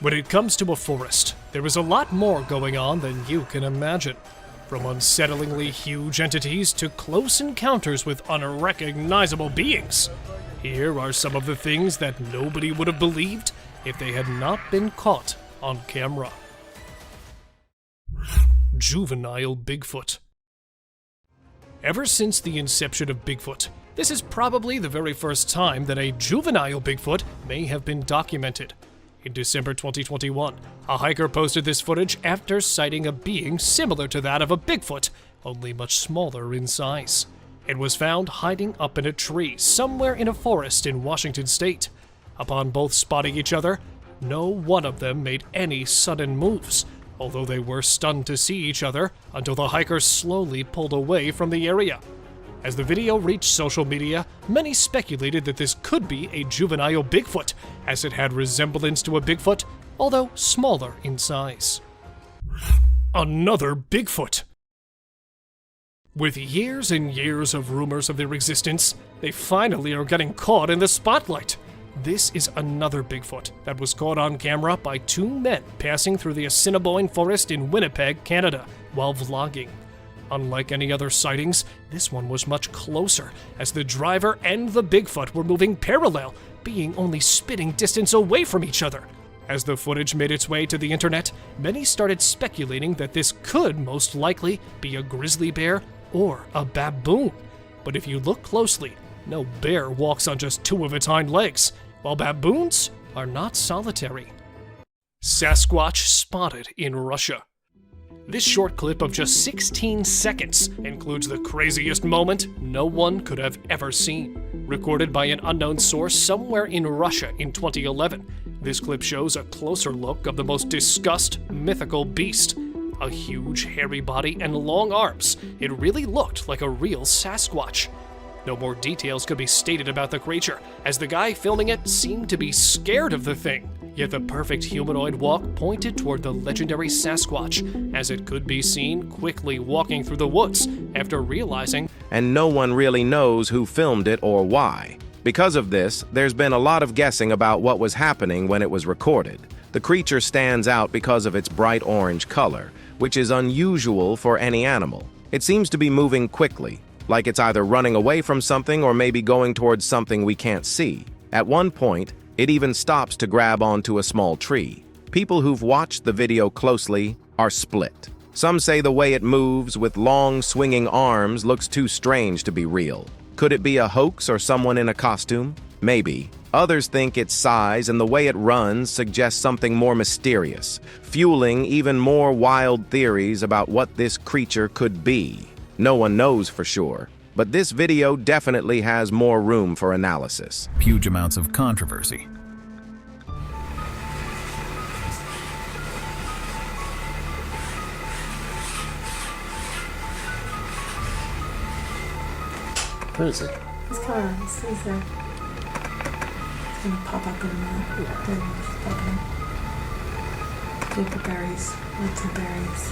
When it comes to a forest, there is a lot more going on than you can imagine. From unsettlingly huge entities to close encounters with unrecognizable beings. Here are some of the things that nobody would have believed if they had not been caught on camera. Juvenile Bigfoot. Ever since the inception of Bigfoot, this is probably the very first time that a juvenile Bigfoot may have been documented. In December 2021, a hiker posted this footage after sighting a being similar to that of a Bigfoot, only much smaller in size. It was found hiding up in a tree somewhere in a forest in Washington state. Upon both spotting each other, no one of them made any sudden moves, although they were stunned to see each other until the hikers slowly pulled away from the area. As the video reached social media, many speculated that this could be a juvenile Bigfoot, as it had resemblance to a Bigfoot, although smaller in size. Another Bigfoot. With years and years of rumors of their existence, they finally are getting caught in the spotlight. This is another Bigfoot that was caught on camera by two men passing through the Assiniboine Forest in Winnipeg, Canada, while vlogging. Unlike any other sightings, this one was much closer, as the driver and the Bigfoot were moving parallel, being only spitting distance away from each other. As the footage made its way to the internet, many started speculating that this could most likely be a grizzly bear or a baboon. But if you look closely, no bear walks on just two of its hind legs, while baboons are not solitary. Sasquatch spotted in Russia. This short clip of just 16 seconds includes the craziest moment no one could have ever seen. Recorded by an unknown source somewhere in Russia in 2011, this clip shows a closer look of the most discussed mythical beast. A huge hairy body and long arms, it really looked like a real Sasquatch. No more details could be stated about the creature, as the guy filming it seemed to be scared of the thing. Yet the perfect humanoid walk pointed toward the legendary Sasquatch, as it could be seen quickly walking through the woods after realizing, and no one really knows who filmed it or why. Because of this, there's been a lot of guessing about what was happening when it was recorded. The creature stands out because of its bright orange color, which is unusual for any animal. It seems to be moving quickly, like it's either running away from something or maybe going towards something we can't see. At one point, it even stops to grab onto a small tree. People who've watched the video closely are split. Some say the way it moves with long swinging arms looks too strange to be real. Could it be a hoax or someone in a costume? Maybe. Others think its size and the way it runs suggests something more mysterious, fueling even more wild theories about what this creature could be. No one knows for sure, but this video definitely has more room for analysis. Huge amounts of controversy. Where is it? He's coming on. He's there. It's gonna pop up in a minute. There he is, popping up. Look at berries. Lots of berries.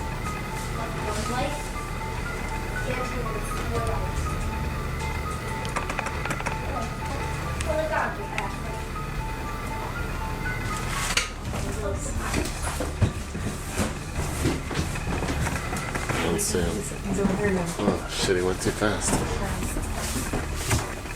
He's over here now. Oh shit, he went too fast.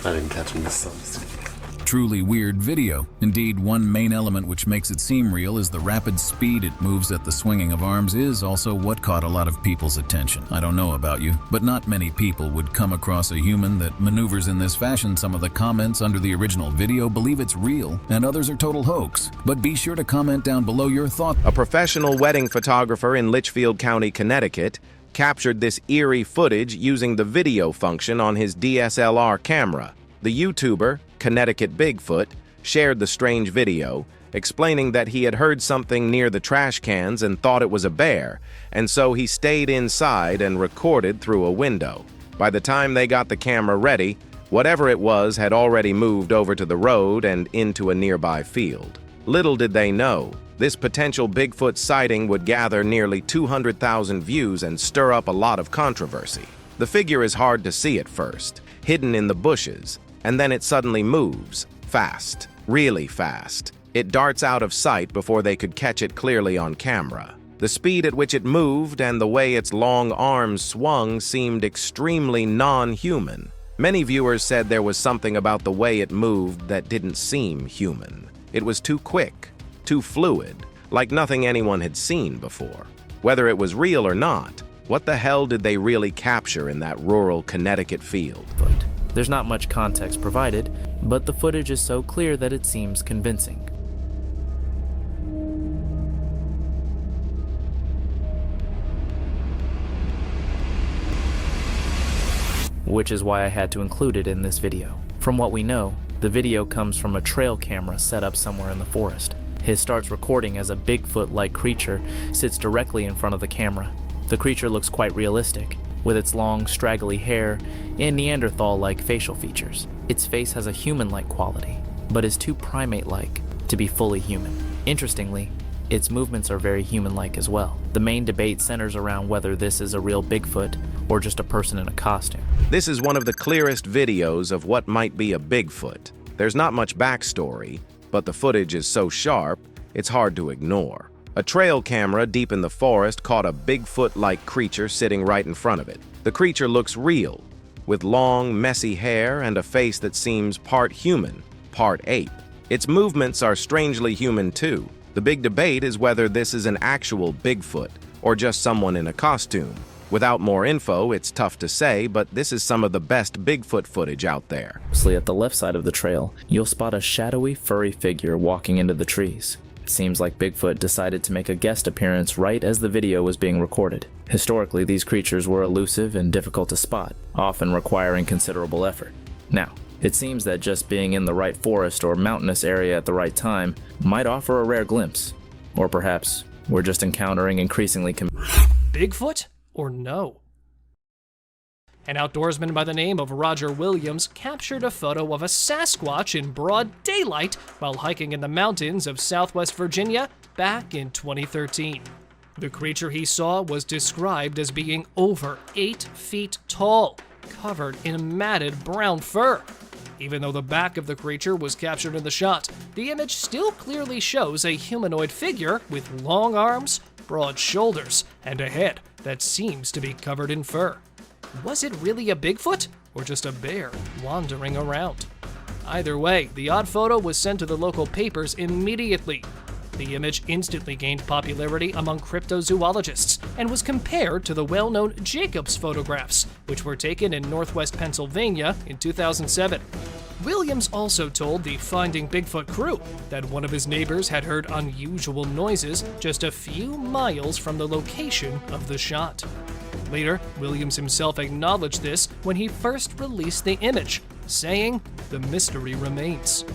I didn't catch him this time. Truly weird video. Indeed, one main element which makes it seem real is the rapid speed it moves at the swinging of arms is also what caught a lot of people's attention. I don't know about you, but not many people would come across a human that maneuvers in this fashion. Some of the comments under the original video believe it's real, and others are total hoax. But be sure to comment down below your thoughts. A professional wedding photographer in Litchfield County, Connecticut, captured this eerie footage using the video function on his DSLR camera. The YouTuber, Connecticut Bigfoot, shared the strange video, explaining that he had heard something near the trash cans and thought it was a bear, and so he stayed inside and recorded through a window. By the time they got the camera ready, whatever it was had already moved over to the road and into a nearby field. Little did they know, this potential Bigfoot sighting would gather nearly 200,000 views and stir up a lot of controversy. The figure is hard to see at first, hidden in the bushes, and then it suddenly moves, fast, really fast. It darts out of sight before they could catch it clearly on camera. The speed at which it moved and the way its long arms swung seemed extremely non-human. Many viewers said there was something about the way it moved that didn't seem human. It was too quick, too fluid, like nothing anyone had seen before. Whether it was real or not, what the hell did they really capture in that rural Connecticut field? There's not much context provided, but the footage is so clear that it seems convincing. Which is why I had to include it in this video. From what we know, the video comes from a trail camera set up somewhere in the forest. His starts recording as a Bigfoot-like creature sits directly in front of the camera. The creature looks quite realistic, with its long, straggly hair and Neanderthal-like facial features. Its face has a human-like quality, but is too primate-like to be fully human. Interestingly, its movements are very human-like as well. The main debate centers around whether this is a real Bigfoot or just a person in a costume. This is one of the clearest videos of what might be a Bigfoot. There's not much backstory, but the footage is so sharp, it's hard to ignore. A trail camera deep in the forest caught a Bigfoot-like creature sitting right in front of it. The creature looks real, with long, messy hair and a face that seems part human, part ape. Its movements are strangely human too. The big debate is whether this is an actual Bigfoot or just someone in a costume. Without more info, it's tough to say, but this is some of the best Bigfoot footage out there. Mostly at the left side of the trail, you'll spot a shadowy, furry figure walking into the trees. It seems like Bigfoot decided to make a guest appearance right as the video was being recorded. Historically, these creatures were elusive and difficult to spot, often requiring considerable effort. Now, it seems that just being in the right forest or mountainous area at the right time might offer a rare glimpse. Or perhaps we're just encountering increasingly Bigfoot or no? An outdoorsman by the name of Roger Williams captured a photo of a Sasquatch in broad daylight while hiking in the mountains of southwest Virginia back in 2013. The creature he saw was described as being over 8 feet tall, covered in matted brown fur. Even though the back of the creature was captured in the shot, the image still clearly shows a humanoid figure with long arms, broad shoulders, and a head that seems to be covered in fur. Was it really a Bigfoot, or just a bear wandering around? Either way, the odd photo was sent to the local papers immediately. The image instantly gained popularity among cryptozoologists and was compared to the well-known Jacobs photographs, which were taken in northwest Pennsylvania in 2007. Williams also told the Finding Bigfoot crew that one of his neighbors had heard unusual noises just a few miles from the location of the shot. Later, Williams himself acknowledged this when he first released the image, saying, "The mystery remains."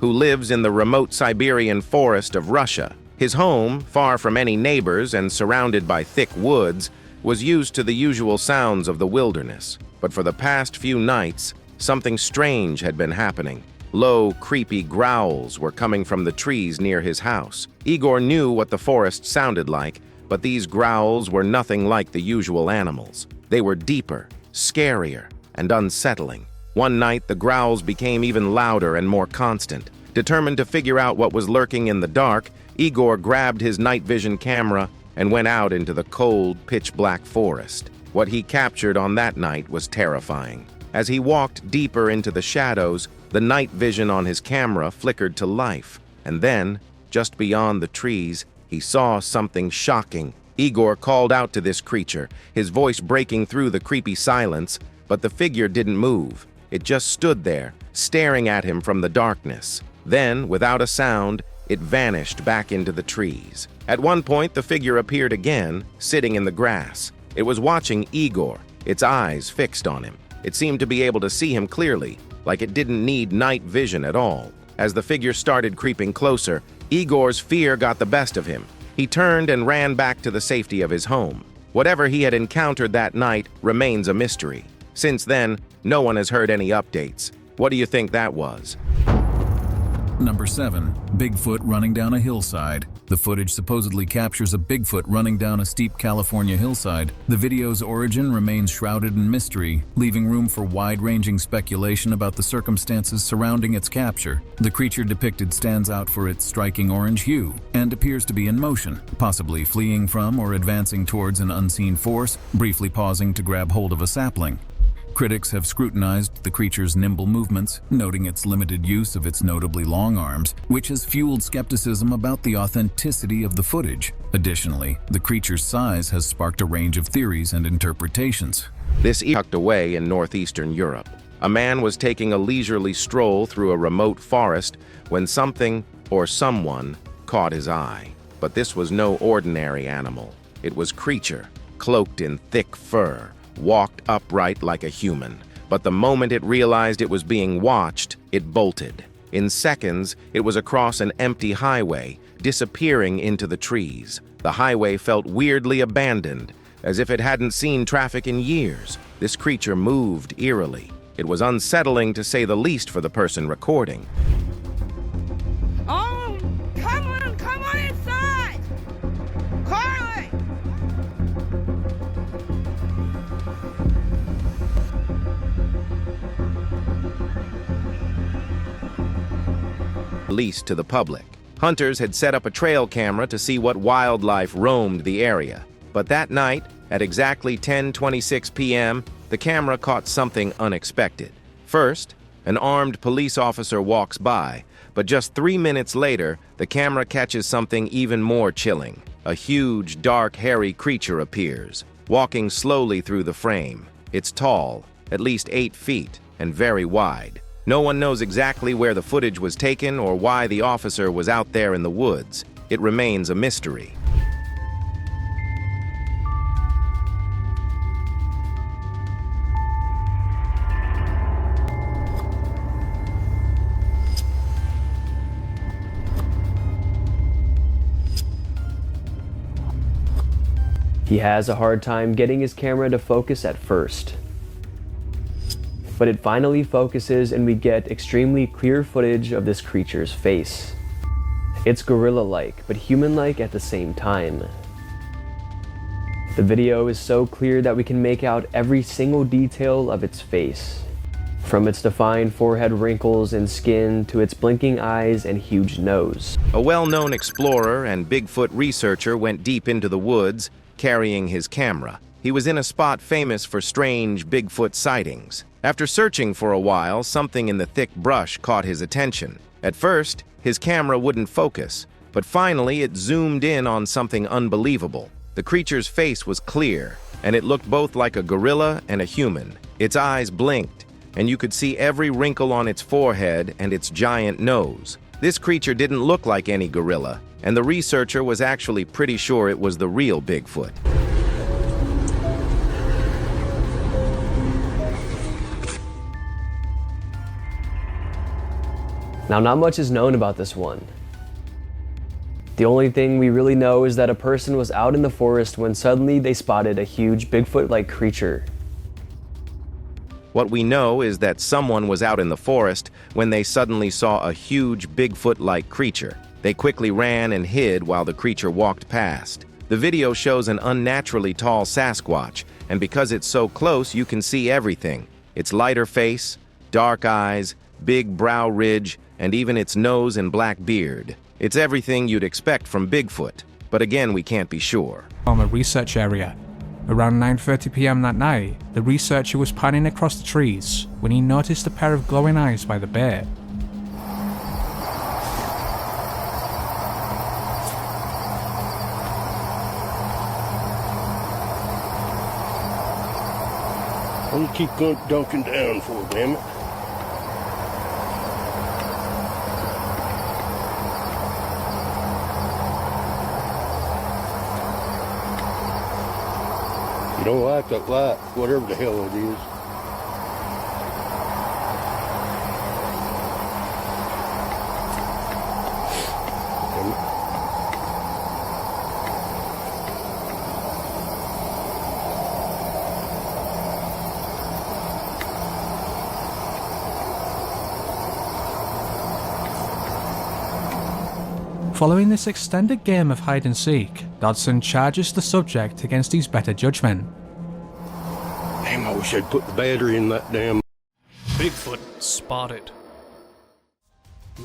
Who lives in the remote Siberian forest of Russia. His home, far from any neighbors and surrounded by thick woods, was used to the usual sounds of the wilderness. But for the past few nights, something strange had been happening. Low, creepy growls were coming from the trees near his house. Igor knew what the forest sounded like, but these growls were nothing like the usual animals. They were deeper, scarier, and unsettling. One night, the growls became even louder and more constant. Determined to figure out what was lurking in the dark, Igor grabbed his night vision camera and went out into the cold, pitch-black forest. What he captured on that night was terrifying. As he walked deeper into the shadows, the night vision on his camera flickered to life. And then, just beyond the trees, he saw something shocking. Igor called out to this creature, his voice breaking through the creepy silence, but the figure didn't move. It just stood there, staring at him from the darkness. Then, without a sound, it vanished back into the trees. At one point, the figure appeared again, sitting in the grass. It was watching Igor, its eyes fixed on him. It seemed to be able to see him clearly, like it didn't need night vision at all. As the figure started creeping closer, Igor's fear got the best of him. He turned and ran back to the safety of his home. Whatever he had encountered that night remains a mystery. Since then, no one has heard any updates. What do you think that was? Number 7. Bigfoot running down a hillside. The footage supposedly captures a Bigfoot running down a steep California hillside. The video's origin remains shrouded in mystery, leaving room for wide-ranging speculation about the circumstances surrounding its capture. The creature depicted stands out for its striking orange hue and appears to be in motion, possibly fleeing from or advancing towards an unseen force, briefly pausing to grab hold of a sapling. Critics have scrutinized the creature's nimble movements, noting its limited use of its notably long arms, which has fueled skepticism about the authenticity of the footage. Additionally, the creature's size has sparked a range of theories and interpretations. This tucked away in northeastern Europe. A man was taking a leisurely stroll through a remote forest when something or someone caught his eye. But this was no ordinary animal. It was creature, cloaked in thick fur, walked upright like a human. But the moment it realized it was being watched, it bolted. In seconds, it was across an empty highway, disappearing into the trees. The highway felt weirdly abandoned, as if it hadn't seen traffic in years. This creature moved eerily. It was unsettling to say the least for the person recording. Oh, come on inside! Carly! Released to the public. Hunters had set up a trail camera to see what wildlife roamed the area. But that night, at exactly 10:26 p.m., the camera caught something unexpected. First, an armed police officer walks by, but just 3 minutes later, the camera catches something even more chilling. A huge, dark, hairy creature appears, walking slowly through the frame. It's tall, at least 8 feet, and very wide. No one knows exactly where the footage was taken or why the officer was out there in the woods. It remains a mystery. He has a hard time getting his camera to focus at first. But it finally focuses and we get extremely clear footage of this creature's face. It's gorilla-like, but human-like at the same time. The video is so clear that we can make out every single detail of its face. From its defined forehead wrinkles and skin to its blinking eyes and huge nose. A well-known explorer and Bigfoot researcher went deep into the woods, carrying his camera. He was in a spot famous for strange Bigfoot sightings. After searching for a while, something in the thick brush caught his attention. At first, his camera wouldn't focus, but finally it zoomed in on something unbelievable. The creature's face was clear, and it looked both like a gorilla and a human. Its eyes blinked, and you could see every wrinkle on its forehead and its giant nose. This creature didn't look like any gorilla, and the researcher was actually pretty sure it was the real Bigfoot. Now, not much is known about this one. The only thing we really know is that a person was out in the forest when suddenly they spotted a huge Bigfoot-like creature. What we know is that someone was out in the forest when they suddenly saw a huge Bigfoot-like creature. They quickly ran and hid while the creature walked past. The video shows an unnaturally tall Sasquatch, and because it's so close, you can see everything. Its lighter face, dark eyes, big brow ridge, and even its nose and black beard. It's everything you'd expect from Bigfoot, but again, we can't be sure. From a research area. Around 9:30 p.m. that night, the researcher was panning across the trees when he noticed a pair of glowing eyes by the bear. I'm gonna keep dunking down for it, damn it. You don't like that light, whatever the hell it is. Following this extended game of hide and seek, Dodson charges the subject against his better judgment. Damn, I wish I'd put the battery in that damn... Bigfoot spotted.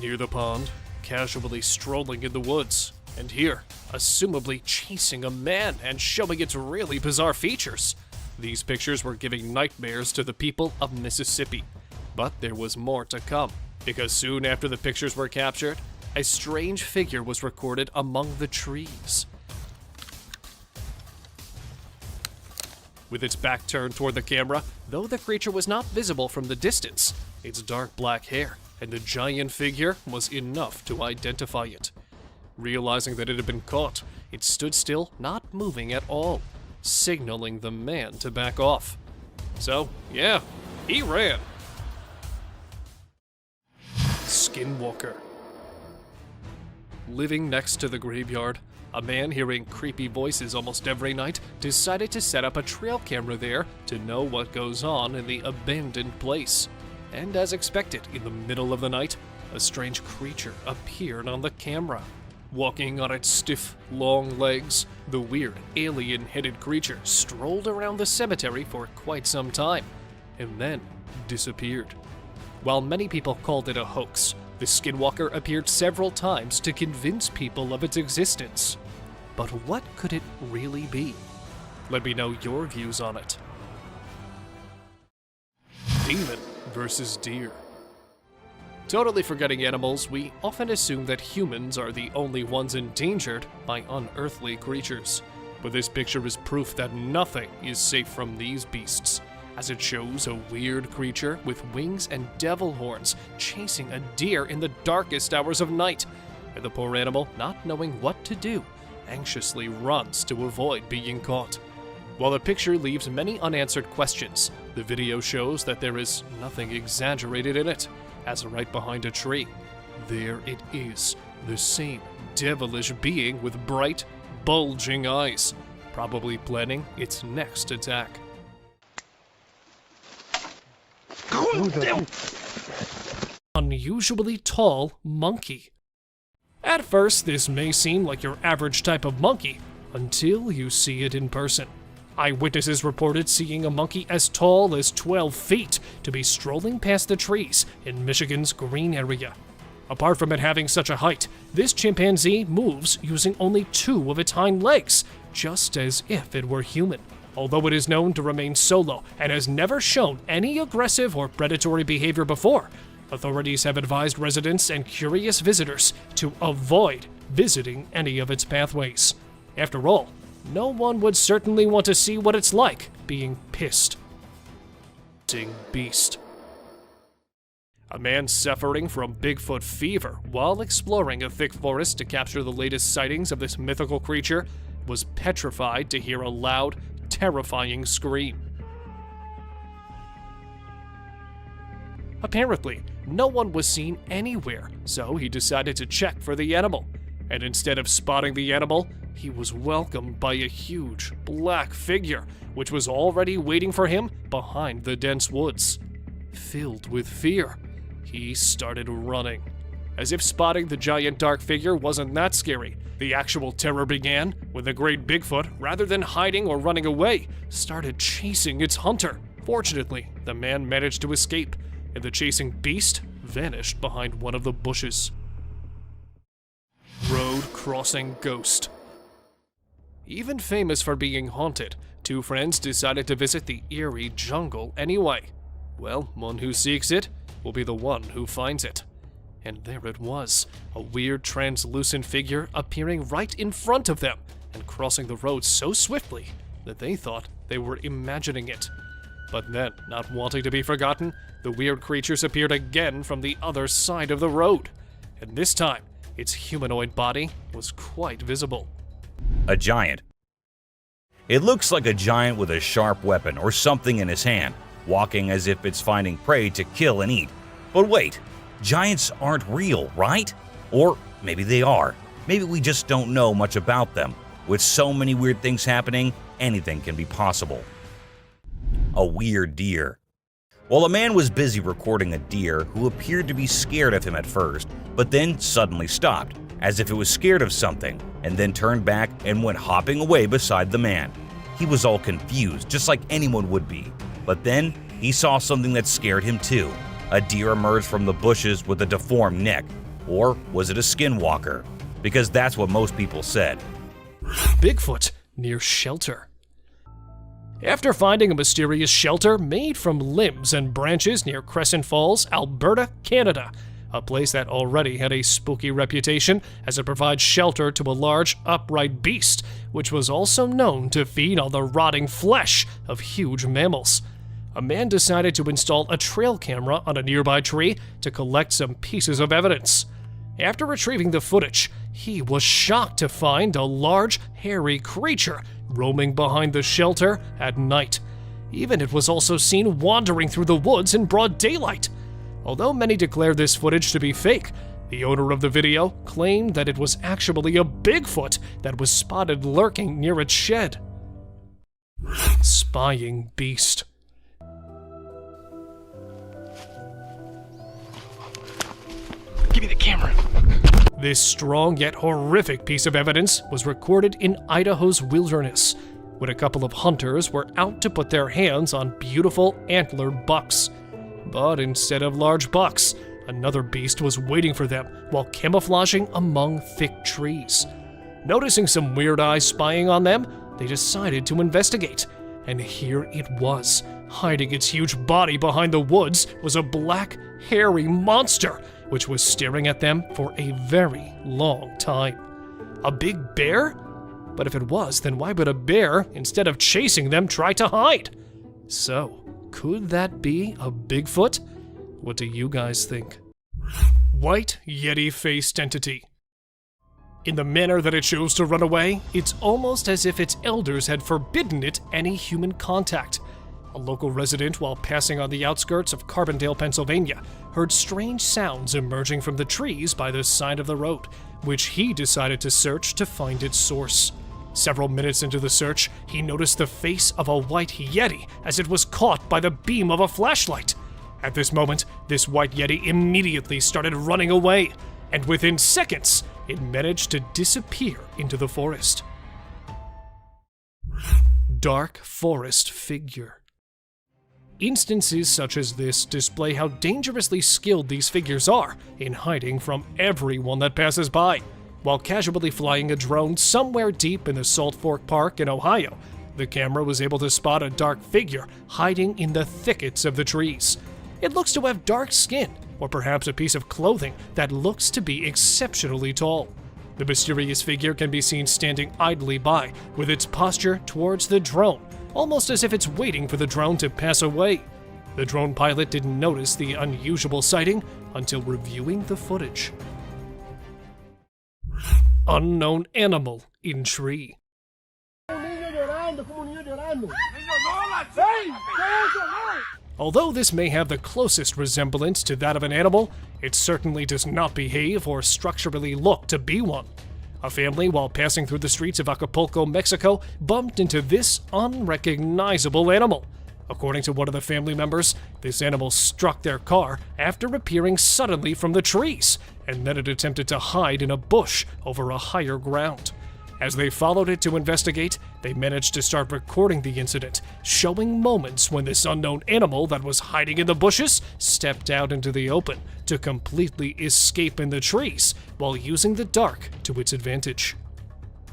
Near the pond, casually strolling in the woods, and here, assumably chasing a man and showing its really bizarre features. These pictures were giving nightmares to the people of Mississippi. But there was more to come, because soon after the pictures were captured, a strange figure was recorded among the trees. With its back turned toward the camera, though the creature was not visible from the distance, its dark black hair and the giant figure was enough to identify it. Realizing that it had been caught, it stood still, not moving at all, signaling the man to back off. So, yeah, he ran. Skinwalker. Living next to the graveyard, a man hearing creepy voices almost every night decided to set up a trail camera there to know what goes on in the abandoned place. And as expected, in the middle of the night, a strange creature appeared on the camera. Walking on its stiff, long legs, the weird, alien-headed creature strolled around the cemetery for quite some time, and then disappeared. While many people called it a hoax, the Skinwalker appeared several times to convince people of its existence. But what could it really be? Let me know your views on it. Demon versus deer. Totally forgetting animals, we often assume that humans are the only ones endangered by unearthly creatures. But this picture is proof that nothing is safe from these beasts, as it shows a weird creature with wings and devil horns chasing a deer in the darkest hours of night, and the poor animal, not knowing what to do, anxiously runs to avoid being caught. While the picture leaves many unanswered questions, the video shows that there is nothing exaggerated in it, as right behind a tree, there it is, the same devilish being with bright, bulging eyes, probably planning its next attack. Unusually tall monkey. At first, this may seem like your average type of monkey, until you see it in person. Eyewitnesses reported seeing a monkey as tall as 12 feet to be strolling past the trees in Michigan's Green area. Apart from it having such a height, this chimpanzee moves using only 2 of its hind legs, just as if it were human. Although it is known to remain solo and has never shown any aggressive or predatory behavior before, authorities have advised residents and curious visitors to avoid visiting any of its pathways. After all, no one would certainly want to see what it's like being pissed. Beast. A man suffering from Bigfoot fever while exploring a thick forest to capture the latest sightings of this mythical creature was petrified to hear a loud, terrifying scream. Apparently, no one was seen anywhere, so he decided to check for the animal. And instead of spotting the animal, he was welcomed by a huge, black figure, which was already waiting for him behind the dense woods. Filled with fear, he started running. As if spotting the giant dark figure wasn't that scary, the actual terror began when the great Bigfoot, rather than hiding or running away, started chasing its hunter. Fortunately, the man managed to escape, and the chasing beast vanished behind one of the bushes. Road crossing ghost. Even famous for being haunted, 2 friends decided to visit the eerie jungle anyway. Well, one who seeks it will be the one who finds it. And there it was, a weird translucent figure appearing right in front of them and crossing the road so swiftly that they thought they were imagining it. But then, not wanting to be forgotten, the weird creatures appeared again from the other side of the road. And this time, its humanoid body was quite visible. A giant. It looks like a giant with a sharp weapon or something in his hand, walking as if it's finding prey to kill and eat. But wait, giants aren't real, right? Or maybe they are. Maybe we just don't know much about them. With so many weird things happening, anything can be possible. A weird deer. Well, a man was busy recording a deer who appeared to be scared of him at first, but then suddenly stopped, as if it was scared of something, and then turned back and went hopping away beside the man. He was all confused, just like anyone would be. But then he saw something that scared him too. A deer emerged from the bushes with a deformed neck. Or was it a skinwalker? Because that's what most people said. Bigfoot near shelter. After finding a mysterious shelter made from limbs and branches near Crescent Falls, Alberta, Canada, a place that already had a spooky reputation as it provides shelter to a large, upright beast, which was also known to feed on the rotting flesh of huge mammals. A man decided to install a trail camera on a nearby tree to collect some pieces of evidence. After retrieving the footage, he was shocked to find a large, hairy creature roaming behind the shelter at night. Even it was also seen wandering through the woods in broad daylight. Although many declared this footage to be fake, the owner of the video claimed that it was actually a Bigfoot that was spotted lurking near its shed. Spying beast. Give me the camera. This strong yet horrific piece of evidence was recorded in Idaho's wilderness, when a couple of hunters were out to put their hands on beautiful antlered bucks. But instead of large bucks, another beast was waiting for them while camouflaging among thick trees. Noticing some weird eyes spying on them, they decided to investigate. And here it was. Hiding its huge body behind the woods was a black, hairy monster, which was staring at them for a very long time. A big bear? But if it was, then why would a bear, instead of chasing them, try to hide? So, could that be a Bigfoot? What do you guys think? White Yeti-faced entity. In the manner that it chose to run away, it's almost as if its elders had forbidden it any human contact. A local resident, while passing on the outskirts of Carbondale, Pennsylvania, heard strange sounds emerging from the trees by the side of the road, which he decided to search to find its source. Several minutes into the search, he noticed the face of a white yeti as it was caught by the beam of a flashlight. At this moment, this white yeti immediately started running away, and within seconds, it managed to disappear into the forest. Dark forest figure. Instances such as this display how dangerously skilled these figures are in hiding from everyone that passes by. While casually flying a drone somewhere deep in the Salt Fork Park in Ohio, the camera was able to spot a dark figure hiding in the thickets of the trees. It looks to have dark skin, or perhaps a piece of clothing that looks to be exceptionally tall. The mysterious figure can be seen standing idly by, with its posture towards the drone, almost as if it's waiting for the drone to pass away. The drone pilot didn't notice the unusual sighting until reviewing the footage. Unknown animal in tree. Although this may have the closest resemblance to that of an animal, it certainly does not behave or structurally look to be one. A family, while passing through the streets of Acapulco, Mexico, bumped into this unrecognizable animal. According to one of the family members, this animal struck their car after appearing suddenly from the trees, and then it attempted to hide in a bush over a higher ground. As they followed it to investigate, they managed to start recording the incident, showing moments when this unknown animal that was hiding in the bushes stepped out into the open to completely escape in the trees while using the dark to its advantage.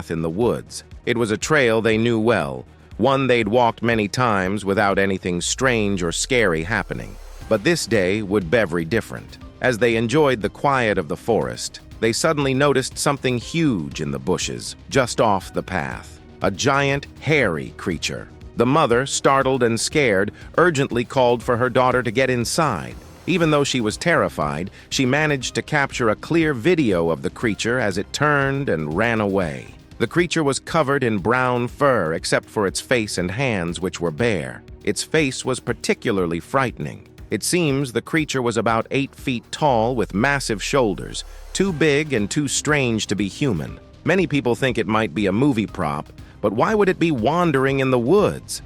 In the woods. It was a trail they knew well, one they'd walked many times without anything strange or scary happening. But this day would be very different. As they enjoyed the quiet of the forest, they suddenly noticed something huge in the bushes, just off the path. A giant, hairy creature. The mother, startled and scared, urgently called for her daughter to get inside. Even though she was terrified, she managed to capture a clear video of the creature as it turned and ran away. The creature was covered in brown fur except for its face and hands, which were bare. Its face was particularly frightening. It seems the creature was about 8 feet tall with massive shoulders, too big and too strange to be human. Many people think it might be a movie prop, but why would it be wandering in the woods?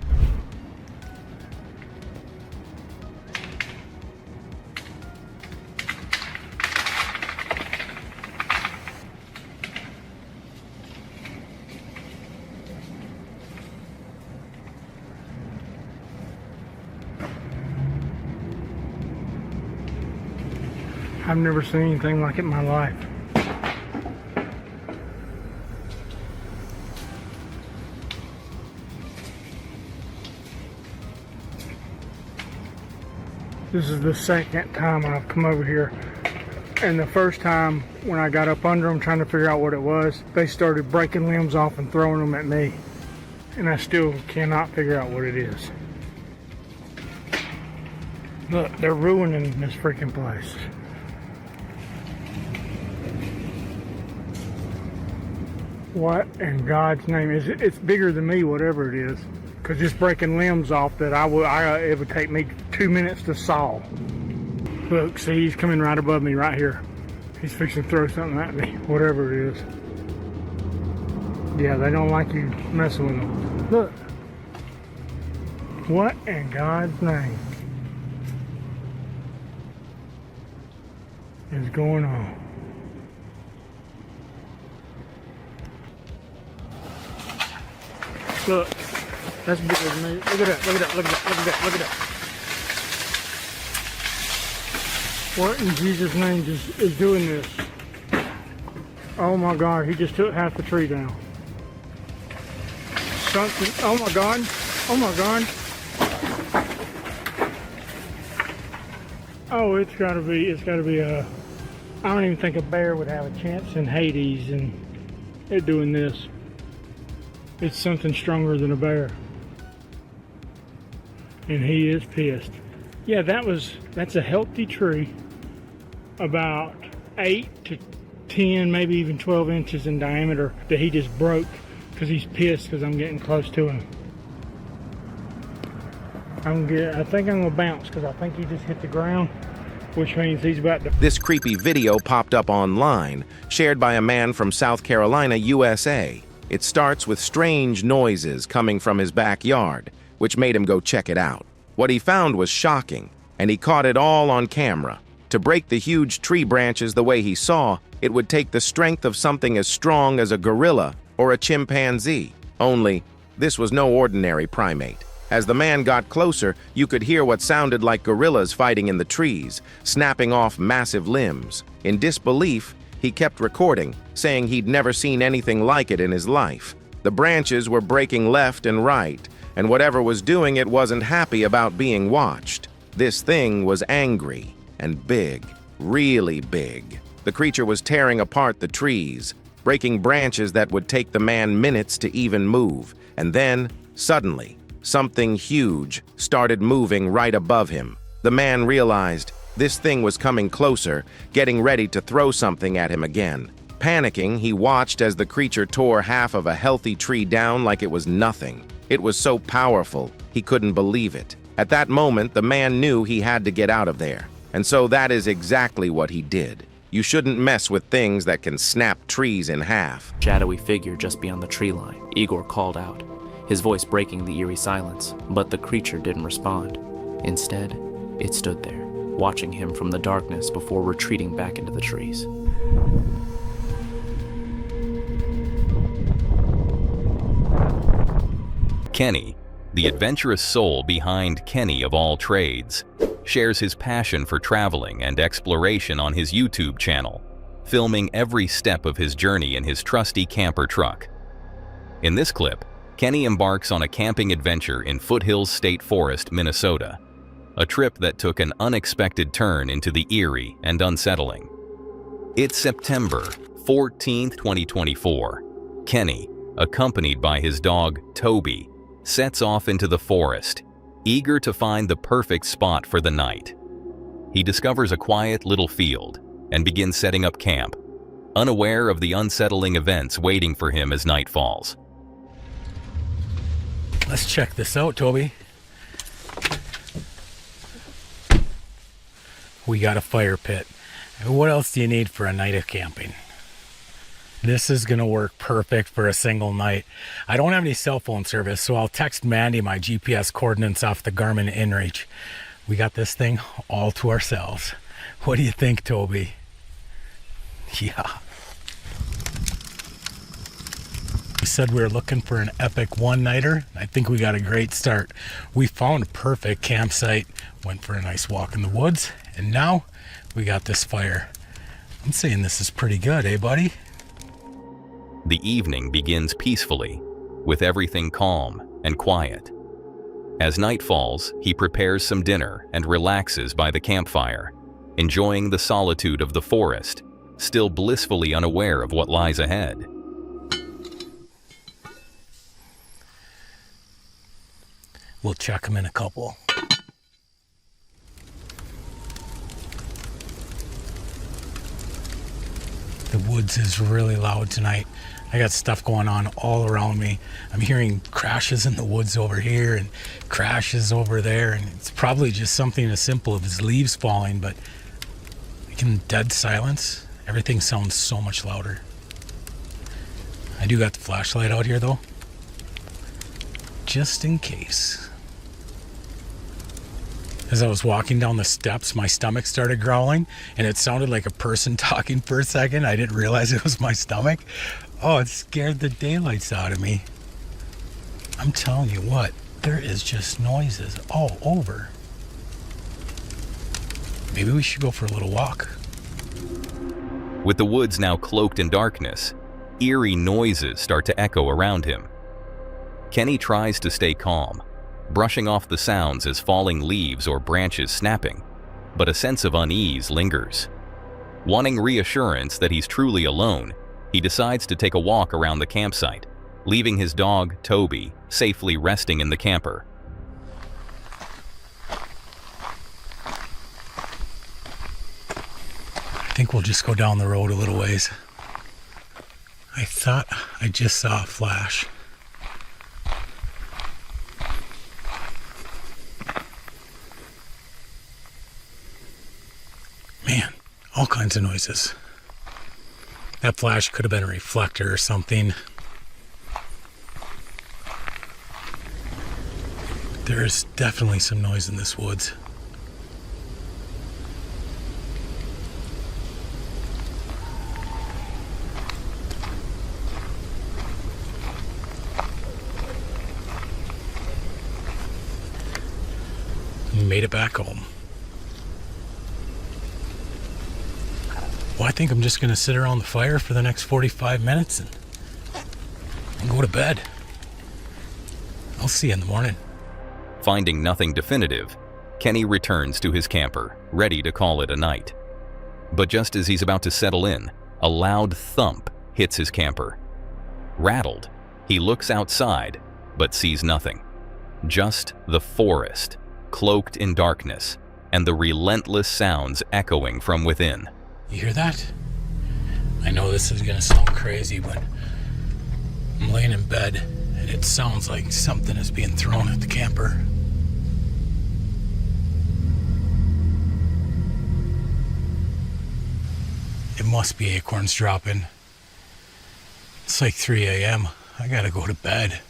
I've never seen anything like it in my life. This is the second time I've come over here. And the first time when I got up under them trying to figure out what it was, they started breaking limbs off and throwing them at me. And I still cannot figure out what it is. Look, they're ruining this freaking place. What in God's name is it? It's bigger than me, whatever it is. Because it's breaking limbs off that it would take me 2 minutes to saw. Look, see, he's coming right above me right here. He's fixing to throw something at me, whatever it is. Yeah, they don't like you messing with them. Look. What in God's name is going on? Look. That's bigger than me. Look at that, look at that, look at that, look at that, look at that. What in Jesus' name is doing this? Oh my God, he just took half the tree down. Something, oh my God, oh my God. Oh, it's gotta be I don't even think a bear would have a chance in Hades and they're doing this. It's something stronger than a bear. And he is pissed. Yeah, that's a healthy tree, about 8 to 10, maybe even 12 inches in diameter that he just broke because he's pissed because I'm getting close to him. I think I'm gonna bounce because I think he just hit the ground, which means he's about to... This creepy video popped up online, shared by a man from South Carolina, USA. It starts with strange noises coming from his backyard, which made him go check it out. What he found was shocking, and he caught it all on camera. To break the huge tree branches the way he saw, it would take the strength of something as strong as a gorilla or a chimpanzee. Only, this was no ordinary primate. As the man got closer, you could hear what sounded like gorillas fighting in the trees, snapping off massive limbs. In disbelief, he kept recording, saying he'd never seen anything like it in his life. The branches were breaking left and right, and whatever was doing it wasn't happy about being watched. This thing was angry and big, really big. The creature was tearing apart the trees, breaking branches that would take the man minutes to even move. And then, suddenly, something huge started moving right above him. The man realized this thing was coming closer, getting ready to throw something at him again. Panicking, he watched as the creature tore half of a healthy tree down like it was nothing. It was so powerful, he couldn't believe it. At that moment, the man knew he had to get out of there. And so that is exactly what he did. You shouldn't mess with things that can snap trees in half. Shadowy figure just beyond the tree line. Igor called out, his voice breaking the eerie silence, but the creature didn't respond. Instead, it stood there, watching him from the darkness before retreating back into the trees. Kenny, the adventurous soul behind Kenny of All Trades, shares his passion for traveling and exploration on his YouTube channel, filming every step of his journey in his trusty camper truck. In this clip, Kenny embarks on a camping adventure in Foothills State Forest, Minnesota, a trip that took an unexpected turn into the eerie and unsettling. It's September 14th, 2024. Kenny, accompanied by his dog, Toby, sets off into the forest, eager to find the perfect spot for the night. He discovers a quiet little field and begins setting up camp, unaware of the unsettling events waiting for him as night falls. Let's check this out, Toby. We got a fire pit. What else do you need for a night of camping? This is gonna work perfect for a single night. I don't have any cell phone service, so I'll text Mandy my GPS coordinates off the Garmin InReach. We got this thing all to ourselves. What do you think, Toby? Yeah. We said we were looking for an epic one-nighter. I think we got a great start. We found a perfect campsite, went for a nice walk in the woods, and now we got this fire. I'm saying this is pretty good, eh, buddy? The evening begins peacefully, with everything calm and quiet. As night falls, he prepares some dinner and relaxes by the campfire, enjoying the solitude of the forest, still blissfully unaware of what lies ahead. We'll check him in a couple. The woods is really loud tonight. I got stuff going on all around me. I'm hearing crashes in the woods over here and crashes over there, and it's probably just something as simple as leaves falling, but in dead silence, everything sounds so much louder. I do got the flashlight out here though, just in case. As I was walking down the steps, my stomach started growling, and it sounded like a person talking for a second. I didn't realize it was my stomach. Oh, it scared the daylights out of me. I'm telling you what, there is just noises all over. Maybe we should go for a little walk. With the woods now cloaked in darkness, eerie noises start to echo around him. Kenny tries to stay calm, brushing off the sounds as falling leaves or branches snapping, but a sense of unease lingers. Wanting reassurance that he's truly alone, he decides to take a walk around the campsite, leaving his dog, Toby, safely resting in the camper. I think we'll just go down the road a little ways. I thought I just saw a flash. Man, all kinds of noises. That flash could have been a reflector or something. There's definitely some noise in this woods. Made it back home. Well, I think I'm just gonna sit around the fire for the next 45 minutes and go to bed. I'll see you in the morning. Finding nothing definitive, Kenny returns to his camper, ready to call it a night. But just as he's about to settle in, a loud thump hits his camper. Rattled, he looks outside, but sees nothing. Just the forest, cloaked in darkness, and the relentless sounds echoing from within. You hear that? I know this is gonna sound crazy, but I'm laying in bed and it sounds like something is being thrown at the camper. It must be acorns dropping. It's like 3 a.m. I gotta go to bed.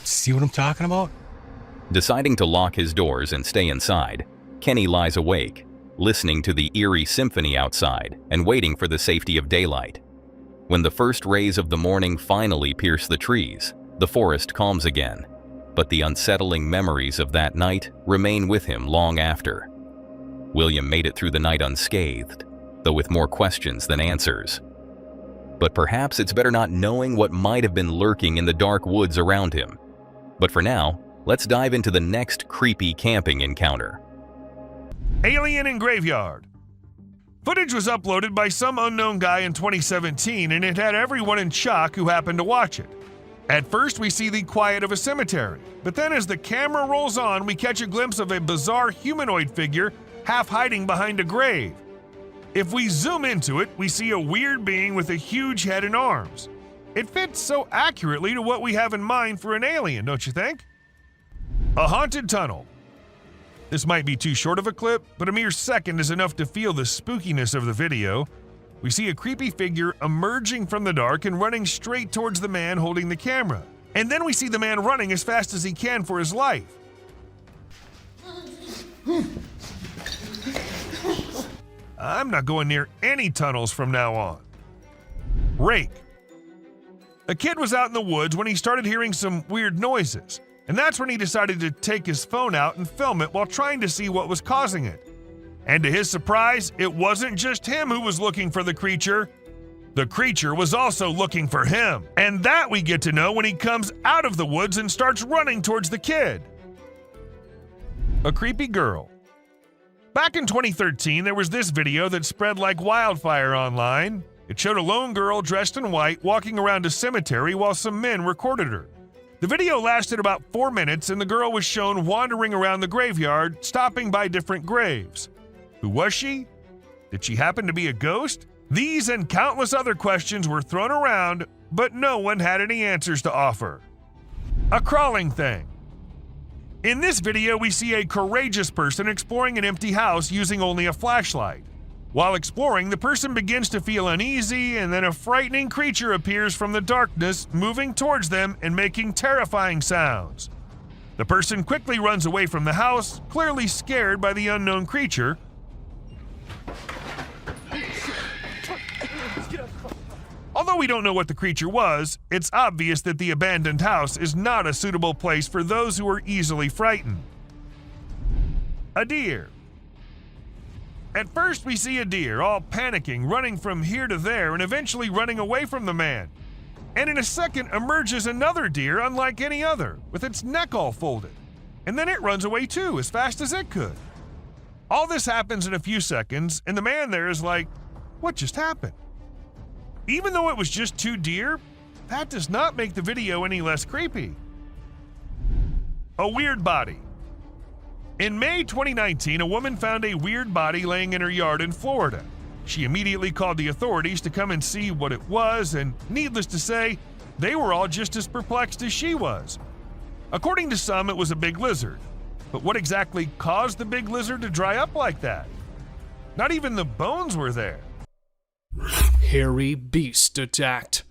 See what I'm talking about? Deciding to lock his doors and stay inside, Kenny lies awake, listening to the eerie symphony outside and waiting for the safety of daylight. When the first rays of the morning finally pierce the trees, the forest calms again, but the unsettling memories of that night remain with him long after. William made it through the night unscathed, though with more questions than answers. But perhaps it's better not knowing what might have been lurking in the dark woods around him. But for now, let's dive into the next creepy camping encounter. Alien in Graveyard. Footage was uploaded by some unknown guy in 2017, and it had everyone in shock who happened to watch it. At first, we see the quiet of a cemetery, but then as the camera rolls on, we catch a glimpse of a bizarre humanoid figure half hiding behind a grave. If we zoom into it, we see a weird being with a huge head and arms. It fits so accurately to what we have in mind for an alien, don't you think? A haunted tunnel. This might be too short of a clip, but a mere second is enough to feel the spookiness of the video. We see a creepy figure emerging from the dark and running straight towards the man holding the camera. And then we see the man running as fast as he can for his life. I'm not going near any tunnels from now on. Rake. A kid was out in the woods when he started hearing some weird noises. And that's when he decided to take his phone out and film it while trying to see what was causing it. And to his surprise, it wasn't just him who was looking for the creature. The creature was also looking for him. And that we get to know when he comes out of the woods and starts running towards the kid. A creepy girl. Back in 2013, there was this video that spread like wildfire online. It showed a lone girl dressed in white walking around a cemetery while some men recorded her. The video lasted about 4 minutes, and the girl was shown wandering around the graveyard, stopping by different graves. Who was she? Did she happen to be a ghost? These and countless other questions were thrown around, but no one had any answers to offer. A crawling thing. In this video, we see a courageous person exploring an empty house using only a flashlight. While exploring, the person begins to feel uneasy, and then a frightening creature appears from the darkness, moving towards them and making terrifying sounds. The person quickly runs away from the house, clearly scared by the unknown creature. Although we don't know what the creature was, it's obvious that the abandoned house is not a suitable place for those who are easily frightened. A deer. At first, we see a deer, all panicking, running from here to there, and eventually running away from the man. And in a second emerges another deer unlike any other, with its neck all folded. And then it runs away too, as fast as it could. All this happens in a few seconds, and the man there is like, what just happened? Even though it was just 2 deer, that does not make the video any less creepy. A weird body. In May 2019, a woman found a weird body laying in her yard in Florida. She immediately called the authorities to come and see what it was, and needless to say, they were all just as perplexed as she was. According to some, it was a big lizard. But what exactly caused the big lizard to dry up like that? Not even the bones were there. Hairy beast attacked.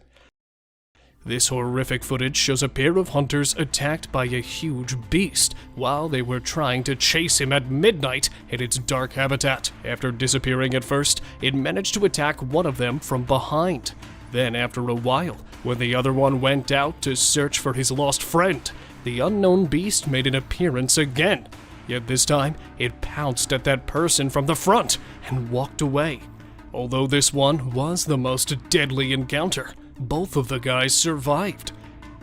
This horrific footage shows a pair of hunters attacked by a huge beast while they were trying to chase him at midnight in its dark habitat. After disappearing at first, it managed to attack one of them from behind. Then, after a while, when the other one went out to search for his lost friend, the unknown beast made an appearance again. Yet this time, it pounced at that person from the front and walked away. Although this one was the most deadly encounter, both of the guys survived.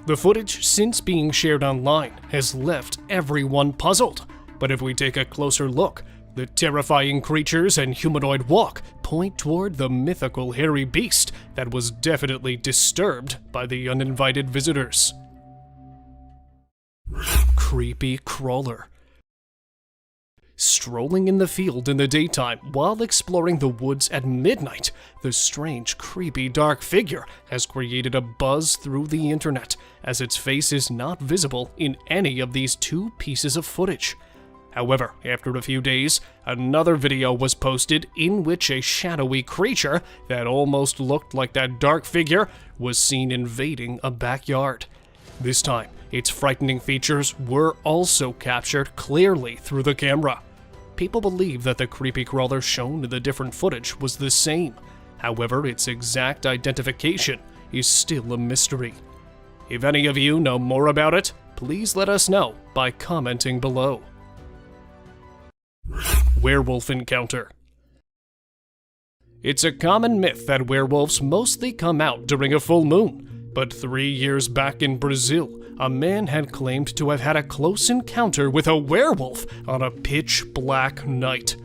The footage, since being shared online, has left everyone puzzled. But if we take a closer look, the terrifying creatures and humanoid walk point toward the mythical hairy beast that was definitely disturbed by the uninvited visitors. Creepy crawler. Strolling in the field in the daytime while exploring the woods at midnight, the strange, creepy, dark figure has created a buzz through the internet, as its face is not visible in any of these 2 pieces of footage. However, after a few days, another video was posted in which a shadowy creature that almost looked like that dark figure was seen invading a backyard. This time, its frightening features were also captured clearly through the camera. People believe that the creepy crawler shown in the different footage was the same. However, its exact identification is still a mystery. If any of you know more about it, please let us know by commenting below. Werewolf encounter. It's a common myth that werewolves mostly come out during a full moon, but 3 years back in Brazil, a man had claimed to have had a close encounter with a werewolf on a pitch-black night.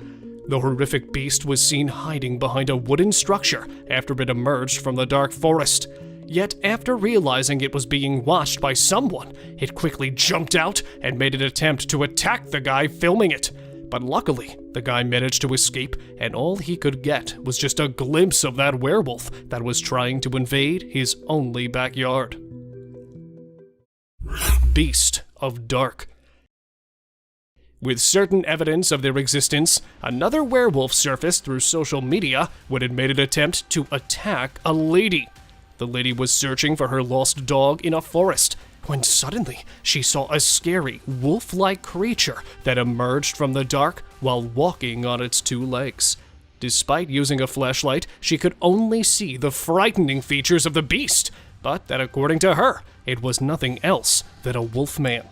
The horrific beast was seen hiding behind a wooden structure after it emerged from the dark forest. Yet after realizing it was being watched by someone, it quickly jumped out and made an attempt to attack the guy filming it. But luckily, the guy managed to escape, and all he could get was just a glimpse of that werewolf that was trying to invade his only backyard. Beast of Dark. With certain evidence of their existence, another werewolf surfaced through social media when it made an attempt to attack a lady. The lady was searching for her lost dog in a forest, when suddenly she saw a scary, wolf-like creature that emerged from the dark while walking on its 2 legs. Despite using a flashlight, she could only see the frightening features of the beast, but that according to her, it was nothing else than a wolfman.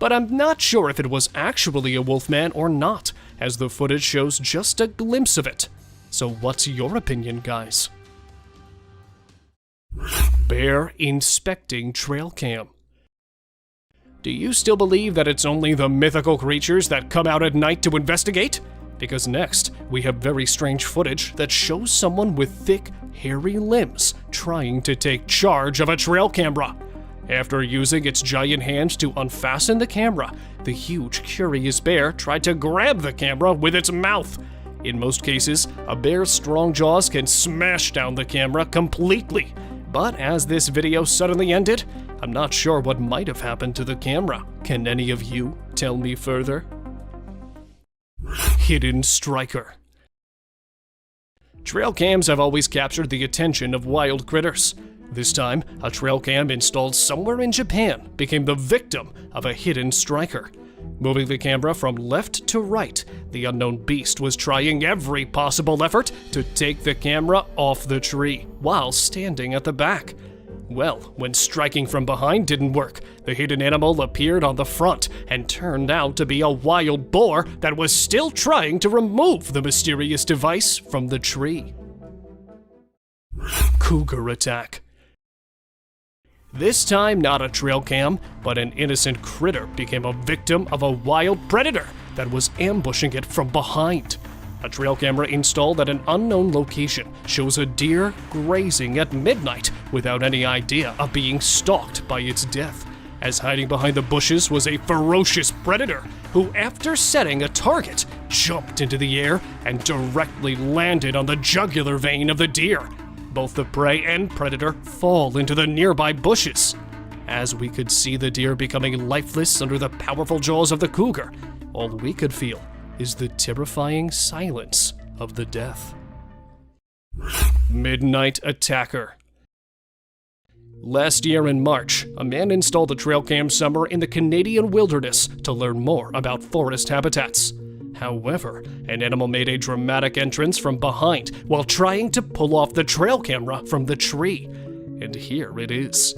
but I'm not sure if it was actually a wolfman or not, as the footage shows just a glimpse of it. So what's your opinion, guys? Bear inspecting trail cam. Do you still believe that it's only the mythical creatures that come out at night to investigate? Because next, we have very strange footage that shows someone with thick, hairy limbs trying to take charge of a trail camera. After using its giant hands to unfasten the camera, the huge, curious bear tried to grab the camera with its mouth. In most cases, a bear's strong jaws can smash down the camera completely. But as this video suddenly ended, I'm not sure what might have happened to the camera. Can any of you tell me further? Hidden striker. Trail cams have always captured the attention of wild critters. This time, a trail cam installed somewhere in Japan became the victim of a hidden striker. Moving the camera from left to right, the unknown beast was trying every possible effort to take the camera off the tree while standing at the back. Well, when striking from behind didn't work, the hidden animal appeared on the front and turned out to be a wild boar that was still trying to remove the mysterious device from the tree. Cougar attack. This time, not a trail cam, but an innocent critter became a victim of a wild predator that was ambushing it from behind. A trail camera installed at an unknown location shows a deer grazing at midnight without any idea of being stalked by its death, as hiding behind the bushes was a ferocious predator who, after setting a target, jumped into the air and directly landed on the jugular vein of the deer. Both the prey and predator fall into the nearby bushes. As we could see the deer becoming lifeless under the powerful jaws of the cougar, all we could feel is the terrifying silence of the death. Midnight attacker. Last year in March, a man installed a trail cam somewhere in the Canadian wilderness to learn more about forest habitats. However, an animal made a dramatic entrance from behind while trying to pull off the trail camera from the tree. And here it is.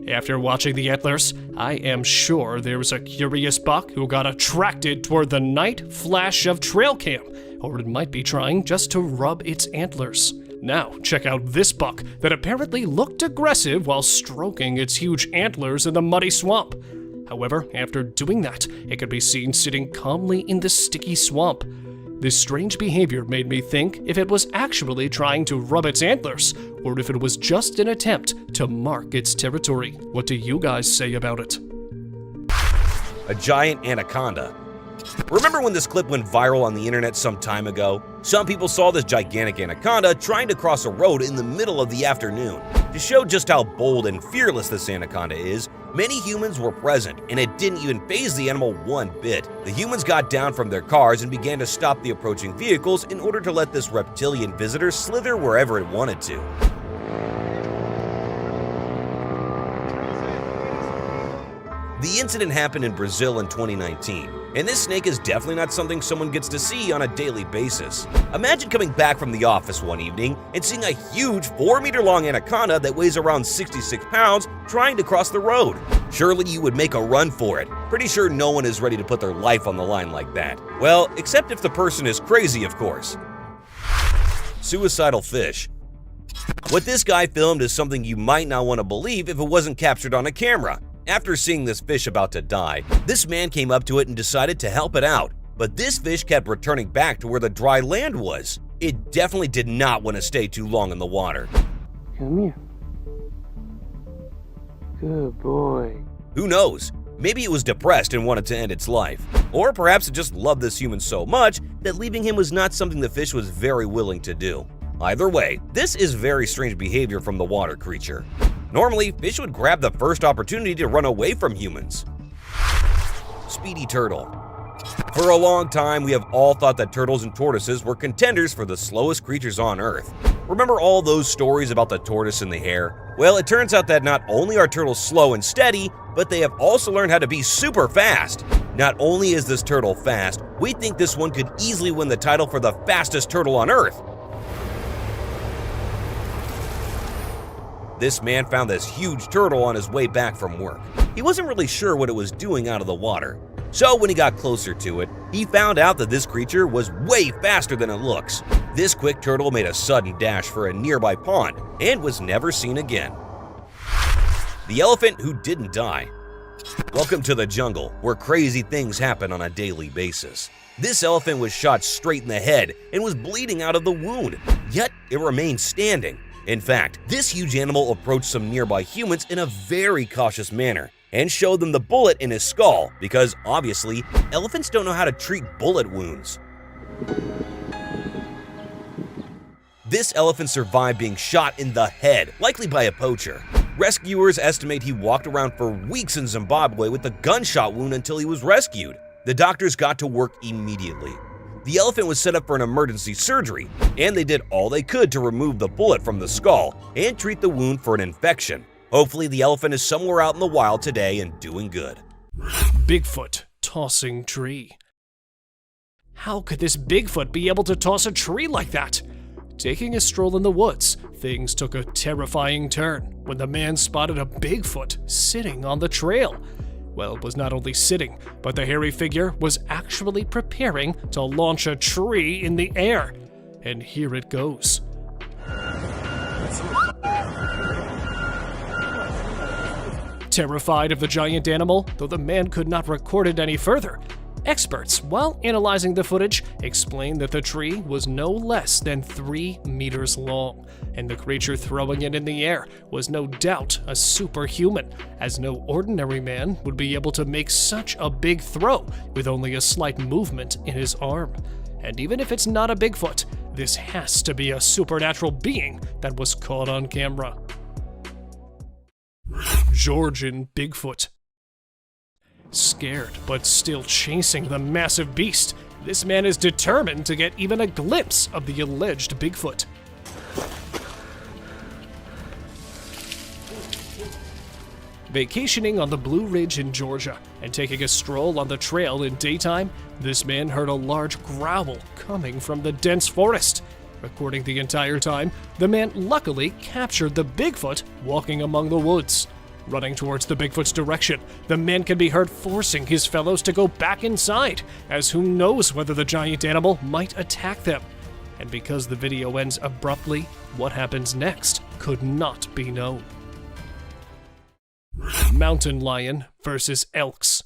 After watching the antlers, I am sure there's a curious buck who got attracted toward the night flash of trail cam, or it might be trying just to rub its antlers. Now, check out this buck that apparently looked aggressive while stroking its huge antlers in the muddy swamp. However, after doing that, it could be seen sitting calmly in the sticky swamp. This strange behavior made me think if it was actually trying to rub its antlers, or if it was just an attempt to mark its territory. What do you guys say about it? A giant anaconda. Remember when this clip went viral on the internet some time ago? Some people saw this gigantic anaconda trying to cross a road in the middle of the afternoon. To show just how bold and fearless this anaconda is, many humans were present, and it didn't even faze the animal one bit. The humans got down from their cars and began to stop the approaching vehicles in order to let this reptilian visitor slither wherever it wanted to. The incident happened in Brazil in 2019, and this snake is definitely not something someone gets to see on a daily basis. Imagine coming back from the office one evening and seeing a huge 4-meter-long anaconda that weighs around 66 pounds trying to cross the road. Surely you would make a run for it. Pretty sure no one is ready to put their life on the line like that. Well, except if the person is crazy, of course. Suicidal fish. What this guy filmed is something you might not want to believe if it wasn't captured on a camera. After seeing this fish about to die, this man came up to it and decided to help it out. But this fish kept returning back to where the dry land was. It definitely did not want to stay too long in the water. Come here. Good boy. Who knows? Maybe it was depressed and wanted to end its life. Or perhaps it just loved this human so much that leaving him was not something the fish was very willing to do. Either way, this is very strange behavior from the water creature. Normally, fish would grab the first opportunity to run away from humans. Speedy turtle. For a long time, we have all thought that turtles and tortoises were contenders for the slowest creatures on Earth. Remember all those stories about the tortoise and the hare? Well, it turns out that not only are turtles slow and steady, but they have also learned how to be super fast. Not only is this turtle fast, we think this one could easily win the title for the fastest turtle on Earth. This man found this huge turtle on his way back from work. he wasn't really sure what it was doing out of the water. So when he got closer to it, he found out that this creature was way faster than it looks. This quick turtle made a sudden dash for a nearby pond and was never seen again. The elephant who didn't die. Welcome to the jungle, where crazy things happen on a daily basis. This elephant was shot straight in the head and was bleeding out of the wound, yet it remained standing. In fact, this huge animal approached some nearby humans in a very cautious manner and showed them the bullet in his skull because, obviously, elephants don't know how to treat bullet wounds. This elephant survived being shot in the head, likely by a poacher. Rescuers estimate he walked around for weeks in Zimbabwe with a gunshot wound until he was rescued. The doctors got to work immediately. The elephant was set up for an emergency surgery, and they did all they could to remove the bullet from the skull and treat the wound for an infection. Hopefully, the elephant is somewhere out in the wild today and doing good. Bigfoot tossing tree. How could this Bigfoot be able to toss a tree like that? Taking a stroll in the woods, things took a terrifying turn when the man spotted a Bigfoot sitting on the trail. Well, it was not only sitting, but the hairy figure was actually preparing to launch a tree in the air. And here it goes. Terrified of the giant animal, though the man could not record it any further, experts, while analyzing the footage, explained that the tree was no less than 3 meters long, and the creature throwing it in the air was no doubt a superhuman, as no ordinary man would be able to make such a big throw with only a slight movement in his arm. And even if it's not a Bigfoot, this has to be a supernatural being that was caught on camera. Georgian Bigfoot. Scared, but still chasing the massive beast, this man is determined to get even a glimpse of the alleged Bigfoot. Vacationing on the Blue Ridge in Georgia and taking a stroll on the trail in daytime, this man heard a large growl coming from the dense forest. Recording the entire time, the man luckily captured the Bigfoot walking among the woods. Running towards the Bigfoot's direction, the man can be heard forcing his fellows to go back inside, as who knows whether the giant animal might attack them. And because the video ends abruptly, what happens next could not be known. Mountain lion versus elks.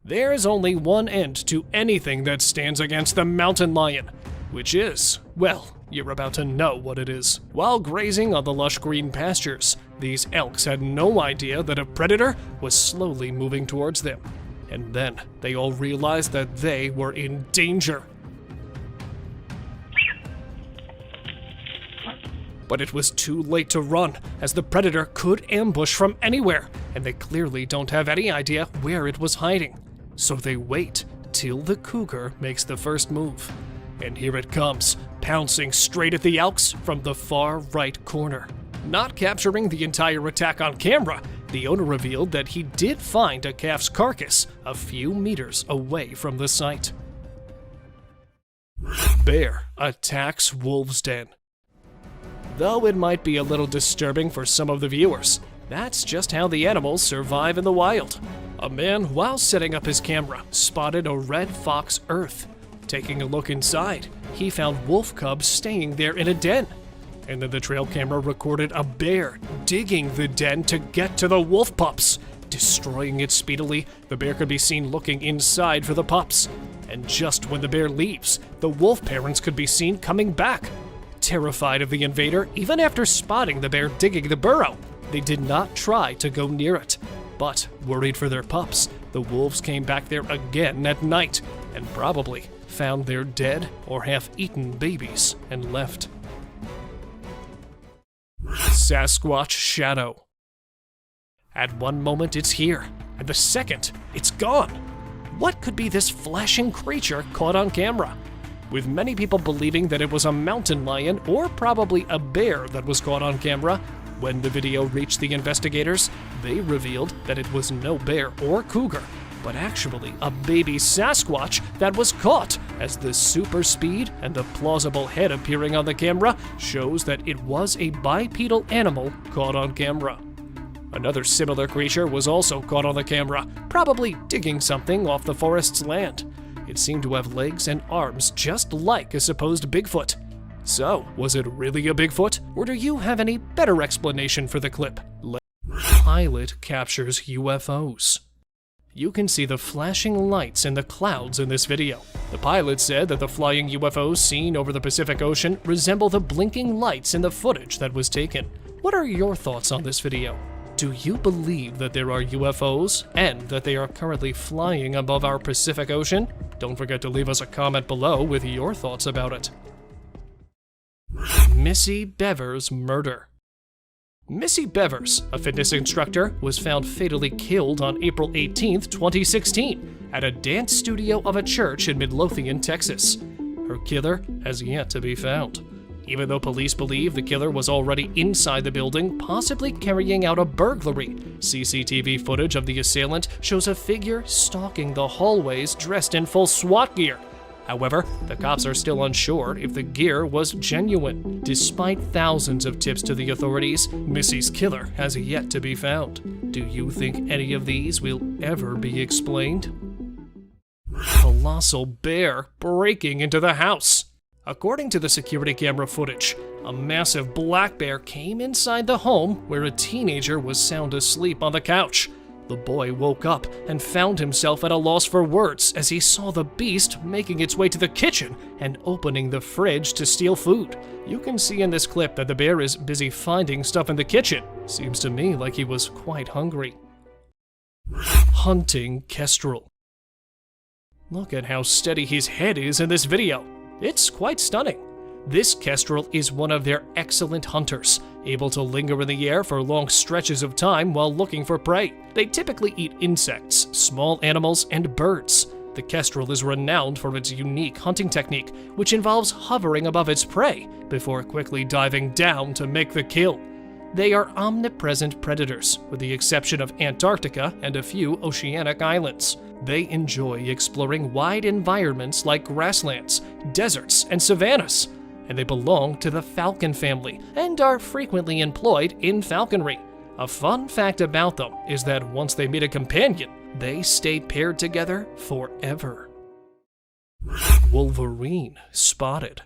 There's only one end to anything that stands against the mountain lion, which is, well, you're about to know what it is. While grazing on the lush green pastures, these elks had no idea that a predator was slowly moving towards them. And then they all realized that they were in danger. But it was too late to run, as the predator could ambush from anywhere, and they clearly don't have any idea where it was hiding. So they wait till the cougar makes the first move. And here it comes, pouncing straight at the elks from the far right corner. Not capturing the entire attack on camera, the owner revealed that he did find a calf's carcass a few meters away from the site. Bear attacks wolf's den. Though it might be a little disturbing for some of the viewers, that's just how the animals survive in the wild. A man, while setting up his camera, spotted a red fox earth. Taking a look inside, he found wolf cubs staying there in a den. And then the trail camera recorded a bear digging the den to get to the wolf pups. Destroying it speedily, the bear could be seen looking inside for the pups. And just when the bear leaves, the wolf parents could be seen coming back. Terrified of the invader, even after spotting the bear digging the burrow, they did not try to go near it. But, worried for their pups, the wolves came back there again at night, and probably found their dead or half-eaten babies and left. Sasquatch shadow. At one moment it's here, and the second it's gone. What could be this flashing creature caught on camera? With many people believing that it was a mountain lion or probably a bear that was caught on camera, when the video reached the investigators, they revealed that it was no bear or cougar, but actually a baby Sasquatch that was caught, as the super speed and the plausible head appearing on the camera shows that it was a bipedal animal caught on camera. Another similar creature was also caught on the camera, probably digging something off the forest's land. It seemed to have legs and arms just like a supposed Bigfoot. So, was it really a Bigfoot, or do you have any better explanation for the clip? Pilot captures UFOs. You can see the flashing lights in the clouds in this video. The pilot said that the flying UFOs seen over the Pacific Ocean resemble the blinking lights in the footage that was taken. What are your thoughts on this video? Do you believe that there are UFOs and that they are currently flying above our Pacific Ocean? Don't forget to leave us a comment below with your thoughts about it. Missy Bevers' murder. Missy Bevers, a fitness instructor, was found fatally killed on April 18, 2016, at a dance studio of a church in Midlothian, Texas. Her killer has yet to be found. Even though police believe the killer was already inside the building, possibly carrying out a burglary, CCTV footage of the assailant shows a figure stalking the hallways dressed in full SWAT gear. However, the cops are still unsure if the gear was genuine. Despite thousands of tips to the authorities, Missy's killer has yet to be found. Do you think any of these will ever be explained? Colossal bear breaking into the house. According to the security camera footage, a massive black bear came inside the home where a teenager was sound asleep on the couch. The boy woke up and found himself at a loss for words as he saw the beast making its way to the kitchen and opening the fridge to steal food. You can see in this clip that the bear is busy finding stuff in the kitchen. Seems to me like he was quite hungry. Hunting kestrel. Look at how steady his head is in this video. It's quite stunning. This kestrel is one of their excellent hunters, able to linger in the air for long stretches of time while looking for prey. They typically eat insects, small animals, and birds. The kestrel is renowned for its unique hunting technique, which involves hovering above its prey before quickly diving down to make the kill. They are omnipresent predators, with the exception of Antarctica and a few oceanic islands. They enjoy exploring wide environments like grasslands, deserts, and savannas. And they belong to the falcon family and are frequently employed in falconry. A fun fact about them is that once they meet a companion, they stay paired together forever. Wolverine spotted.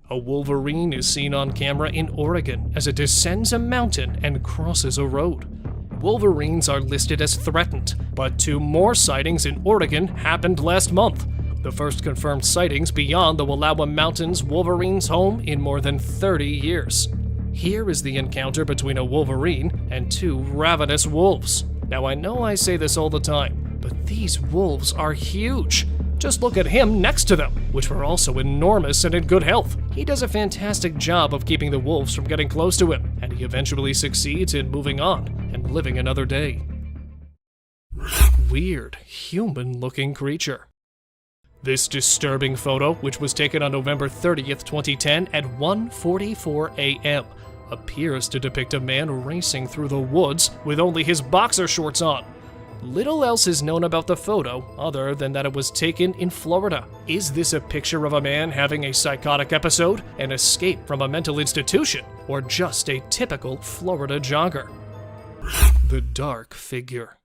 A wolverine is seen on camera in Oregon as it descends a mountain and crosses a road. Wolverines are listed as threatened, but 2 more sightings in Oregon happened last month. The first confirmed sightings beyond the Wallowa Mountains wolverine's home in more than 30 years. Here is the encounter between a wolverine and 2 ravenous wolves. Now I know I say this all the time, but these wolves are huge. Just look at him next to them, which were also enormous and in good health. He does a fantastic job of keeping the wolves from getting close to him, and he eventually succeeds in moving on and living another day. Weird, human-looking creature. This disturbing photo, which was taken on November 30th, 2010 at 1:44 a.m., appears to depict a man racing through the woods with only his boxer shorts on. Little else is known about the photo other than that it was taken in Florida. Is this a picture of a man having a psychotic episode, an escape from a mental institution, or just a typical Florida jogger? The dark figure.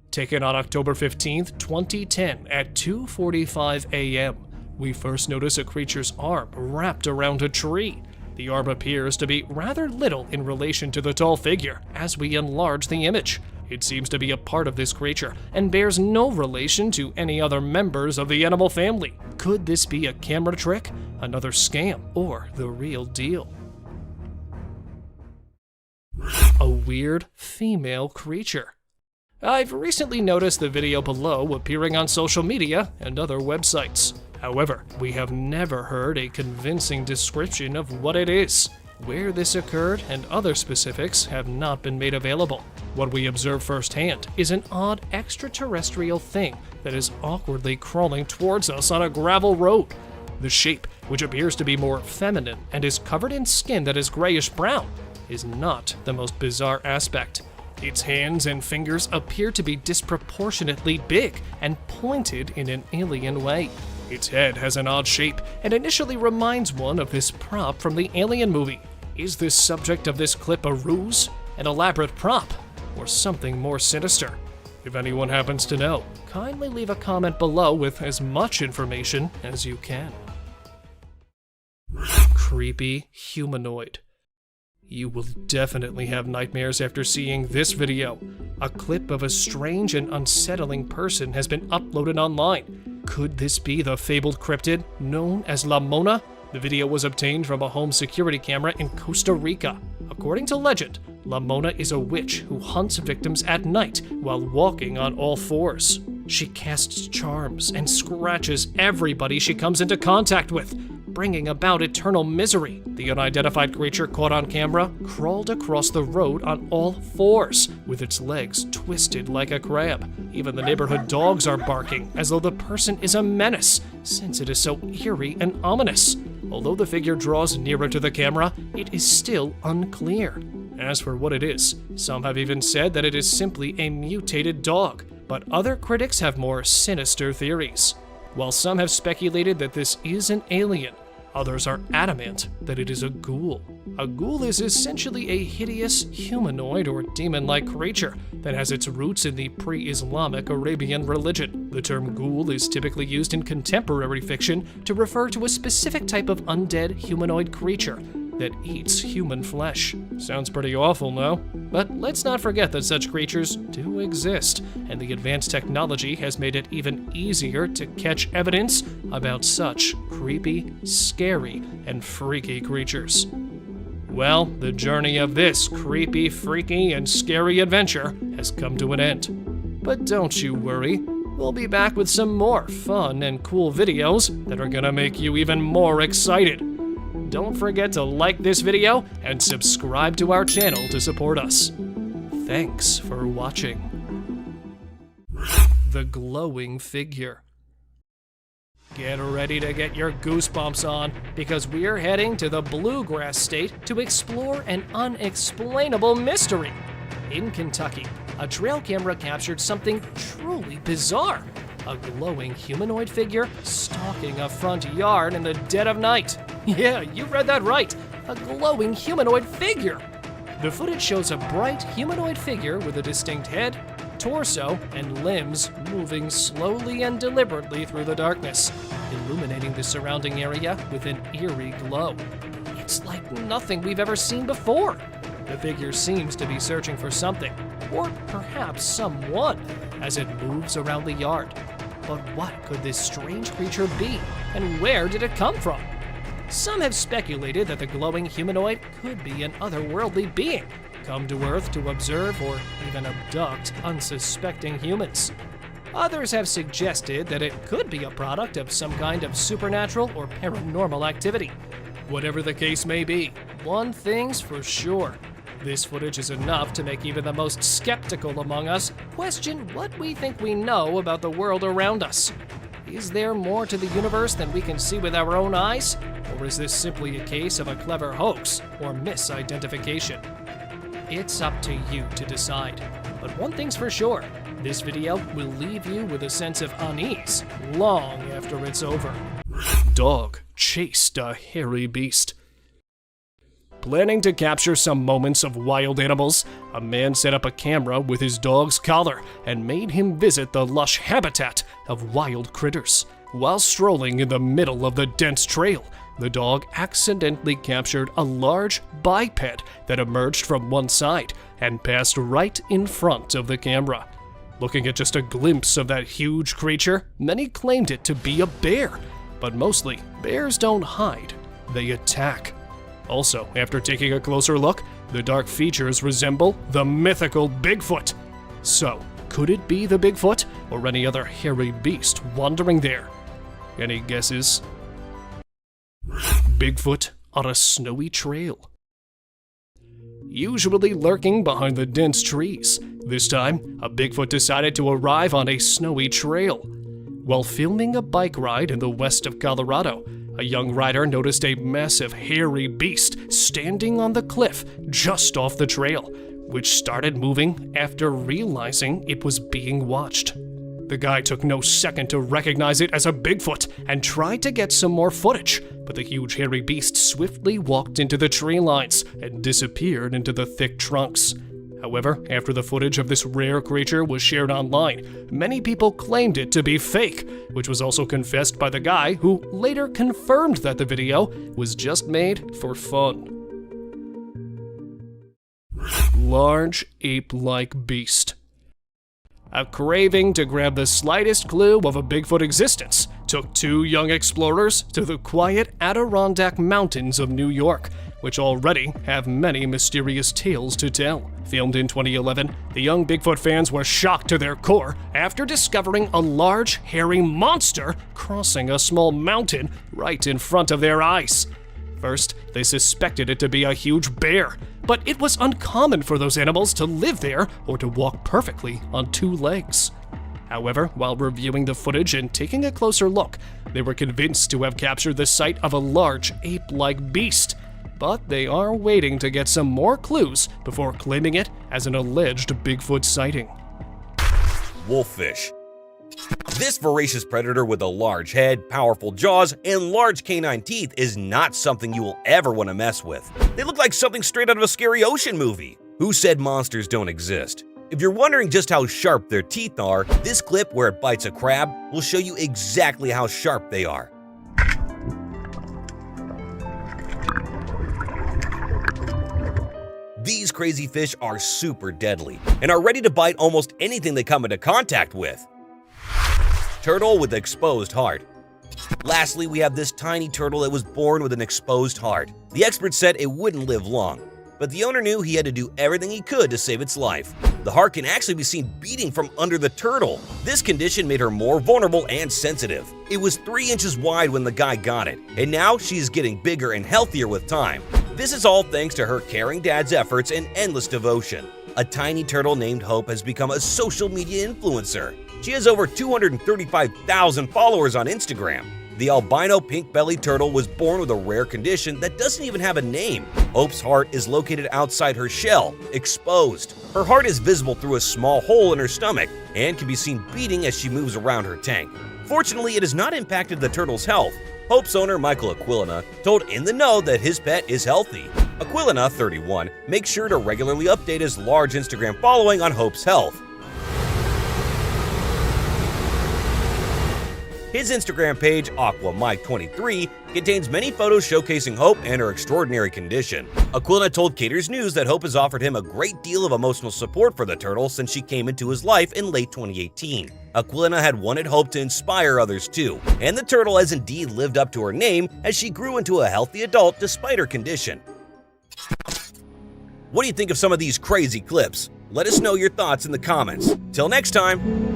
Taken on October 15th, 2010 at 2:45 a.m., we first notice a creature's arm wrapped around a tree. The arm appears to be rather little in relation to the tall figure as we enlarge the image. It seems to be a part of this creature and bears no relation to any other members of the animal family. Could this be a camera trick, another scam, or the real deal? A weird female creature. I've recently noticed the video below appearing on social media and other websites. However, we have never heard a convincing description of what it is. Where this occurred and other specifics have not been made available. What we observe firsthand is an odd extraterrestrial thing that is awkwardly crawling towards us on a gravel road. The shape, which appears to be more feminine and is covered in skin that is grayish-brown, is not the most bizarre aspect. Its hands and fingers appear to be disproportionately big and pointed in an alien way. Its head has an odd shape and initially reminds one of this prop from the Alien movie. Is the subject of this clip a ruse, an elaborate prop, or something more sinister? If anyone happens to know, kindly leave a comment below with as much information as you can. Creepy humanoid. You will definitely have nightmares after seeing this video. A clip of a strange and unsettling person has been uploaded online. Could this be the fabled cryptid known as La Mona? The video was obtained from a home security camera in Costa Rica. According to legend, La Mona is a witch who hunts victims at night while walking on all fours. She casts charms and scratches everybody she comes into contact with, bringing about eternal misery. The unidentified creature caught on camera crawled across the road on all fours, with its legs twisted like a crab. Even the neighborhood dogs are barking, as though the person is a menace, since it is so eerie and ominous. Although the figure draws nearer to the camera, it is still unclear. As for what it is, some have even said that it is simply a mutated dog, but other critics have more sinister theories. While some have speculated that this is an alien, others are adamant that it is a ghoul. A ghoul is essentially a hideous humanoid or demon-like creature that has its roots in the pre-Islamic Arabian religion. The term ghoul is typically used in contemporary fiction to refer to a specific type of undead humanoid creature that eats human flesh. Sounds pretty awful, no? But let's not forget that such creatures do exist, and the advanced technology has made it even easier to catch evidence about such creepy, scary, and freaky creatures. Well, the journey of this creepy, freaky, and scary adventure has come to an end. But don't you worry, we'll be back with some more fun and cool videos that are gonna make you even more excited. Don't forget to like this video and subscribe to our channel to support us. Thanks for watching. The glowing figure. Get ready to get your goosebumps on, because we're heading to the Bluegrass State to explore an unexplainable mystery. In Kentucky, a trail camera captured something truly bizarre. A glowing humanoid figure stalking a front yard in the dead of night. Yeah, you read that right. A glowing humanoid figure. The footage shows a bright humanoid figure with a distinct head, torso, and limbs moving slowly and deliberately through the darkness, illuminating the surrounding area with an eerie glow. It's like nothing we've ever seen before. The figure seems to be searching for something, or perhaps someone, as it moves around the yard. But what could this strange creature be, and where did it come from? Some have speculated that the glowing humanoid could be an otherworldly being, come to Earth to observe or even abduct unsuspecting humans. Others have suggested that it could be a product of some kind of supernatural or paranormal activity. Whatever the case may be, one thing's for sure. This footage is enough to make even the most skeptical among us question what we think we know about the world around us. Is there more to the universe than we can see with our own eyes? Or is this simply a case of a clever hoax or misidentification? It's up to you to decide. But one thing's for sure, this video will leave you with a sense of unease long after it's over. Dog chased a hairy beast. Planning to capture some moments of wild animals, a man set up a camera with his dog's collar and made him visit the lush habitat of wild critters. While strolling in the middle of the dense trail, the dog accidentally captured a large biped that emerged from one side and passed right in front of the camera. Looking at just a glimpse of that huge creature, many claimed it to be a bear, but mostly, bears don't hide, they attack. Also, after taking a closer look, the dark features resemble the mythical Bigfoot. So, could it be the Bigfoot or any other hairy beast wandering there? Any guesses? Bigfoot on a snowy trail. Usually lurking behind the dense trees, this time, a Bigfoot decided to arrive on a snowy trail. While filming a bike ride in the west of Colorado, a young rider noticed a massive hairy beast standing on the cliff just off the trail, which started moving after realizing it was being watched. The guy took no second to recognize it as a Bigfoot and tried to get some more footage, but the huge hairy beast swiftly walked into the tree lines and disappeared into the thick trunks. However, after the footage of this rare creature was shared online, many people claimed it to be fake, which was also confessed by the guy, who later confirmed that the video was just made for fun. Large ape-like beast. A craving to grab the slightest clue of a Bigfoot existence took two young explorers to the quiet Adirondack Mountains of New York, which already have many mysterious tales to tell. Filmed in 2011, the young Bigfoot fans were shocked to their core after discovering a large, hairy monster crossing a small mountain right in front of their eyes. First, they suspected it to be a huge bear, but it was uncommon for those animals to live there or to walk perfectly on two legs. However, while reviewing the footage and taking a closer look, they were convinced to have captured the sight of a large ape-like beast. But they are waiting to get some more clues before claiming it as an alleged Bigfoot sighting. Wolffish. This voracious predator with a large head, powerful jaws, and large canine teeth is not something you will ever want to mess with. They look like something straight out of a scary ocean movie. Who said monsters don't exist? If you're wondering just how sharp their teeth are, this clip where it bites a crab will show you exactly how sharp they are. These crazy fish are super deadly and are ready to bite almost anything they come into contact with. Turtle with exposed heart. Lastly, we have this tiny turtle that was born with an exposed heart. The experts said it wouldn't live long, but the owner knew he had to do everything he could to save its life. The heart can actually be seen beating from under the turtle. This condition made her more vulnerable and sensitive. It was 3 inches wide when the guy got it, and now she is getting bigger and healthier with time. This is all thanks to her caring dad's efforts and endless devotion. A tiny turtle named Hope has become a social media influencer. She has over 235,000 followers on Instagram. The albino pink-bellied turtle was born with a rare condition that doesn't even have a name. Hope's heart is located outside her shell, exposed. Her heart is visible through a small hole in her stomach and can be seen beating as she moves around her tank. Fortunately, it has not impacted the turtle's health. Hope's owner, Michael Aquilina, told In the Know that his pet is healthy. Aquilina, 31, makes sure to regularly update his large Instagram following on Hope's health. His Instagram page, AquaMike23, contains many photos showcasing Hope and her extraordinary condition. Aquilina told Cater's News that Hope has offered him a great deal of emotional support for the turtle since she came into his life in late 2018. Aquilina had wanted Hope to inspire others too, and the turtle has indeed lived up to her name as she grew into a healthy adult despite her condition. What do you think of some of these crazy clips? Let us know your thoughts in the comments. Till next time!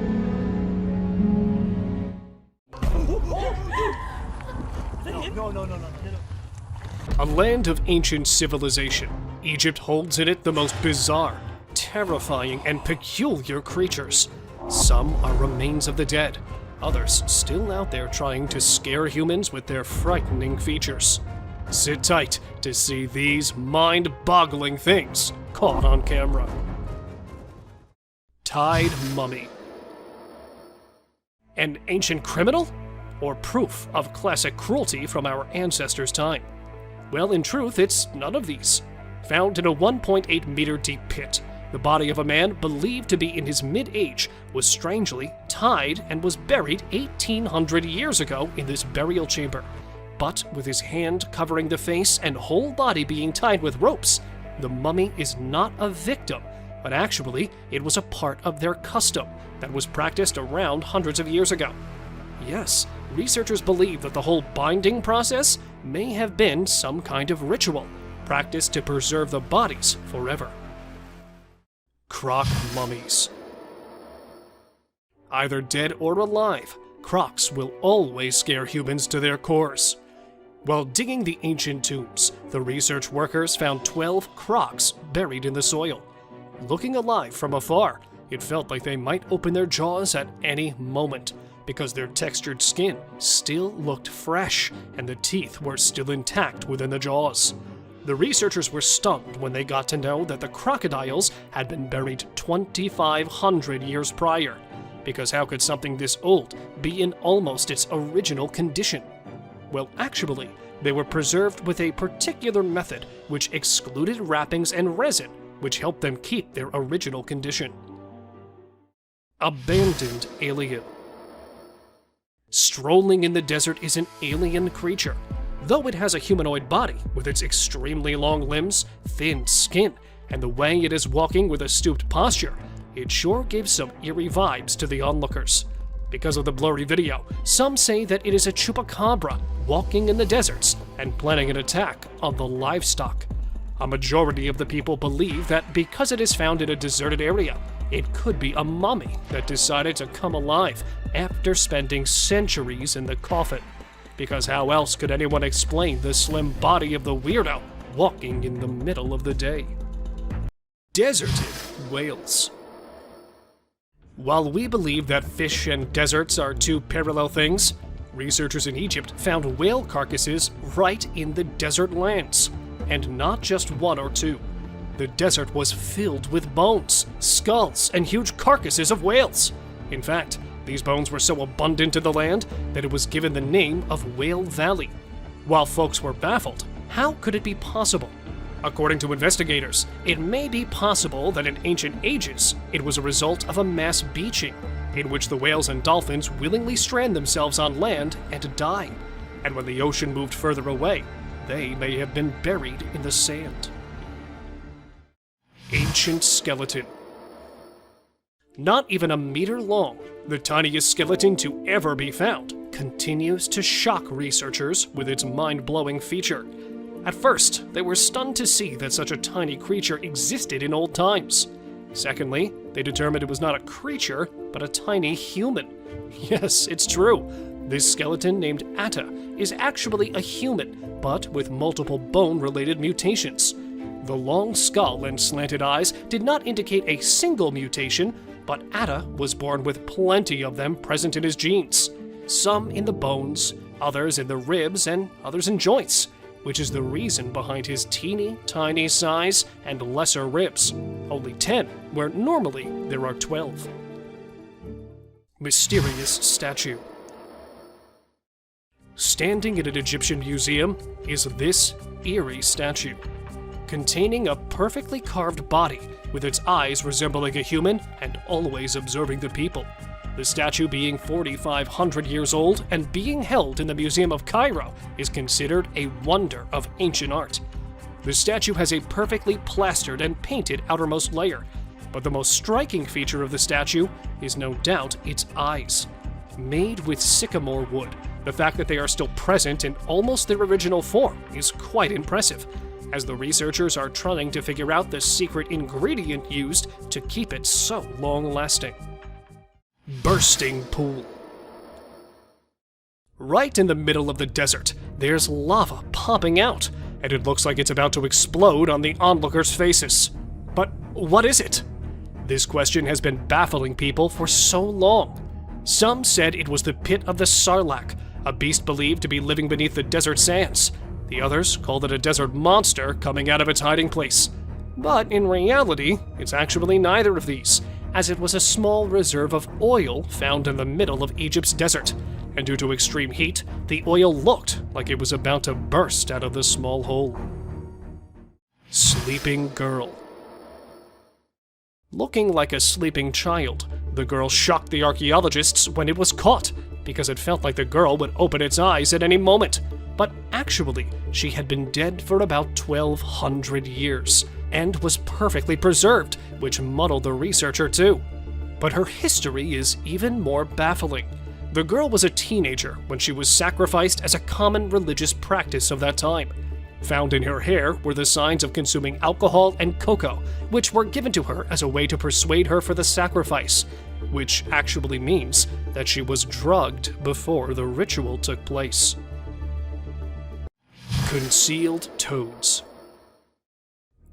A land of ancient civilization, Egypt holds in it the most bizarre, terrifying, and peculiar creatures. Some are remains of the dead, others still out there trying to scare humans with their frightening features. Sit tight to see these mind-boggling things caught on camera. Tied mummy. An ancient criminal? Or proof of classic cruelty from our ancestors' time? Well, in truth, it's none of these. Found in a 1.8 meter deep pit, the body of a man believed to be in his mid-age was strangely tied and was buried 1,800 years ago in this burial chamber. But with his hand covering the face and whole body being tied with ropes, the mummy is not a victim, but actually it was a part of their custom that was practiced around hundreds of years ago. Yes, researchers believe that the whole binding process may have been some kind of ritual, practiced to preserve the bodies forever. Croc mummies. Either dead or alive, crocs will always scare humans to their cores. While digging the ancient tombs, the research workers found 12 crocs buried in the soil. Looking alive from afar, it felt like they might open their jaws at any moment, because their textured skin still looked fresh and the teeth were still intact within the jaws. The researchers were stunned when they got to know that the crocodiles had been buried 2,500 years prior. because how could something this old be in almost its original condition? Well, actually, they were preserved with a particular method which excluded wrappings and resin, which helped them keep their original condition. Abandoned alien. Strolling in the desert is an alien creature. Though it has a humanoid body with its extremely long limbs, thin skin, and the way it is walking with a stooped posture, it sure gives some eerie vibes to the onlookers. Because of the blurry video, some say that it is a chupacabra walking in the deserts and planning an attack on the livestock. A majority of the people believe that because it is found in a deserted area, it could be a mummy that decided to come alive after spending centuries in the coffin. Because how else could anyone explain the slim body of the weirdo walking in the middle of the day? Deserted whales. While we believe that fish and deserts are two parallel things, researchers in Egypt found whale carcasses right in the desert lands, and not just one or two. The desert was filled with bones, skulls, and huge carcasses of whales. In fact, these bones were so abundant in the land that it was given the name of Whale Valley. While folks were baffled, how could it be possible? According to investigators, it may be possible that in ancient ages, it was a result of a mass beaching, in which the whales and dolphins willingly strand themselves on land and die. And when the ocean moved further away, they may have been buried in the sand. Ancient skeleton. Not even a meter long, the tiniest skeleton to ever be found continues to shock researchers with its mind-blowing feature. At first, they were stunned to see that such a tiny creature existed in old times. Secondly, they determined it was not a creature, but a tiny human. Yes, it's true. This skeleton named Atta is actually a human, but with multiple bone-related mutations. The long skull and slanted eyes did not indicate a single mutation, but Atta was born with plenty of them present in his genes. Some in the bones, others in the ribs, and others in joints, which is the reason behind his teeny tiny size and lesser ribs, only 10, where normally there are 12. Mysterious statue. Standing in an Egyptian museum is this eerie statue, containing a perfectly carved body with its eyes resembling a human and always observing the people. The statue, being 4,500 years old and being held in the Museum of Cairo, is considered a wonder of ancient art. The statue has a perfectly plastered and painted outermost layer, but the most striking feature of the statue is no doubt its eyes. Made with sycamore wood, the fact that they are still present in almost their original form is quite impressive, as the researchers are trying to figure out the secret ingredient used to keep it so long-lasting. Bursting pool. Right in the middle of the desert, there's lava popping out, and it looks like it's about to explode on the onlookers' faces. But what is it? This question has been baffling people for so long. Some said it was the pit of the Sarlacc, a beast believed to be living beneath the desert sands. The others called it a desert monster coming out of its hiding place. But in reality, it's actually neither of these, as it was a small reserve of oil found in the middle of Egypt's desert, and due to extreme heat, the oil looked like it was about to burst out of the small hole. Sleeping girl. Looking like a sleeping child, the girl shocked the archaeologists when it was caught, because it felt like the girl would open its eyes at any moment. But actually, she had been dead for about 1,200 years, and was perfectly preserved, which muddled the researcher too. But her history is even more baffling. The girl was a teenager when she was sacrificed as a common religious practice of that time. Found in her hair were the signs of consuming alcohol and cocoa, which were given to her as a way to persuade her for the sacrifice, which actually means that she was drugged before the ritual took place. Concealed toads.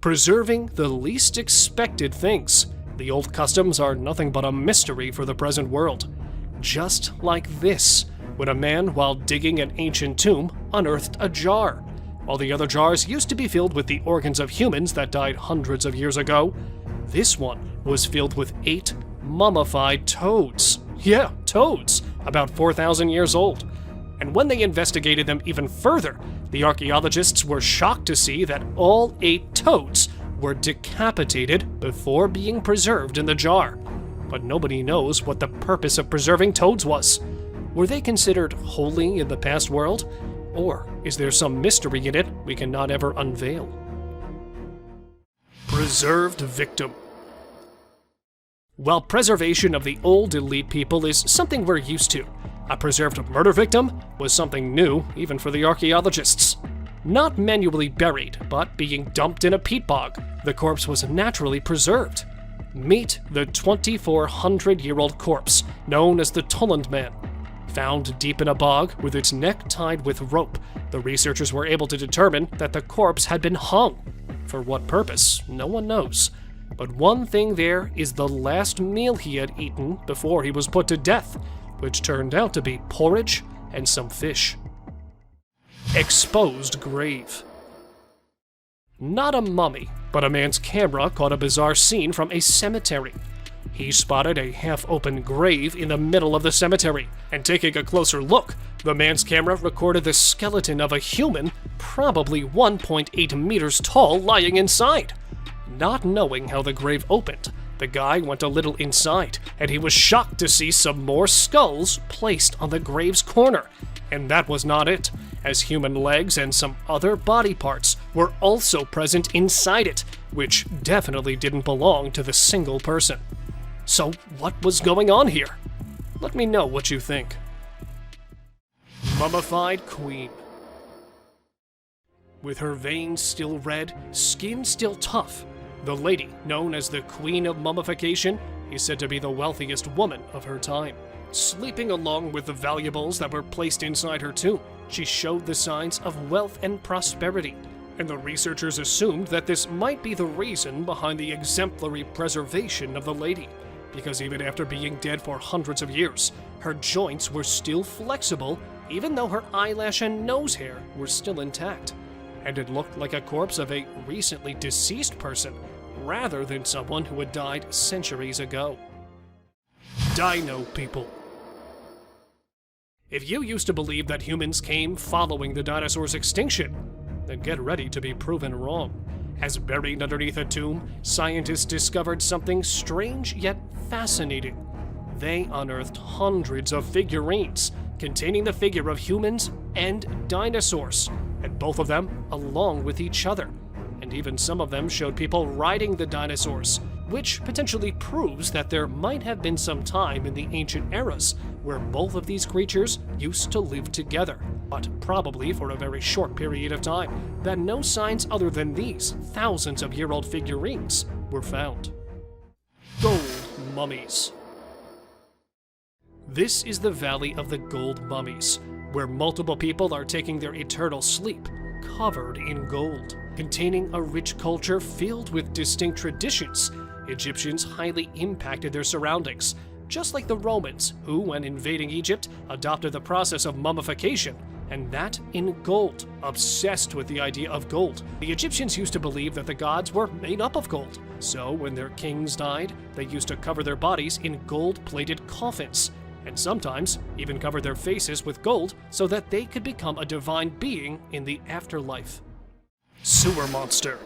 Preserving the least expected things, the old customs are nothing but a mystery for the present world. Just like this, when a man, while digging an ancient tomb, unearthed a jar. While the other jars used to be filled with the organs of humans that died hundreds of years ago, this one was filled with 8 mummified toads. Yeah, toads, about 4,000 years old. And when they investigated them even further, the archaeologists were shocked to see that all 8 toads were decapitated before being preserved in the jar. But nobody knows what the purpose of preserving toads was. Were they considered holy in the past world? Or is there some mystery in it we cannot ever unveil? Preserved victim. While preservation of the old elite people is something we're used to, a preserved murder victim was something new even for the archaeologists. Not manually buried, but being dumped in a peat bog, the corpse was naturally preserved. Meet the 2,400-year-old corpse, known as the Tulland Man. Found deep in a bog with its neck tied with rope, the researchers were able to determine that the corpse had been hung. For what purpose, no one knows. But one thing there is the last meal he had eaten before he was put to death, which turned out to be porridge and some fish. Exposed grave. Not a mummy, but a man's camera caught a bizarre scene from a cemetery. He spotted a half-open grave in the middle of the cemetery, and taking a closer look, the man's camera recorded the skeleton of a human, probably 1.8 meters tall, lying inside. Not knowing how the grave opened, the guy went a little inside, and he was shocked to see some more skulls placed on the grave's corner. And that was not it, as human legs and some other body parts were also present inside it, which definitely didn't belong to the single person. So what was going on here? Let me know what you think. Mummified Queen. With her veins still red, skin still tough, the lady, known as the Queen of Mummification, is said to be the wealthiest woman of her time. Sleeping along with the valuables that were placed inside her tomb, she showed the signs of wealth and prosperity, and the researchers assumed that this might be the reason behind the exemplary preservation of the lady, because even after being dead for hundreds of years, her joints were still flexible, even though her eyelash and nose hair were still intact. And it looked like a corpse of a recently deceased person, rather than someone who had died centuries ago. Dino people. If you used to believe that humans came following the dinosaurs' extinction, then get ready to be proven wrong. As buried underneath a tomb, scientists discovered something strange yet fascinating. They unearthed hundreds of figurines containing the figure of humans and dinosaurs, and both of them along with each other. And even some of them showed people riding the dinosaurs, which potentially proves that there might have been some time in the ancient eras where both of these creatures used to live together, but probably for a very short period of time, that no signs other than these thousands-of-year-old figurines were found. Gold mummies. This is the Valley of the Gold Mummies, where multiple people are taking their eternal sleep, covered in gold. Containing a rich culture filled with distinct traditions, Egyptians highly impacted their surroundings, just like the Romans, who, when invading Egypt, adopted the process of mummification, and that in gold, obsessed with the idea of gold. The Egyptians used to believe that the gods were made up of gold, so when their kings died, they used to cover their bodies in gold-plated coffins, and sometimes even cover their faces with gold so that they could become a divine being in the afterlife. Sewer monster.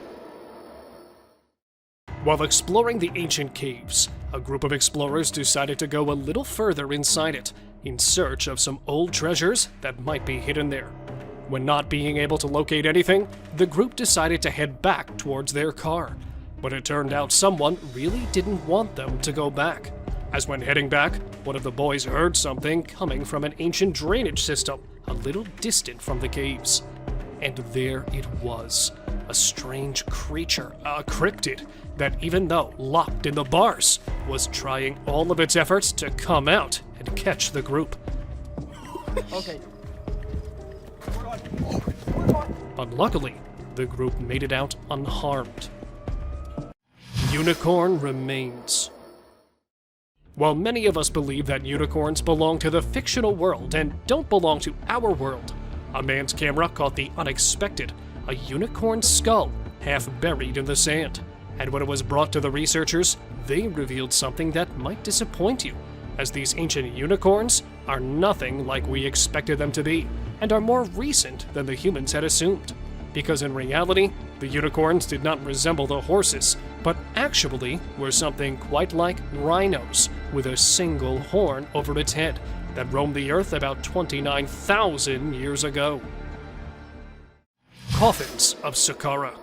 While exploring the ancient caves, a group of explorers decided to go a little further inside it, in search of some old treasures that might be hidden there. When not being able to locate anything, the group decided to head back towards their car. But it turned out someone really didn't want them to go back, as when heading back, one of the boys heard something coming from an ancient drainage system a little distant from the caves. And there it was, a strange creature, a cryptid, that even though locked in the bars, was trying all of its efforts to come out and catch the group. Okay. But luckily, the group made it out unharmed. Unicorn remains. While many of us believe that unicorns belong to the fictional world and don't belong to our world, a man's camera caught the unexpected, a unicorn skull half buried in the sand. And when it was brought to the researchers, they revealed something that might disappoint you, as these ancient unicorns are nothing like we expected them to be, and are more recent than the humans had assumed. Because in reality, the unicorns did not resemble the horses, but actually were something quite like rhinos, with a single horn over its head, that roamed the earth about 29,000 years ago. Coffins of Saqqara.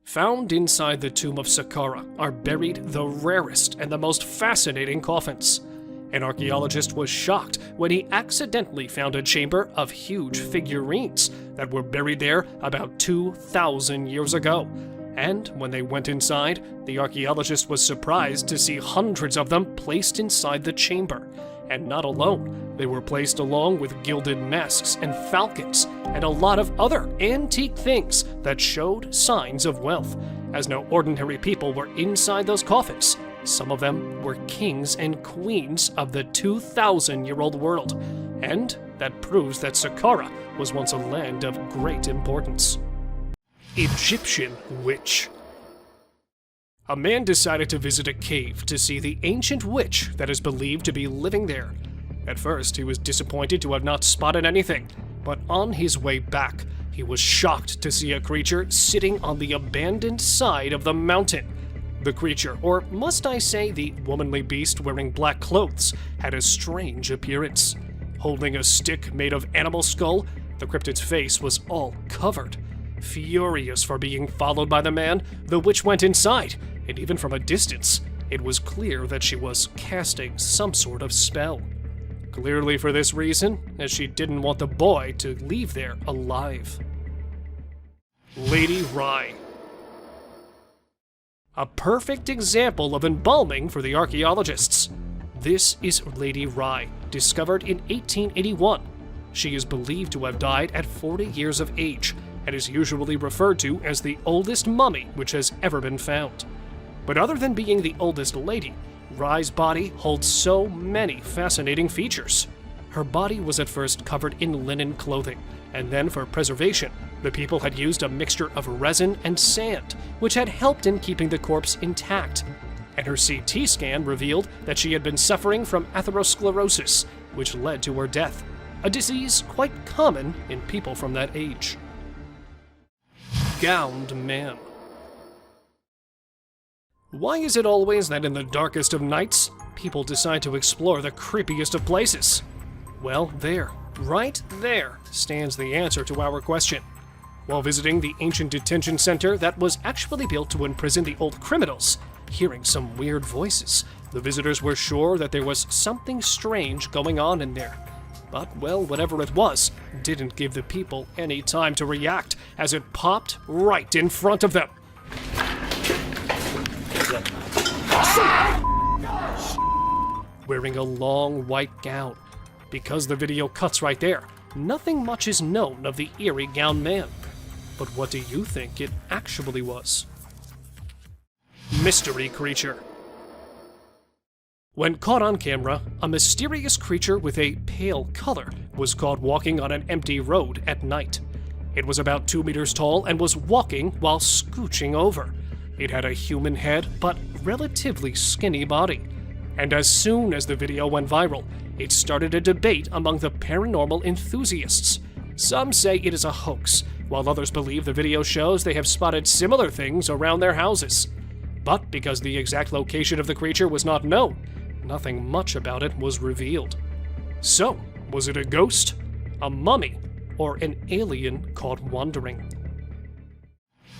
Found inside the tomb of Saqqara are buried the rarest and the most fascinating coffins. An archaeologist was shocked when he accidentally found a chamber of huge figurines that were buried there about 2,000 years ago. And when they went inside, the archaeologist was surprised to see hundreds of them placed inside the chamber. And not alone, they were placed along with gilded masks and falcons, and a lot of other antique things that showed signs of wealth, as no ordinary people were inside those coffins. Some of them were kings and queens of the 2,000-year-old world, and that proves that Saqqara was once a land of great importance. Egyptian witch. A man decided to visit a cave to see the ancient witch that is believed to be living there. At first, he was disappointed to have not spotted anything, but on his way back, he was shocked to see a creature sitting on the abandoned side of the mountain. The creature, or must I say the womanly beast wearing black clothes, had a strange appearance. Holding a stick made of animal skull, the cryptid's face was all covered. Furious for being followed by the man, the witch went inside, and even from a distance, it was clear that she was casting some sort of spell. Clearly for this reason, as she didn't want the boy to leave there alive. Lady Rye. A perfect example of embalming for the archaeologists. This is Lady Rye, discovered in 1881. She is believed to have died at 40 years of age, and is usually referred to as the oldest mummy which has ever been found. But other than being the oldest lady, Rye's body holds so many fascinating features. Her body was at first covered in linen clothing, and then for preservation, the people had used a mixture of resin and sand, which had helped in keeping the corpse intact. And her CT scan revealed that she had been suffering from atherosclerosis, which led to her death, a disease quite common in people from that age. Gowned man. Why is it always that in the darkest of nights, people decide to explore the creepiest of places? Well, right there, stands the answer to our question. While visiting the ancient detention center that was actually built to imprison the old criminals, hearing some weird voices, the visitors were sure that there was something strange going on in there. But, well, whatever it was, didn't give the people any time to react, as it popped right in front of them. Wearing a long white gown. Because the video cuts right there, nothing much is known of the eerie gowned man. But what do you think it actually was? Mystery creature. When caught on camera, a mysterious creature with a pale color was caught walking on an empty road at night. It was about 2 meters tall and was walking while scooching over. It had a human head, but relatively skinny body. And as soon as the video went viral, it started a debate among the paranormal enthusiasts. Some say it is a hoax, while others believe the video shows they have spotted similar things around their houses. But because the exact location of the creature was not known, nothing much about it was revealed. So, was it a ghost, a mummy, or an alien caught wandering?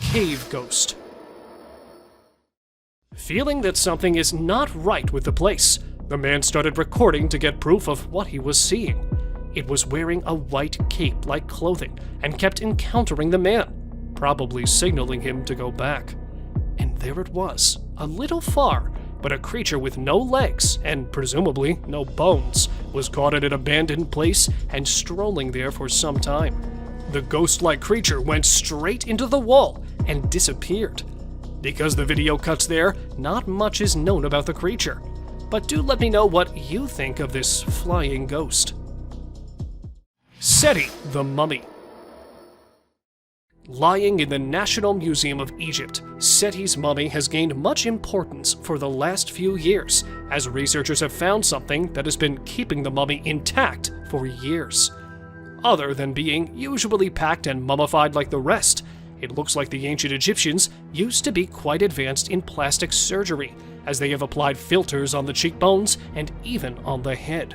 Cave ghost. Feeling that something is not right with the place, the man started recording to get proof of what he was seeing. It was wearing a white cape-like clothing and kept encountering the man, probably signaling him to go back. And there it was, a little far, but a creature with no legs and presumably no bones was caught at an abandoned place and strolling there for some time. The ghost-like creature went straight into the wall and disappeared. Because the video cuts there, not much is known about the creature. But do let me know what you think of this flying ghost. Seti the mummy. Lying in the National Museum of Egypt, Seti's mummy has gained much importance for the last few years, as researchers have found something that has been keeping the mummy intact for years. Other than being usually packed and mummified like the rest, it looks like the ancient Egyptians used to be quite advanced in plastic surgery, as they have applied filters on the cheekbones and even on the head.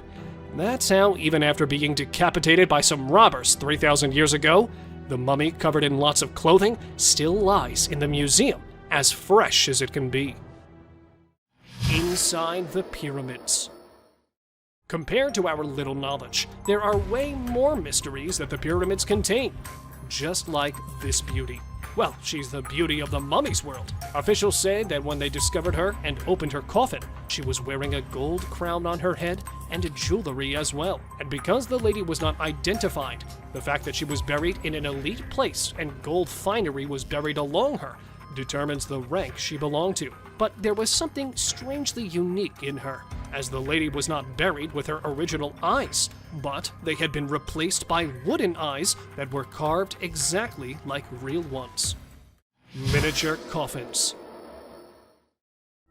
That's how, even after being decapitated by some robbers 3,000 years ago, the mummy, covered in lots of clothing, still lies in the museum, as fresh as it can be. Inside the pyramids. Compared to our little knowledge, there are way more mysteries that the pyramids contain. Just like this beauty. Well, she's the beauty of the mummy's world. Officials say that when they discovered her and opened her coffin, she was wearing a gold crown on her head and jewelry as well. And because the lady was not identified, the fact that she was buried in an elite place and gold finery was buried along her determines the rank she belonged to. But there was something strangely unique in her, as the lady was not buried with her original eyes, but they had been replaced by wooden eyes that were carved exactly like real ones. Miniature coffins.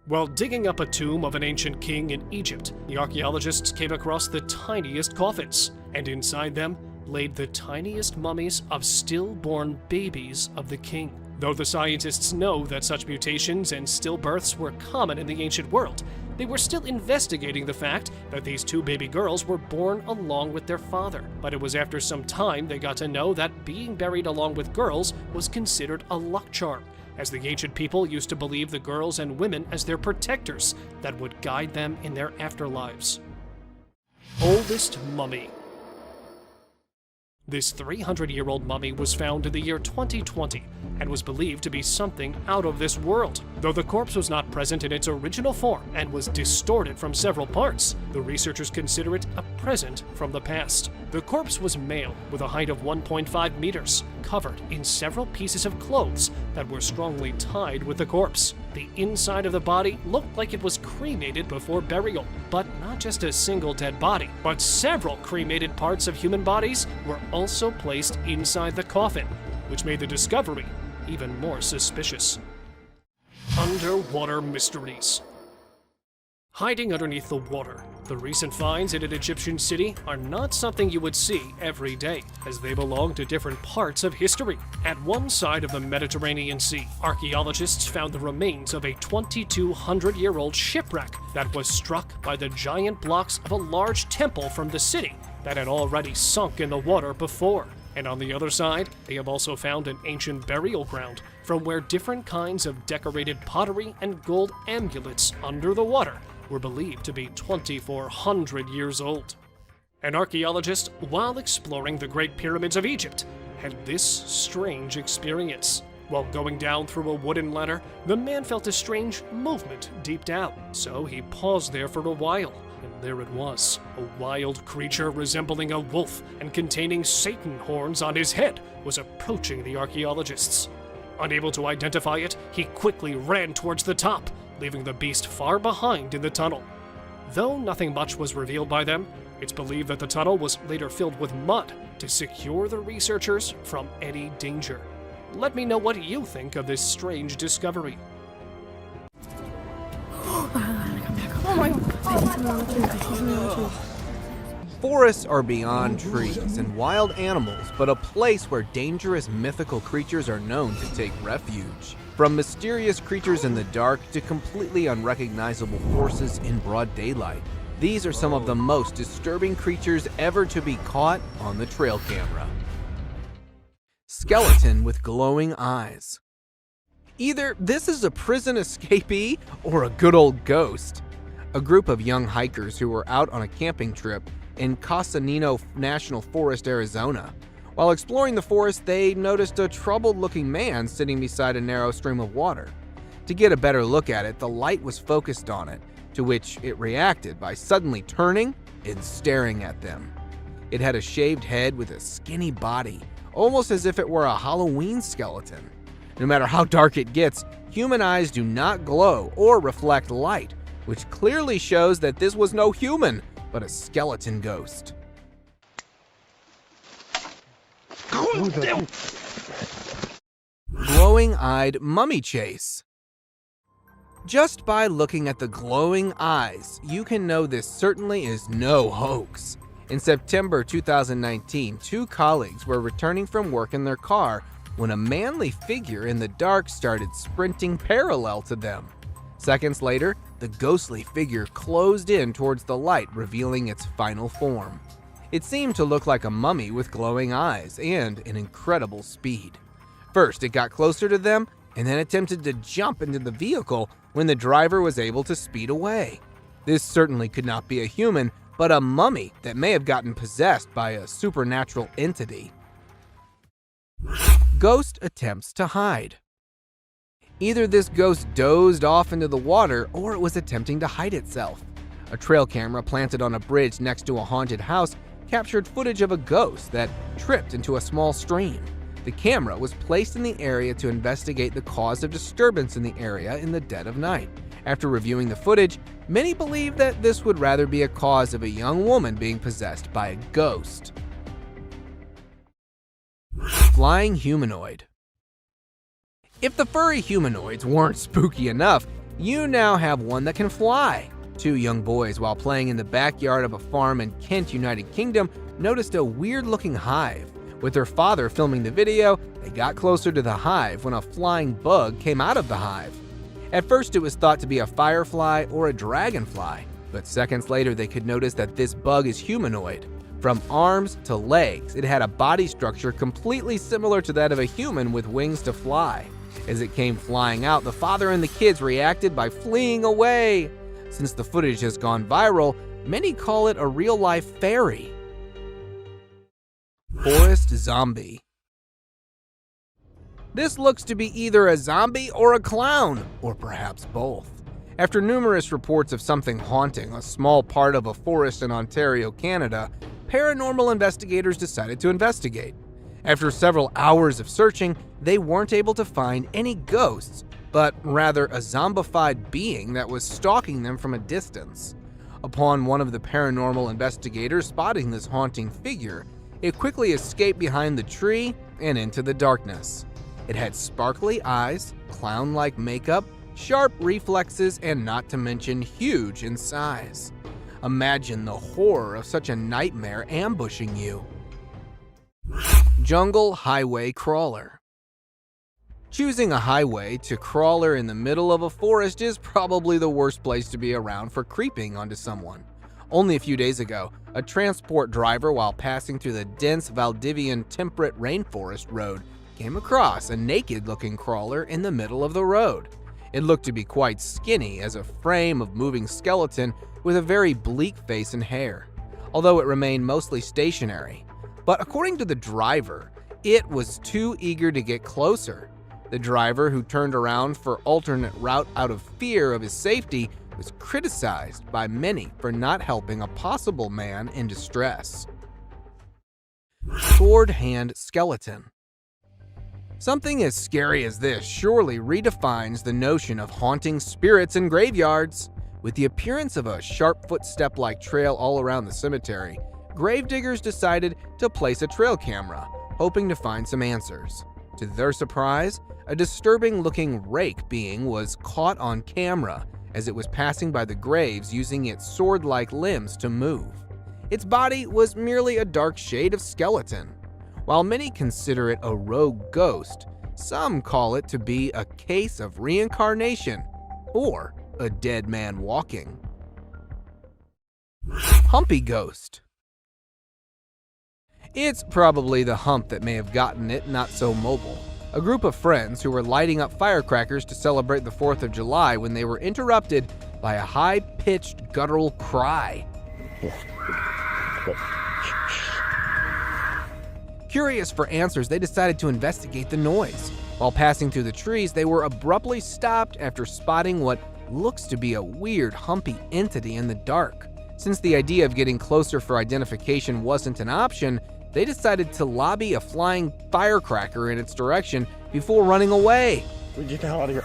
While digging up a tomb of an ancient king in Egypt, the archaeologists came across the tiniest coffins, and inside them laid the tiniest mummies of stillborn babies of the king. Though the scientists know that such mutations and stillbirths were common in the ancient world, they were still investigating the fact that these two baby girls were born along with their father. But it was after some time they got to know that being buried along with girls was considered a luck charm, as the ancient people used to believe the girls and women as their protectors that would guide them in their afterlives. Oldest mummy. This 300-year-old mummy was found in the year 2020 and was believed to be something out of this world. Though the corpse was not present in its original form and was distorted from several parts, the researchers consider it a present from the past. The corpse was male with a height of 1.5 meters, covered in several pieces of clothes that were strongly tied with the corpse. The inside of the body looked like it was cremated before burial, but not just a single dead body, but several cremated parts of human bodies were also placed inside the coffin, which made the discovery even more suspicious. Underwater mysteries. Hiding underneath the water, the recent finds in an Egyptian city are not something you would see every day, as they belong to different parts of history. At one side of the Mediterranean Sea, archaeologists found the remains of a 2,200-year-old shipwreck that was struck by the giant blocks of a large temple from the city that had already sunk in the water before. And on the other side, they have also found an ancient burial ground from where different kinds of decorated pottery and gold amulets under the water were believed to be 2,400 years old. An archaeologist, while exploring the Great Pyramids of Egypt, had this strange experience. While going down through a wooden ladder, the man felt a strange movement deep down, so he paused there for a while. And there it was, a wild creature resembling a wolf and containing Satan horns on his head was approaching the archaeologists. Unable to identify it, he quickly ran towards the top, leaving the beast far behind in the tunnel. Though nothing much was revealed by them, it's believed that the tunnel was later filled with mud to secure the researchers from any danger. Let me know what you think of this strange discovery. Forests are beyond trees and wild animals, but a place where dangerous mythical creatures are known to take refuge. From mysterious creatures in the dark to completely unrecognizable forces in broad daylight, these are some of the most disturbing creatures ever to be caught on the trail camera. Skeleton with glowing eyes. Either this is a prison escapee or a good old ghost. A group of young hikers who were out on a camping trip in Casanino National Forest, Arizona. While exploring the forest, they noticed a troubled-looking man sitting beside a narrow stream of water. To get a better look at it, the light was focused on it, to which it reacted by suddenly turning and staring at them. It had a shaved head with a skinny body, almost as if it were a Halloween skeleton. No matter how dark it gets, human eyes do not glow or reflect light, which clearly shows that this was no human, but a skeleton ghost. glowing-eyed mummy chase. Just by looking at the glowing eyes, you can know this certainly is no hoax. In September 2019, 2 colleagues were returning from work in their car when a manly figure in the dark started sprinting parallel to them. Seconds later, the ghostly figure closed in towards the light, revealing its final form. It seemed to look like a mummy with glowing eyes and an incredible speed. First, it got closer to them and then attempted to jump into the vehicle when the driver was able to speed away. This certainly could not be a human, but a mummy that may have gotten possessed by a supernatural entity. Ghost attempts to hide. Either this ghost dozed off into the water or it was attempting to hide itself. A trail camera planted on a bridge next to a haunted house captured footage of a ghost that tripped into a small stream. The camera was placed in the area to investigate the cause of disturbance in the area in the dead of night. After reviewing the footage, many believe that this would rather be a cause of a young woman being possessed by a ghost. Flying humanoid. If the furry humanoids weren't spooky enough, you now have one that can fly. 2 young boys, while playing in the backyard of a farm in Kent, United Kingdom, noticed a weird-looking hive. With their father filming the video, they got closer to the hive when a flying bug came out of the hive. At first, it was thought to be a firefly or a dragonfly, but seconds later they could notice that this bug is humanoid. From arms to legs, it had a body structure completely similar to that of a human with wings to fly. As it came flying out, the father and the kids reacted by fleeing away. Since the footage has gone viral, many call it a real-life fairy. Forest zombie. This looks to be either a zombie or a clown, or perhaps both. After numerous reports of something haunting a small part of a forest in Ontario, Canada, paranormal investigators decided to investigate. After several hours of searching, they weren't able to find any ghosts, but rather a zombified being that was stalking them from a distance. Upon one of the paranormal investigators spotting this haunting figure, it quickly escaped behind the tree and into the darkness. It had sparkly eyes, clown-like makeup, sharp reflexes, and not to mention huge in size. Imagine the horror of such a nightmare ambushing you. Jungle highway crawler. Choosing a highway to crawler in the middle of a forest is probably the worst place to be around for creeping onto someone. Only a few days ago, a transport driver, while passing through the dense Valdivian temperate rainforest road, came across a naked-looking crawler in the middle of the road. It looked to be quite skinny as a frame of moving skeleton with a very bleak face and hair, although it remained mostly stationary. But according to the driver, it was too eager to get closer. The driver, who turned around for alternate route out of fear of his safety, was criticized by many for not helping a possible man in distress. Sword hand skeleton. Something as scary as this surely redefines the notion of haunting spirits in graveyards. With the appearance of a sharp footstep-like trail all around the cemetery, gravediggers decided to place a trail camera, hoping to find some answers. To their surprise, a disturbing-looking rake being was caught on camera as it was passing by the graves using its sword-like limbs to move. Its body was merely a dark shade of skeleton. While many consider it a rogue ghost, some call it to be a case of reincarnation or a dead man walking. Humpy ghost. It's probably the hump that may have gotten it not so mobile. A group of friends who were lighting up firecrackers to celebrate the 4th of July when they were interrupted by a high-pitched guttural cry. Curious for answers, they decided to investigate the noise. While passing through the trees, they were abruptly stopped after spotting what looks to be a weird, humpy entity in the dark. Since the idea of getting closer for identification wasn't an option, they decided to lobby a flying firecracker in its direction before running away. Get the hell out of here.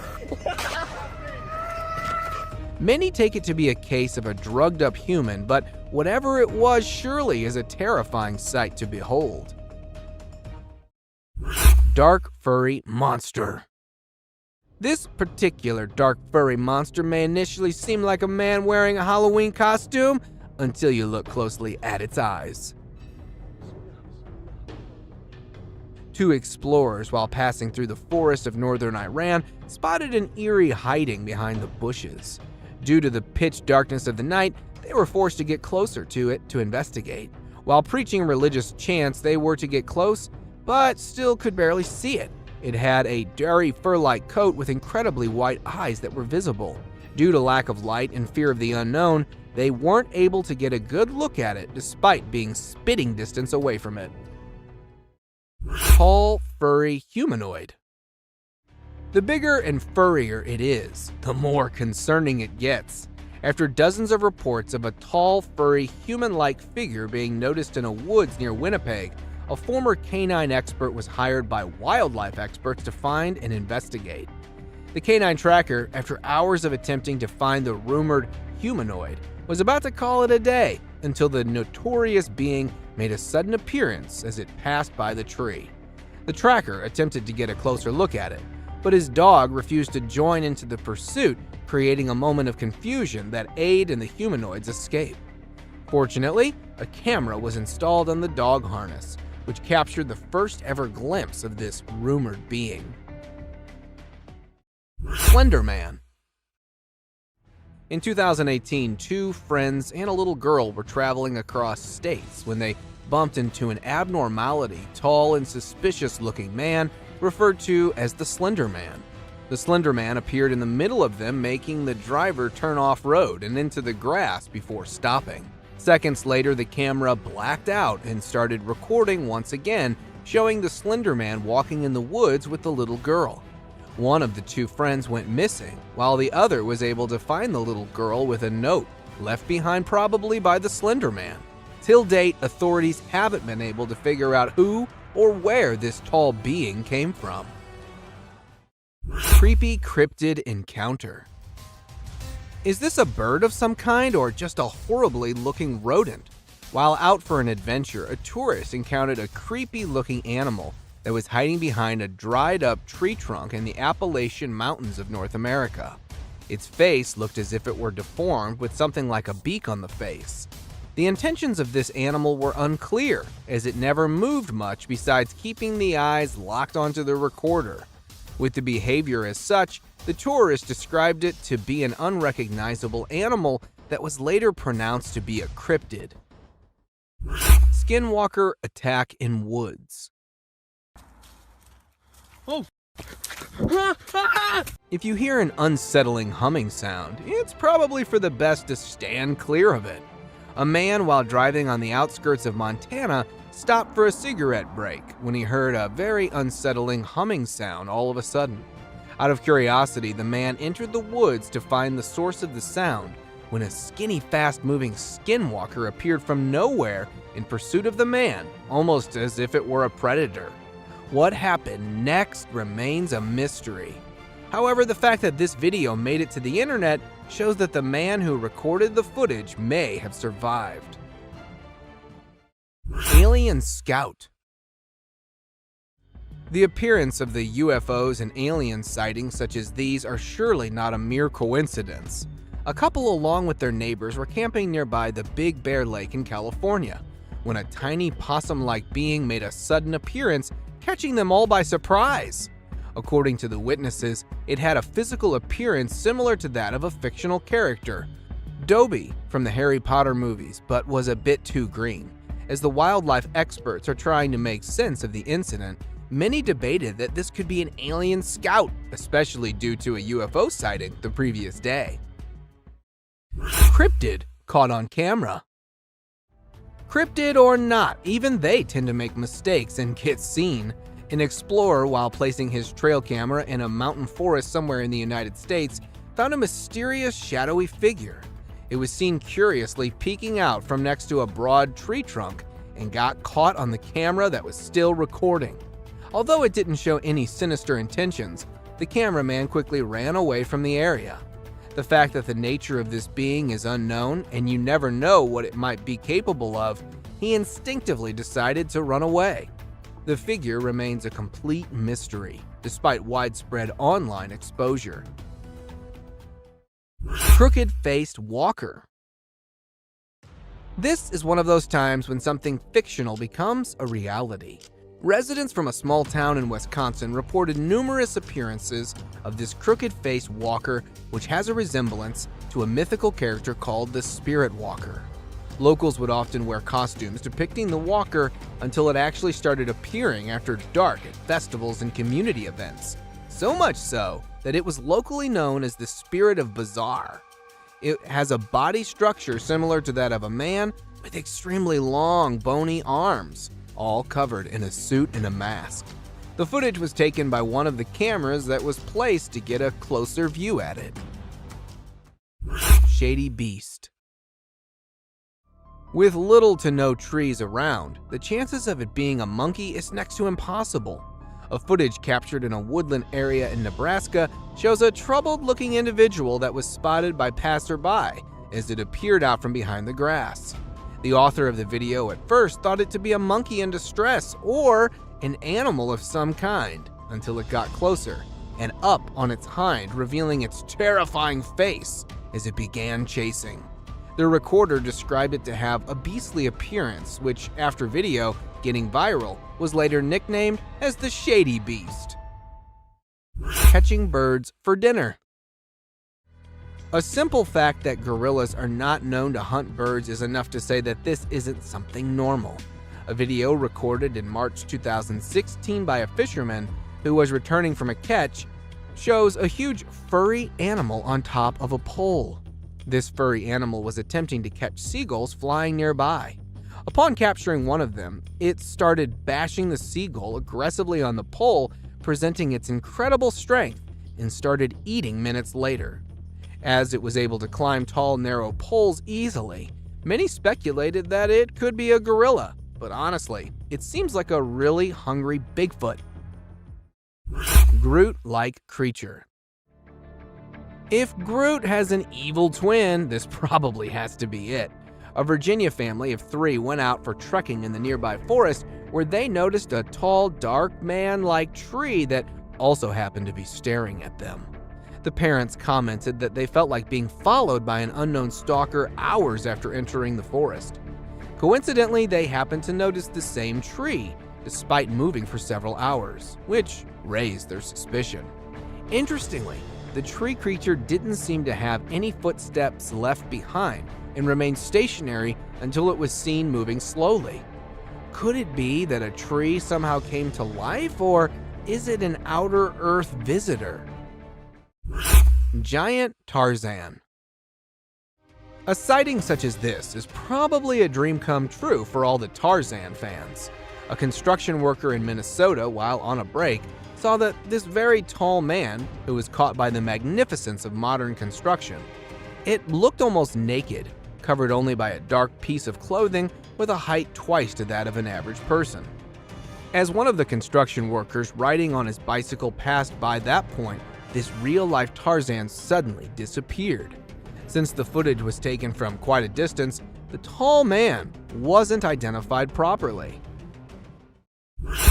Many take it to be a case of a drugged-up human, but whatever it was surely is a terrifying sight to behold. Dark furry monster. This particular dark furry monster may initially seem like a man wearing a Halloween costume until you look closely at its eyes. Two explorers, while passing through the forest of northern Iran, spotted an eerie hiding behind the bushes. Due to the pitch darkness of the night, they were forced to get closer to it to investigate. While preaching religious chants, they were to get close, but still could barely see it. It had a dirty fur-like coat with incredibly white eyes that were visible. Due to lack of light and fear of the unknown, they weren't able to get a good look at it despite being spitting distance away from it. Tall, furry humanoid. The bigger and furrier it is, the more concerning it gets. After dozens of reports of a tall, furry, human-like figure being noticed in a woods near Winnipeg, a former canine expert was hired by wildlife experts to find and investigate. The canine tracker, after hours of attempting to find the rumored humanoid, was about to call it a day until the notorious being made a sudden appearance as it passed by the tree. The tracker attempted to get a closer look at it, but his dog refused to join into the pursuit, creating a moment of confusion that aided in the humanoid's escape. Fortunately, a camera was installed on the dog harness, which captured the first ever glimpse of this rumored being. Slender Man. In 2018, two friends and a little girl were traveling across states when they bumped into an abnormality, tall and suspicious-looking man referred to as the Slender Man. The Slender Man appeared in the middle of them, making the driver turn off-road and into the grass before stopping. Seconds later, the camera blacked out and started recording once again, showing the Slender Man walking in the woods with the little girl. One of the two friends went missing, while the other was able to find the little girl with a note left behind probably by the Slender Man. Till date, authorities haven't been able to figure out who or where this tall being came from. Creepy cryptid encounter. Is this a bird of some kind or just a horribly looking rodent? While out for an adventure, a tourist encountered a creepy looking animal that was hiding behind a dried up tree trunk in the Appalachian Mountains of North America. Its face looked as if it were deformed with something like a beak on the face. The intentions of this animal were unclear, as it never moved much besides keeping the eyes locked onto the recorder. With the behavior as such, the tourist described it to be an unrecognizable animal that was later pronounced to be a cryptid. Skinwalker attack in woods. Oh. If you hear an unsettling humming sound, it's probably for the best to stand clear of it. A man, while driving on the outskirts of Montana, stopped for a cigarette break when he heard a very unsettling humming sound all of a sudden. Out of curiosity, the man entered the woods to find the source of the sound when a skinny, fast-moving skinwalker appeared from nowhere in pursuit of the man, almost as if it were a predator. What happened next remains a mystery. However, the fact that this video made it to the internet shows that the man who recorded the footage may have survived. Alien Scout. The appearance of the UFOs and alien sightings such as these are surely not a mere coincidence. A couple along with their neighbors were camping nearby the Big Bear Lake in California when a tiny possum-like being made a sudden appearance, catching them all by surprise. According to the witnesses, it had a physical appearance similar to that of a fictional character, Dobby from the Harry Potter movies, but was a bit too green. As the wildlife experts are trying to make sense of the incident, many debated that this could be an alien scout, especially due to a UFO sighting the previous day. Cryptid caught on camera. Cryptid or not, even they tend to make mistakes and get seen. An explorer, while placing his trail camera in a mountain forest somewhere in the United States, found a mysterious shadowy figure. It was seen curiously peeking out from next to a broad tree trunk and got caught on the camera that was still recording. Although it didn't show any sinister intentions, the cameraman quickly ran away from the area. The fact that the nature of this being is unknown and you never know what it might be capable of, he instinctively decided to run away. The figure remains a complete mystery. despite widespread online exposure. Crooked-faced walker. This is one of those times when something fictional becomes a reality. Residents from a small town in Wisconsin reported numerous appearances of this crooked-faced walker, which has a resemblance to a mythical character called the Spirit Walker. Locals would often wear costumes depicting the walker until it actually started appearing after dark at festivals and community events. So much so that it was locally known as the Spirit of Bizarre. It has a body structure similar to that of a man with extremely long, bony arms, all covered in a suit and a mask. The footage was taken by one of the cameras that was placed to get a closer view at it. Shady beast. With little to no trees around, the chances of it being a monkey is next to impossible. A footage captured in a woodland area in Nebraska shows a troubled-looking individual that was spotted by passerby as it appeared out from behind the grass. The author of the video at first thought it to be a monkey in distress or an animal of some kind until it got closer and up on its hind, revealing its terrifying face as it began chasing. The recorder described it to have a beastly appearance, which, after video getting viral, was later nicknamed as the Shady Beast. Catching birds for dinner. A simple fact that gorillas are not known to hunt birds is enough to say that this isn't something normal. A video recorded in March 2016 by a fisherman who was returning from a catch shows a huge furry animal on top of a pole. This furry animal was attempting to catch seagulls flying nearby. Upon capturing one of them, it started bashing the seagull aggressively on the pole, presenting its incredible strength, and started eating minutes later. As it was able to climb tall, narrow poles easily, many speculated that it could be a gorilla, but honestly, it seems like a really hungry Bigfoot. Groot-like creature. If Groot has an evil twin, this probably has to be it. A Virginia family of 3 went out for trekking in the nearby forest where they noticed a tall, dark man-like tree that also happened to be staring at them. The parents commented that they felt like being followed by an unknown stalker hours after entering the forest. Coincidentally, they happened to notice the same tree, despite moving for several hours, which raised their suspicion. Interestingly, the tree creature didn't seem to have any footsteps left behind and remained stationary until it was seen moving slowly. Could it be that a tree somehow came to life, or is it an outer Earth visitor? Giant Tarzan. A sighting such as this is probably a dream come true for all the Tarzan fans. A construction worker in Minnesota, while on a break, saw that this very tall man, who was caught by the magnificence of modern construction, it looked almost naked, covered only by a dark piece of clothing with a height twice to that of an average person. As one of the construction workers riding on his bicycle passed by that point, this real-life Tarzan suddenly disappeared. Since the footage was taken from quite a distance, the tall man wasn't identified properly.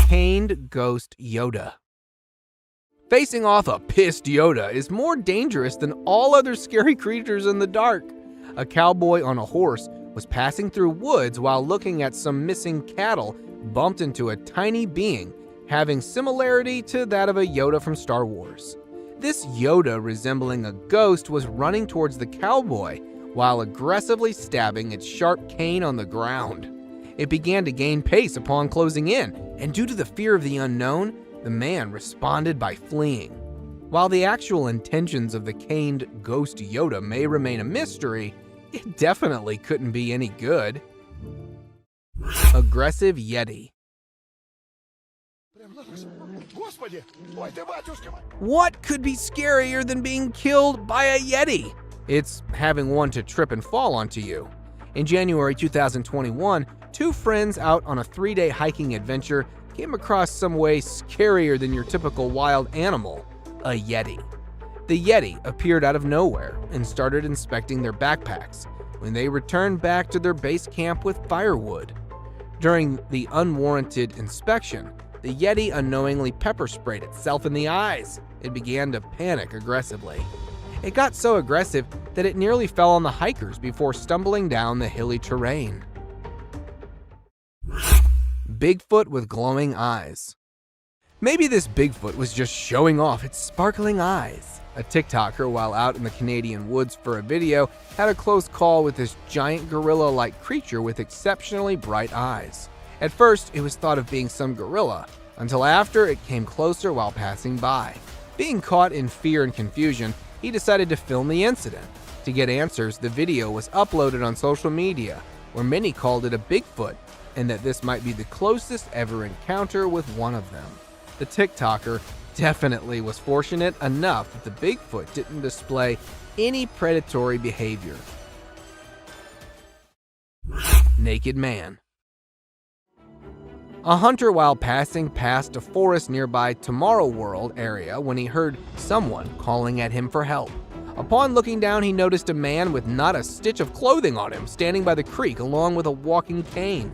Caned Ghost Yoda. Facing off a pissed Yoda is more dangerous than all other scary creatures in the dark. A cowboy on a horse was passing through woods while looking at some missing cattle, bumped into a tiny being having similarity to that of a Yoda from Star Wars. This Yoda, resembling a ghost, was running towards the cowboy while aggressively stabbing its sharp cane on the ground. It began to gain pace upon closing in, and due to the fear of the unknown, the man responded by fleeing. While the actual intentions of the caned ghost Yoda may remain a mystery, it definitely couldn't be any good. Aggressive Yeti. What could be scarier than being killed by a Yeti? It's having one to trip and fall onto you. In January 2021, 2 friends out on a 3-day hiking adventure came across some way scarier than your typical wild animal, a Yeti. The Yeti appeared out of nowhere and started inspecting their backpacks when they returned back to their base camp with firewood. During the unwarranted inspection, the Yeti unknowingly pepper sprayed itself in the eyes and began to panic aggressively. It got so aggressive that it nearly fell on the hikers before stumbling down the hilly terrain. Bigfoot with glowing eyes. Maybe this Bigfoot was just showing off its sparkling eyes. A TikToker, while out in the Canadian woods for a video, had a close call with this giant gorilla-like creature with exceptionally bright eyes. At first, it was thought of being some gorilla, until after it came closer while passing by. Being caught in fear and confusion, he decided to film the incident. To get answers, the video was uploaded on social media, where many called it a Bigfoot, and that this might be the closest ever encounter with one of them. The TikToker definitely was fortunate enough that the Bigfoot didn't display any predatory behavior. Naked man. A hunter, while passing past a forest nearby Tomorrow World area, when he heard someone calling at him for help. Upon looking down, he noticed a man with not a stitch of clothing on him standing by the creek along with a walking cane.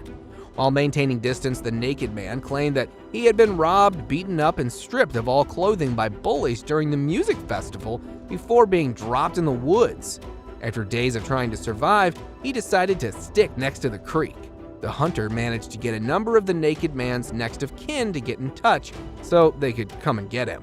While maintaining distance, the naked man claimed that he had been robbed, beaten up, and stripped of all clothing by bullies during the music festival before being dropped in the woods. After days of trying to survive, he decided to stick next to the creek. The hunter managed to get a number of the naked man's next of kin to get in touch so they could come and get him.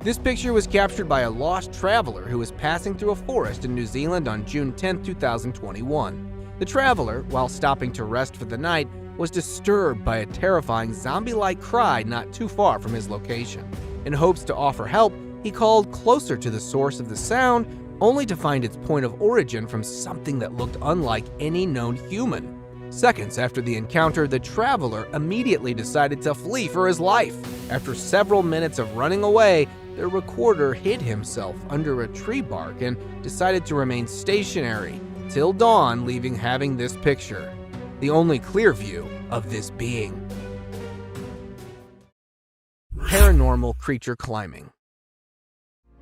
This picture was captured by a lost traveler who was passing through a forest in New Zealand on June 10, 2021. The traveler, while stopping to rest for the night, was disturbed by a terrifying zombie-like cry not too far from his location. In hopes to offer help, he called closer to the source of the sound, only to find its point of origin from something that looked unlike any known human. Seconds after the encounter, the traveler immediately decided to flee for his life. After several minutes of running away, the recorder hid himself under a tree bark and decided to remain stationary till dawn, leaving having this picture, the only clear view of this being. Paranormal creature climbing.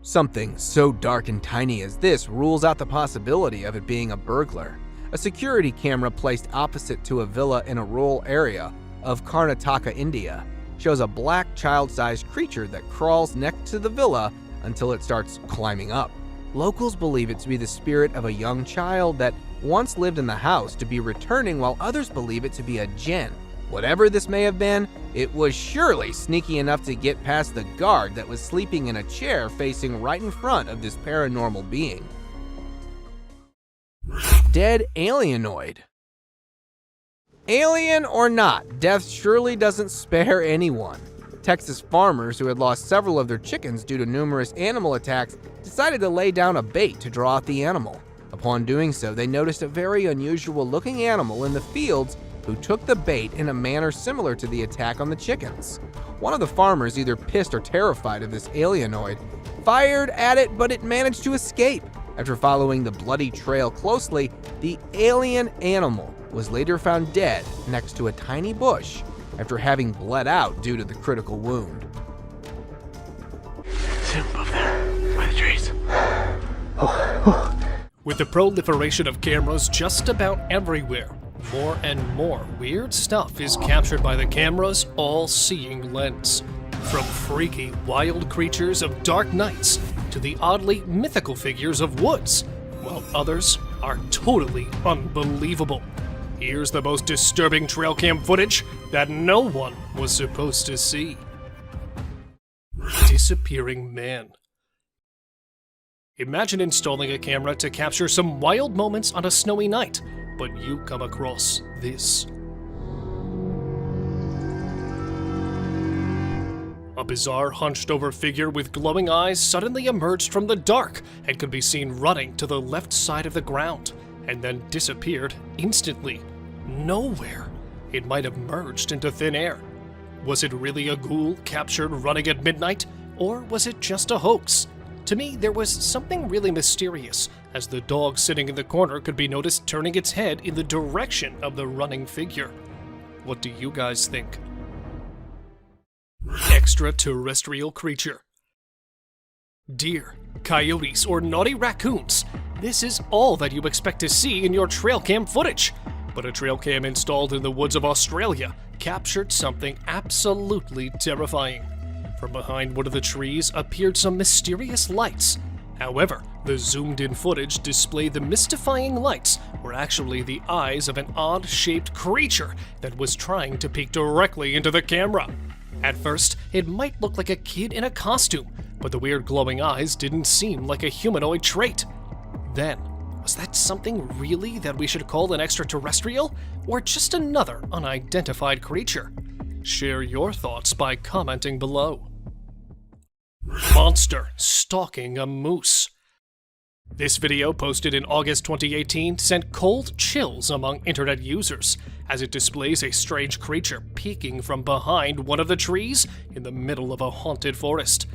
Something so dark and tiny as this rules out the possibility of it being a burglar. A security camera placed opposite to a villa in a rural area of Karnataka, India, shows a black child-sized creature that crawls next to the villa until it starts climbing up. Locals believe it to be the spirit of a young child that once lived in the house to be returning, while others believe it to be a djinn. Whatever this may have been, it was surely sneaky enough to get past the guard that was sleeping in a chair facing right in front of this paranormal being. Dead alienoid. Alien or not, death surely doesn't spare anyone. Texas farmers who had lost several of their chickens due to numerous animal attacks decided to lay down a bait to draw out the animal. Upon doing so, they noticed a very unusual looking animal in the fields who took the bait in a manner similar to the attack on the chickens. One of the farmers, either pissed or terrified of this alienoid, fired at it, but it managed to escape. After following the bloody trail closely, the alien animal was later found dead next to a tiny bush after having bled out due to the critical wound. See him above there, by the trees. With the proliferation of cameras just about everywhere, more and more weird stuff is captured by the camera's all-seeing lens. From freaky, wild creatures of dark nights to the oddly mythical figures of woods, while others are totally unbelievable. Here's the most disturbing trail cam footage that no one was supposed to see. Disappearing man. Imagine installing a camera to capture some wild moments on a snowy night, but you come across this. A bizarre hunched-over figure with glowing eyes suddenly emerged from the dark and could be seen running to the left side of the ground, and then disappeared instantly. Nowhere. It might have merged into thin air. Was it really a ghoul captured running at midnight, or was it just a hoax? To me, there was something really mysterious, as the dog sitting in the corner could be noticed turning its head in the direction of the running figure. What do you guys think? Extraterrestrial creature. Deer, coyotes, or naughty raccoons. This is all that you expect to see in your trail cam footage. But a trail cam installed in the woods of Australia captured something absolutely terrifying. From behind one of the trees appeared some mysterious lights. However, the zoomed-in footage displayed the mystifying lights were actually the eyes of an odd-shaped creature that was trying to peek directly into the camera. At first, it might look like a kid in a costume, but the weird glowing eyes didn't seem like a humanoid trait. Then, was that something really that we should call an extraterrestrial, or just another unidentified creature? Share your thoughts by commenting below. Monster stalking a moose. This video, posted in August 2018, sent cold chills among internet users, as it displays a strange creature peeking from behind one of the trees in the middle of a haunted forest.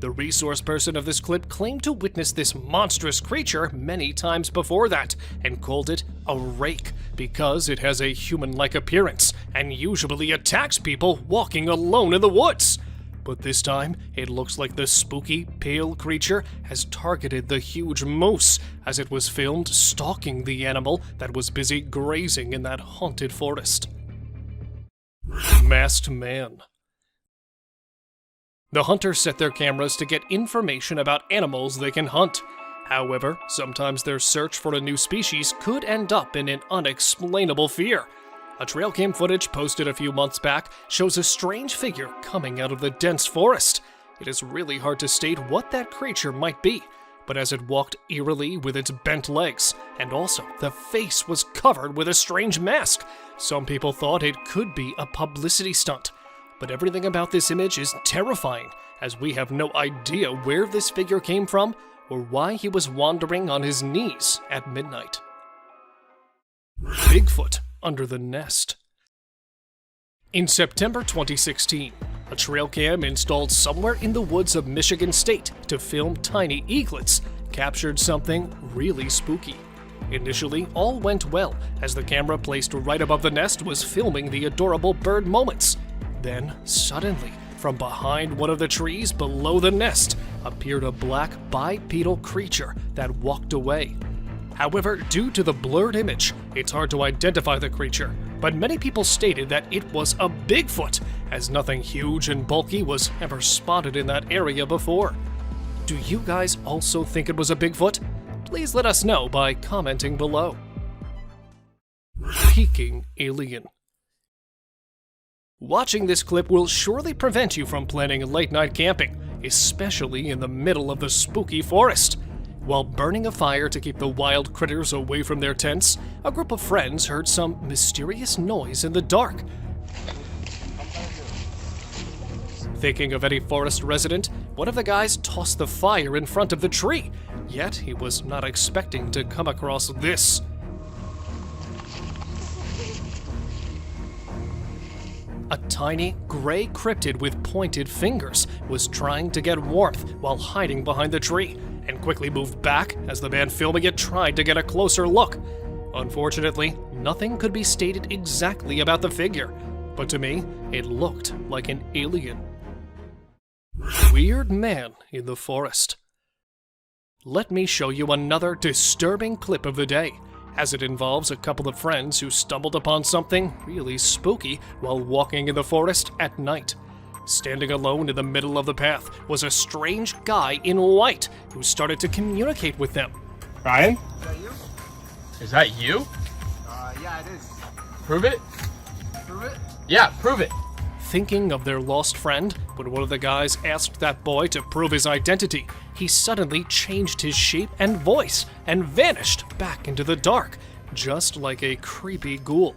The resource person of this clip claimed to witness this monstrous creature many times before that, and called it a rake because it has a human-like appearance and usually attacks people walking alone in the woods. But this time, it looks like the spooky, pale creature has targeted the huge moose as it was filmed stalking the animal that was busy grazing in that haunted forest. Masked man. The hunters set their cameras to get information about animals they can hunt. However, sometimes their search for a new species could end up in an unexplainable fear. A trail cam footage posted a few months back shows a strange figure coming out of the dense forest. It is really hard to state what that creature might be, but as it walked eerily with its bent legs, and also the face was covered with a strange mask, some people thought it could be a publicity stunt. But everything about this image is terrifying, as we have no idea where this figure came from or why he was wandering on his knees at midnight. Bigfoot under the nest. In September 2016, a trail cam installed somewhere in the woods of Michigan State to film tiny eaglets captured something really spooky. Initially, all went well, as the camera placed right above the nest was filming the adorable bird moments. Then, suddenly, from behind one of the trees below the nest, appeared a black bipedal creature that walked away. However, due to the blurred image, it's hard to identify the creature, but many people stated that it was a Bigfoot, as nothing huge and bulky was ever spotted in that area before. Do you guys also think it was a Bigfoot? Please let us know by commenting below. Peeking alien. Watching this clip will surely prevent you from planning late-night camping, especially in the middle of the spooky forest. While burning a fire to keep the wild critters away from their tents, a group of friends heard some mysterious noise in the dark. Thinking of any forest resident, one of the guys tossed the fire in front of the tree, yet he was not expecting to come across this. A tiny, gray cryptid with pointed fingers was trying to get warmth while hiding behind the tree, and quickly moved back as the man filming it tried to get a closer look. Unfortunately, nothing could be stated exactly about the figure, but to me, it looked like an alien. Weird man in the forest. Let me show you another disturbing clip of the day, as it involves a couple of friends who stumbled upon something really spooky while walking in the forest at night. Standing alone in the middle of the path was a strange guy in white who started to communicate with them. Ryan? Is that you? Is that you? Yeah, it is. Prove it? Prove it? Yeah, prove it. Thinking of their lost friend, when one of the guys asked that boy to prove his identity, he suddenly changed his shape and voice and vanished back into the dark, just like a creepy ghoul.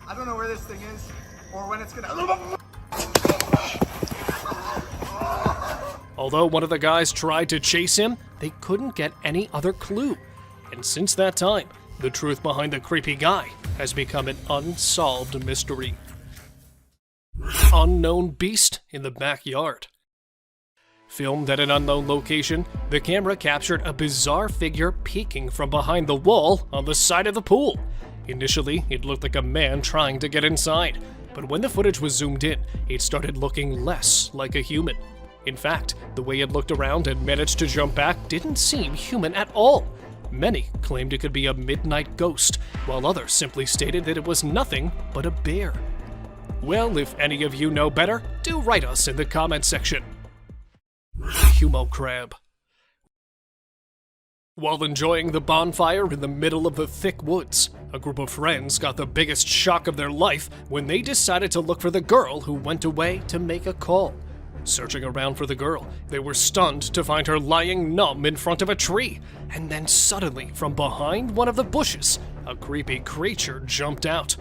I don't know where this thing is, or when it's gonna... Although one of the guys tried to chase him, they couldn't get any other clue. And since that time, the truth behind the creepy guy has become an unsolved mystery. Unknown beast in the backyard. Filmed at an unknown location, the camera captured a bizarre figure peeking from behind the wall on the side of the pool. Initially, it looked like a man trying to get inside, but when the footage was zoomed in, it started looking less like a human. In fact, the way it looked around and managed to jump back didn't seem human at all. Many claimed it could be a midnight ghost, while others simply stated that it was nothing but a bear. Well, if any of you know better, do write us in the comments section. Humo crab. While enjoying the bonfire in the middle of the thick woods, a group of friends got the biggest shock of their life when they decided to look for the girl who went away to make a call. Searching around for the girl, they were stunned to find her lying numb in front of a tree, and then suddenly, from behind one of the bushes, a creepy creature jumped out.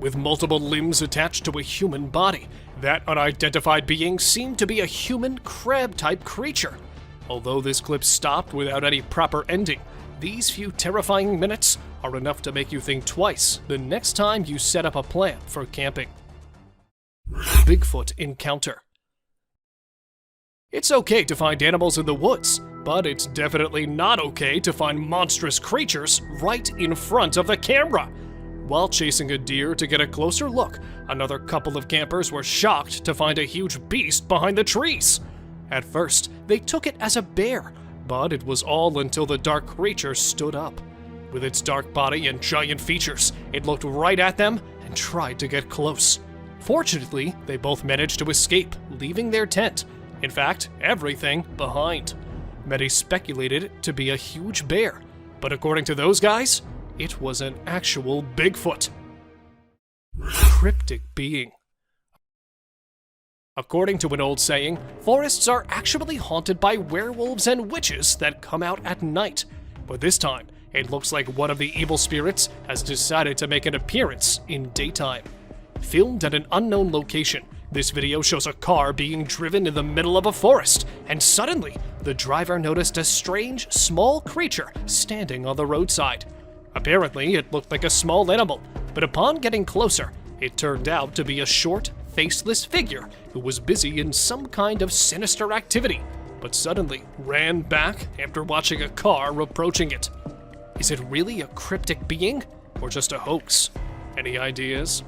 With multiple limbs attached to a human body, that unidentified being seemed to be a human crab-type creature. Although this clip stopped without any proper ending, these few terrifying minutes are enough to make you think twice the next time you set up a plan for camping. Bigfoot encounter. It's okay to find animals in the woods, but it's definitely not okay to find monstrous creatures right in front of the camera. While chasing a deer to get a closer look, another couple of campers were shocked to find a huge beast behind the trees. At first, they took it as a bear, but it was all until the dark creature stood up. With its dark body and giant features, it looked right at them and tried to get close. Fortunately, they both managed to escape, leaving their tent, in fact, everything, behind. Many speculated it to be a huge bear, but according to those guys, it was an actual Bigfoot. Cryptic being. According to an old saying, forests are actually haunted by werewolves and witches that come out at night. But this time, it looks like one of the evil spirits has decided to make an appearance in daytime. Filmed at an unknown location, this video shows a car being driven in the middle of a forest, and suddenly, the driver noticed a strange, small creature standing on the roadside. Apparently, it looked like a small animal, but upon getting closer, it turned out to be a short, faceless figure who was busy in some kind of sinister activity, but suddenly ran back after watching a car approaching it. Is it really a cryptic being, or just a hoax? Any ideas?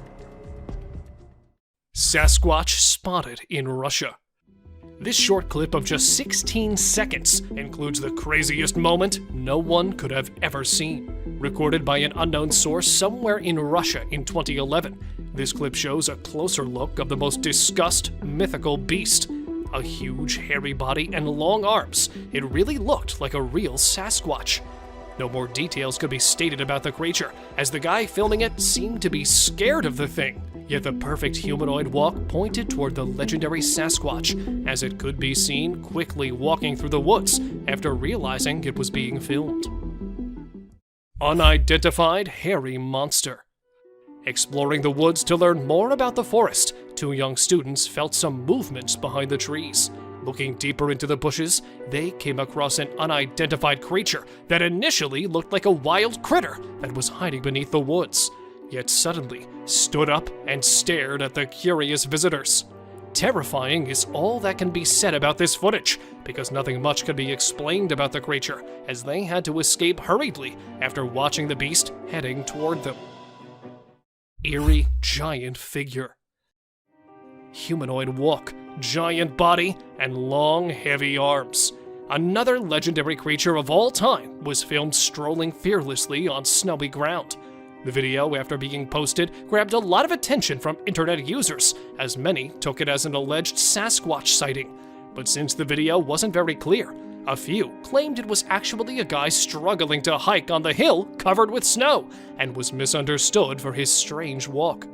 Sasquatch spotted in Russia. This short clip of just 16 seconds includes the craziest moment no one could have ever seen. Recorded by an unknown source somewhere in Russia in 2011, this clip shows a closer look of the most discussed mythical beast. A huge, hairy body and long arms, it really looked like a real Sasquatch. No more details could be stated about the creature, as the guy filming it seemed to be scared of the thing. Yet the perfect humanoid walk pointed toward the legendary Sasquatch, as it could be seen quickly walking through the woods after realizing it was being filmed. Unidentified hairy monster. Exploring the woods to learn more about the forest, two young students felt some movements behind the trees. Looking deeper into the bushes, they came across an unidentified creature that initially looked like a wild critter that was hiding beneath the woods, yet suddenly stood up and stared at the curious visitors. Terrifying is all that can be said about this footage, because nothing much could be explained about the creature, as they had to escape hurriedly after watching the beast heading toward them. Eerie giant figure. Humanoid walk, giant body, and long, heavy arms. Another legendary creature of all time was filmed strolling fearlessly on snowy ground. The video, after being posted, grabbed a lot of attention from internet users, as many took it as an alleged Sasquatch sighting. But since the video wasn't very clear, a few claimed it was actually a guy struggling to hike on the hill covered with snow, and was misunderstood for his strange walk.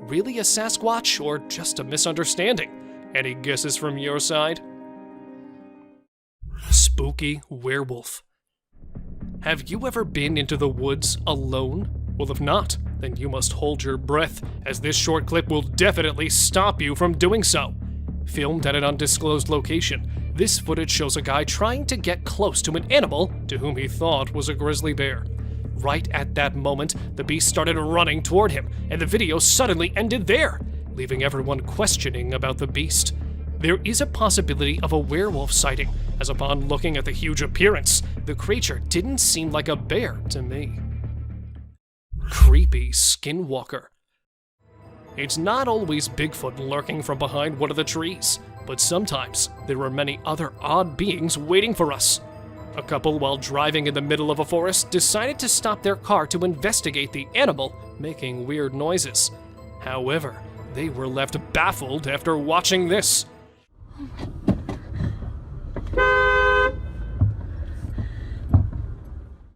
Really a Sasquatch, or just a misunderstanding? Any guesses from your side? Spooky werewolf. Have you ever been into the woods alone? Well, if not, then you must hold your breath, as this short clip will definitely stop you from doing so. Filmed at an undisclosed location, this footage shows a guy trying to get close to an animal to whom he thought was a grizzly bear. Right at that moment, the beast started running toward him, and the video suddenly ended there, leaving everyone questioning about the beast. There is a possibility of a werewolf sighting, as upon looking at the huge appearance, the creature didn't seem like a bear to me. Creepy Skinwalker. It's not always Bigfoot lurking from behind one of the trees, but sometimes there are many other odd beings waiting for us. A couple, while driving in the middle of a forest, decided to stop their car to investigate the animal making weird noises. However, they were left baffled after watching this.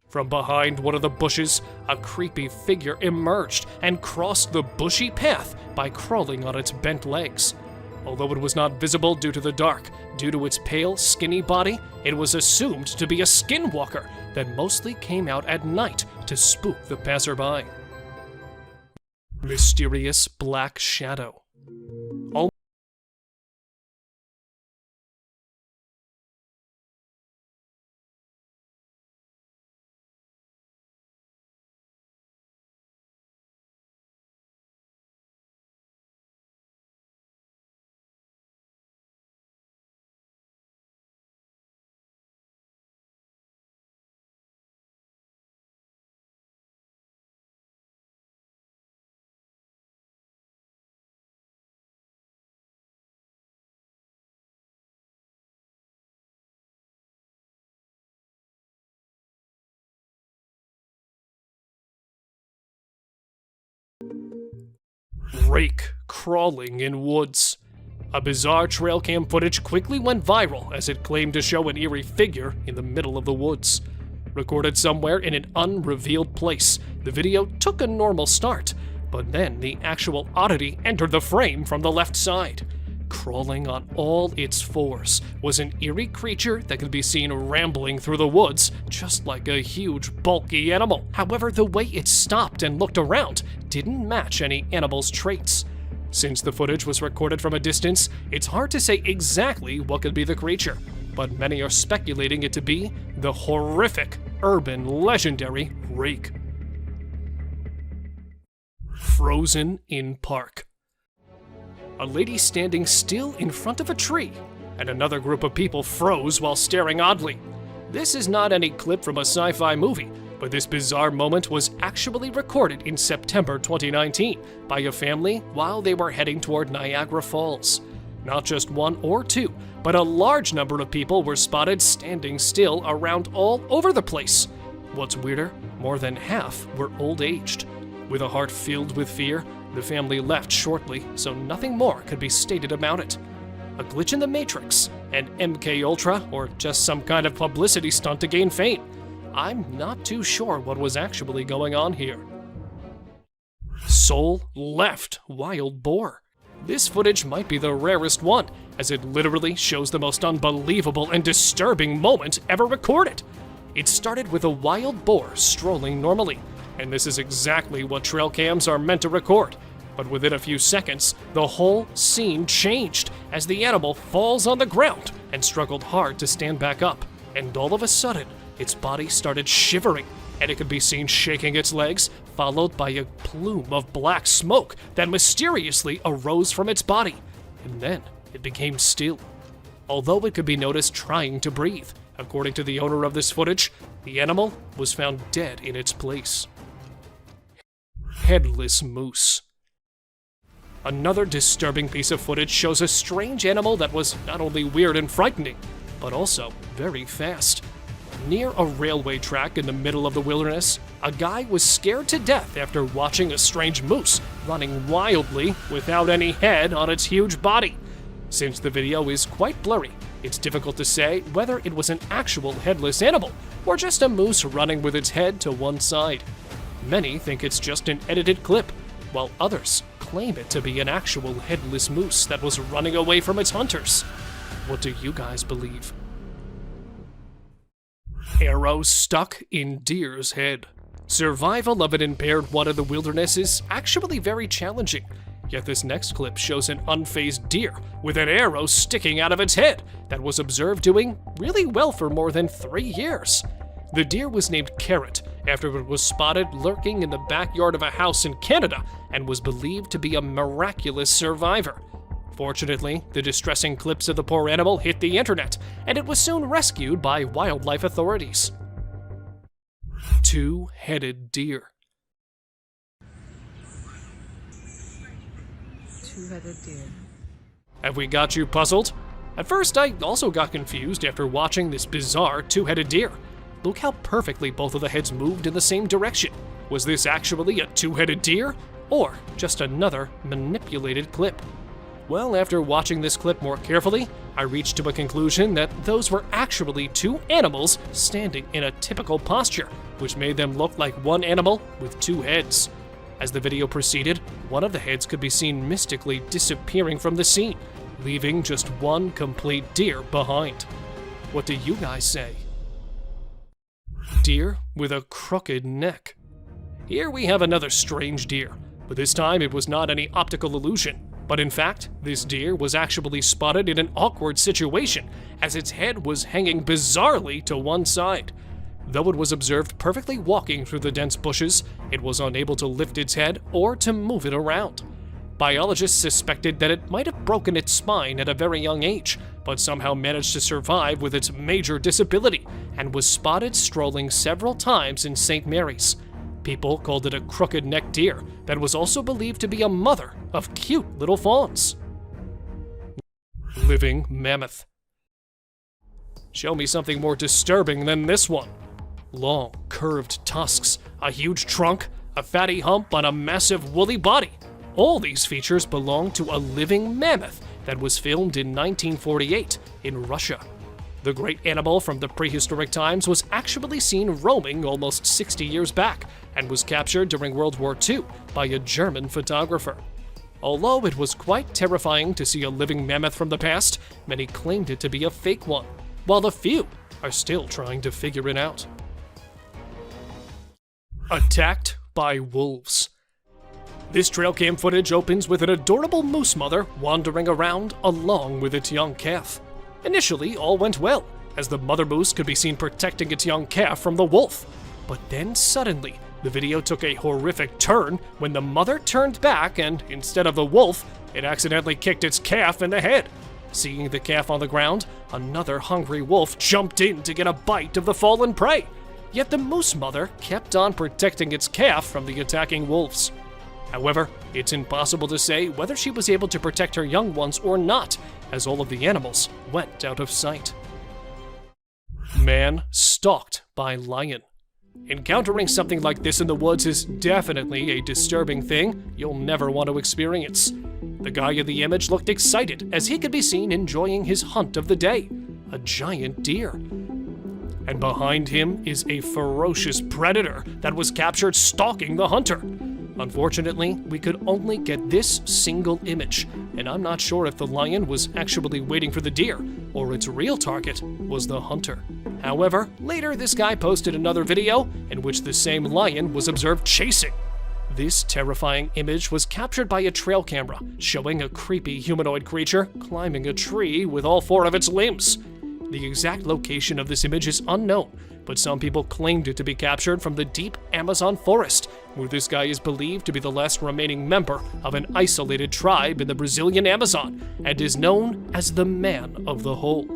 From behind one of the bushes, a creepy figure emerged and crossed the bushy path by crawling on its bent legs. Although it was not visible due to the dark, due to its pale, skinny body, it was assumed to be a skinwalker that mostly came out at night to spook the passerby. Mysterious black shadow. Rake crawling in woods. A bizarre trail cam footage quickly went viral as it claimed to show an eerie figure in the middle of the woods. Recorded somewhere in an unrevealed place, the video took a normal start, but then the actual oddity entered the frame from the left side. Crawling on all its fours was an eerie creature that could be seen rambling through the woods, just like a huge, bulky animal. However, the way it stopped and looked around didn't match any animal's traits. Since the footage was recorded from a distance, it's hard to say exactly what could be the creature, but many are speculating it to be the horrific, urban, legendary Rake. Frozen in park. A lady standing still in front of a tree, and another group of people froze while staring oddly. This is not any clip from a sci-fi movie, but this bizarre moment was actually recorded in September 2019 by a family while they were heading toward Niagara Falls. Not just one or two, but a large number of people were spotted standing still around all over the place. What's weirder, more than half were old-aged. With a heart filled with fear, the family left shortly, so nothing more could be stated about it. A glitch in the Matrix, an MK Ultra, or just some kind of publicity stunt to gain fame. I'm not too sure what was actually going on here. Soul left wild boar. This footage might be the rarest one, as it literally shows the most unbelievable and disturbing moment ever recorded. It started with a wild boar strolling normally, and this is exactly what trail cams are meant to record. But within a few seconds, the whole scene changed as the animal falls on the ground and struggled hard to stand back up. And all of a sudden, its body started shivering, and it could be seen shaking its legs, followed by a plume of black smoke that mysteriously arose from its body. And then it became still, although it could be noticed trying to breathe. According to the owner of this footage, the animal was found dead in its place. Headless moose. Another disturbing piece of footage shows a strange animal that was not only weird and frightening, but also very fast. Near a railway track in the middle of the wilderness, a guy was scared to death after watching a strange moose running wildly without any head on its huge body. Since the video is quite blurry, it's difficult to say whether it was an actual headless animal or just a moose running with its head to one side. Many think it's just an edited clip, while others claim it to be an actual headless moose that was running away from its hunters. What do you guys believe? Arrow stuck in deer's head. Survival of an impaired one in the wilderness is actually very challenging. Yet this next clip shows an unfazed deer with an arrow sticking out of its head that was observed doing really well for more than 3 years. The deer was named Carrot after it was spotted lurking in the backyard of a house in Canada and was believed to be a miraculous survivor. Fortunately, the distressing clips of the poor animal hit the internet, and it was soon rescued by wildlife authorities. Two-headed deer. Two-headed deer. Have we got you puzzled? At first, I also got confused after watching this bizarre two-headed deer. Look how perfectly both of the heads moved in the same direction. Was this actually a two-headed deer? Or just another manipulated clip? Well, after watching this clip more carefully, I reached to a conclusion that those were actually two animals standing in a typical posture, which made them look like one animal with two heads. As the video proceeded, one of the heads could be seen mystically disappearing from the scene, leaving just one complete deer behind. What do you guys say? Deer with a crooked neck. Here we have another strange deer, but this time it was not any optical illusion. But in fact, this deer was actually spotted in an awkward situation, as its head was hanging bizarrely to one side. Though it was observed perfectly walking through the dense bushes, it was unable to lift its head or to move it around. Biologists suspected that it might have broken its spine at a very young age, but somehow managed to survive with its major disability, and was spotted strolling several times in St. Mary's. People called it a crooked-necked deer that was also believed to be a mother of cute little fawns. Living mammoth. Show me something more disturbing than this one. Long, curved tusks, a huge trunk, a fatty hump on a massive woolly body. All these features belong to a living mammoth that was filmed in 1948 in Russia. The great animal from the prehistoric times was actually seen roaming almost 60 years back and was captured during World War II by a German photographer. Although it was quite terrifying to see a living mammoth from the past, many claimed it to be a fake one, while a few are still trying to figure it out. Attacked by wolves. This trail cam footage opens with an adorable moose mother wandering around along with its young calf. Initially, all went well, as the mother moose could be seen protecting its young calf from the wolf. But then suddenly, the video took a horrific turn when the mother turned back and, instead of the wolf, it accidentally kicked its calf in the head. Seeing the calf on the ground, another hungry wolf jumped in to get a bite of the fallen prey. Yet the moose mother kept on protecting its calf from the attacking wolves. However, it's impossible to say whether she was able to protect her young ones or not, as all of the animals went out of sight. Man stalked by lion. Encountering something like this in the woods is definitely a disturbing thing you'll never want to experience. The guy in the image looked excited as he could be seen enjoying his hunt of the day, a giant deer. And behind him is a ferocious predator that was captured stalking the hunter. Unfortunately, we could only get this single image, and I'm not sure if the lion was actually waiting for the deer, or its real target was the hunter. However, later this guy posted another video in which the same lion was observed chasing. This terrifying image was captured by a trail camera, showing a creepy humanoid creature climbing a tree with all four of its limbs. The exact location of this image is unknown, but some people claimed it to be captured from the deep Amazon forest, where this guy is believed to be the last remaining member of an isolated tribe in the Brazilian Amazon, and is known as the Man of the Hole.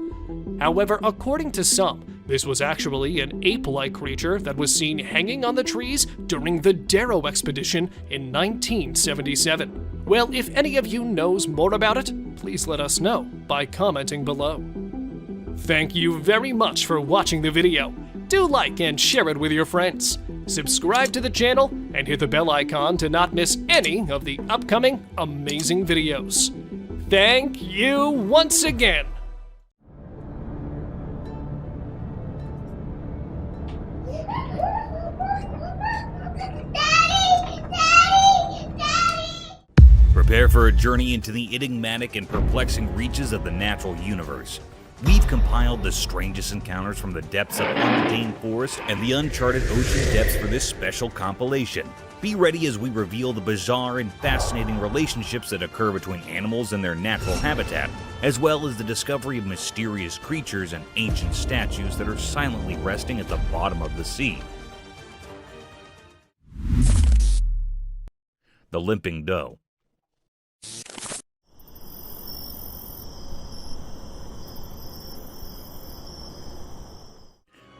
However, according to some, this was actually an ape-like creature that was seen hanging on the trees during the Darrow expedition in 1977. Well, if any of you knows more about it, please let us know by commenting below. Thank you very much for watching the video. Do like and share it with your friends. Subscribe to the channel and hit the bell icon to not miss any of the upcoming amazing videos. Thank you once again. Prepare for a journey into the enigmatic and perplexing reaches of the natural universe. We've compiled the strangest encounters from the depths of untamed forest and the uncharted ocean depths for this special compilation. Be ready as we reveal the bizarre and fascinating relationships that occur between animals and their natural habitat, as well as the discovery of mysterious creatures and ancient statues that are silently resting at the bottom of the sea. The Limping Doe.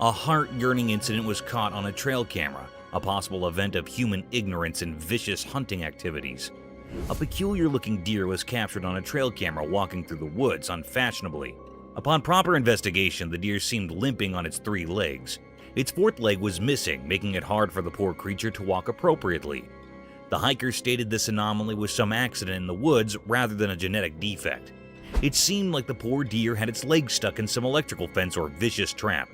A heart-yearning incident was caught on a trail camera, a possible event of human ignorance and vicious hunting activities. A peculiar-looking deer was captured on a trail camera walking through the woods unfashionably. Upon proper investigation, the deer seemed limping on its 3 legs. Its 4th leg was missing, making it hard for the poor creature to walk appropriately. The hikers stated this anomaly was some accident in the woods rather than a genetic defect. It seemed like the poor deer had its legs stuck in some electrical fence or vicious trap.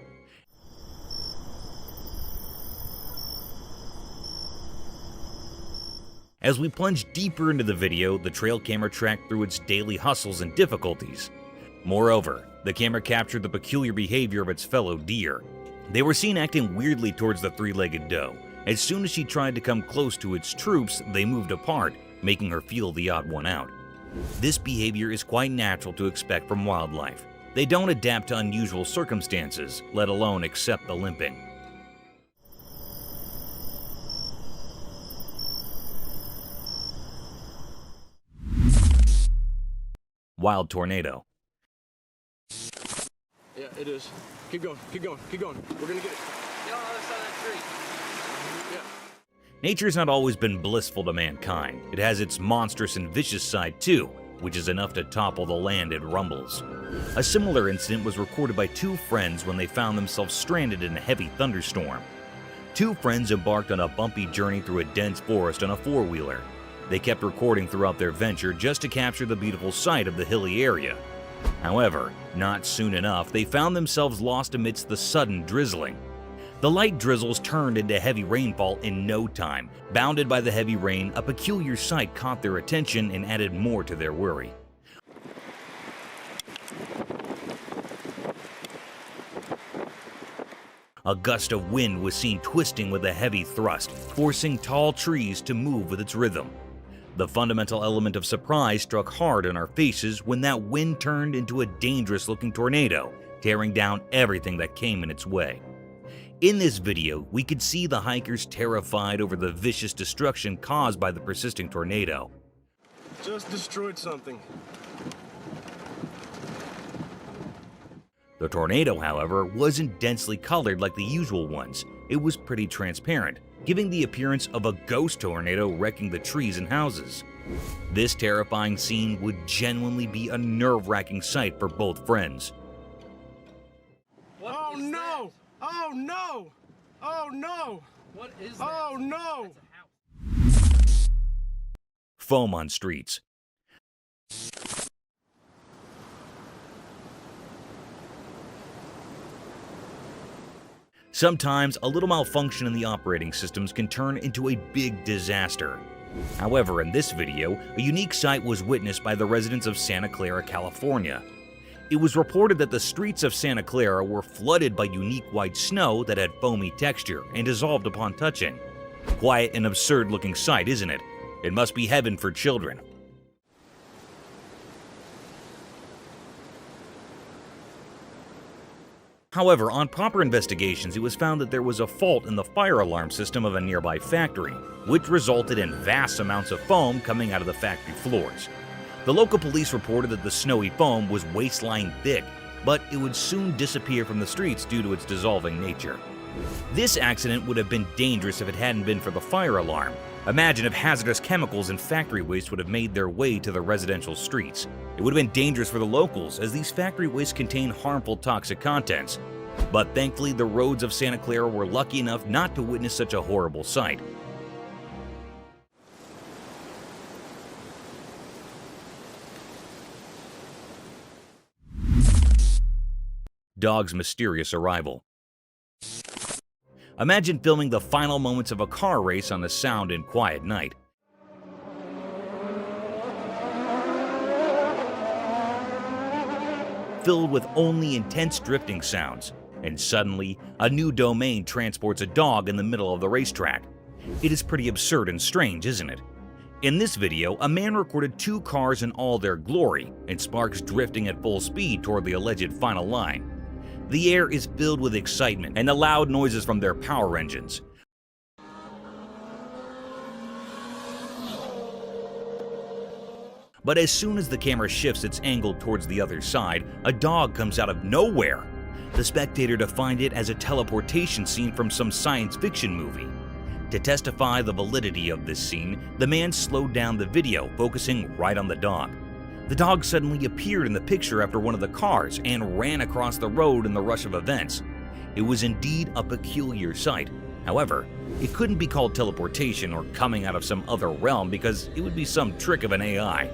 As we plunge deeper into the video, the trail camera tracked through its daily hustles and difficulties. Moreover, the camera captured the peculiar behavior of its fellow deer. They were seen acting weirdly towards the 3-legged doe. As soon as she tried to come close to its troops, they moved apart, making her feel the odd one out. This behavior is quite natural to expect from wildlife. They don't adapt to unusual circumstances, let alone accept the limping. Wild tornado. Yeah, it is. Keep going, keep going, keep going. We're gonna get it. Get on the other side of that tree. Yeah. Nature's not always been blissful to mankind. It has its monstrous and vicious side too, which is enough to topple the land it rumbles. A similar incident was recorded by 2 friends when they found themselves stranded in a heavy thunderstorm. 2 friends embarked on a bumpy journey through a dense forest on a 4-wheeler. They kept recording throughout their venture just to capture the beautiful sight of the hilly area. However, not soon enough, they found themselves lost amidst the sudden drizzling. The light drizzles turned into heavy rainfall in no time. Bounded by the heavy rain, a peculiar sight caught their attention and added more to their worry. A gust of wind was seen twisting with a heavy thrust, forcing tall trees to move with its rhythm. The fundamental element of surprise struck hard in our faces when that wind turned into a dangerous-looking tornado, tearing down everything that came in its way. In this video, we could see the hikers terrified over the vicious destruction caused by the persisting tornado. Just destroyed something. The tornado, however, wasn't densely colored like the usual ones. It was pretty transparent, giving the appearance of a ghost tornado wrecking the trees and houses. This terrifying scene would genuinely be a nerve-wracking sight for both friends. Oh no! Oh no! Oh no! What is that? Oh no! Foam on streets. Sometimes, a little malfunction in the operating systems can turn into a big disaster. However, in this video, a unique sight was witnessed by the residents of Santa Clara, California. It was reported that the streets of Santa Clara were flooded by unique white snow that had foamy texture and dissolved upon touching. Quite an absurd-looking sight, isn't it? It must be heaven for children. However, on proper investigations, it was found that there was a fault in the fire alarm system of a nearby factory, which resulted in vast amounts of foam coming out of the factory floors. The local police reported that the snowy foam was waist-line thick, but it would soon disappear from the streets due to its dissolving nature. This accident would have been dangerous if it hadn't been for the fire alarm. Imagine if hazardous chemicals and factory waste would have made their way to the residential streets. It would have been dangerous for the locals, as these factory wastes contain harmful toxic contents. But thankfully, the roads of Santa Clara were lucky enough not to witness such a horrible sight. Dog's mysterious arrival. Imagine filming the final moments of a car race on a sound and quiet night. Filled with only intense drifting sounds, and suddenly, a new domain transports a dog in the middle of the racetrack. It is pretty absurd and strange, isn't it? In this video, a man recorded 2 cars in all their glory, and sparks drifting at full speed toward the alleged final line. The air is filled with excitement and the loud noises from their power engines. But as soon as the camera shifts its angle towards the other side, a dog comes out of nowhere. The spectator defined it as a teleportation scene from some science fiction movie. To testify the validity of this scene, the man slowed down the video, focusing right on the dog. The dog suddenly appeared in the picture after one of the cars and ran across the road in the rush of events. It was indeed a peculiar sight. However, it couldn't be called teleportation or coming out of some other realm because it would be some trick of an AI.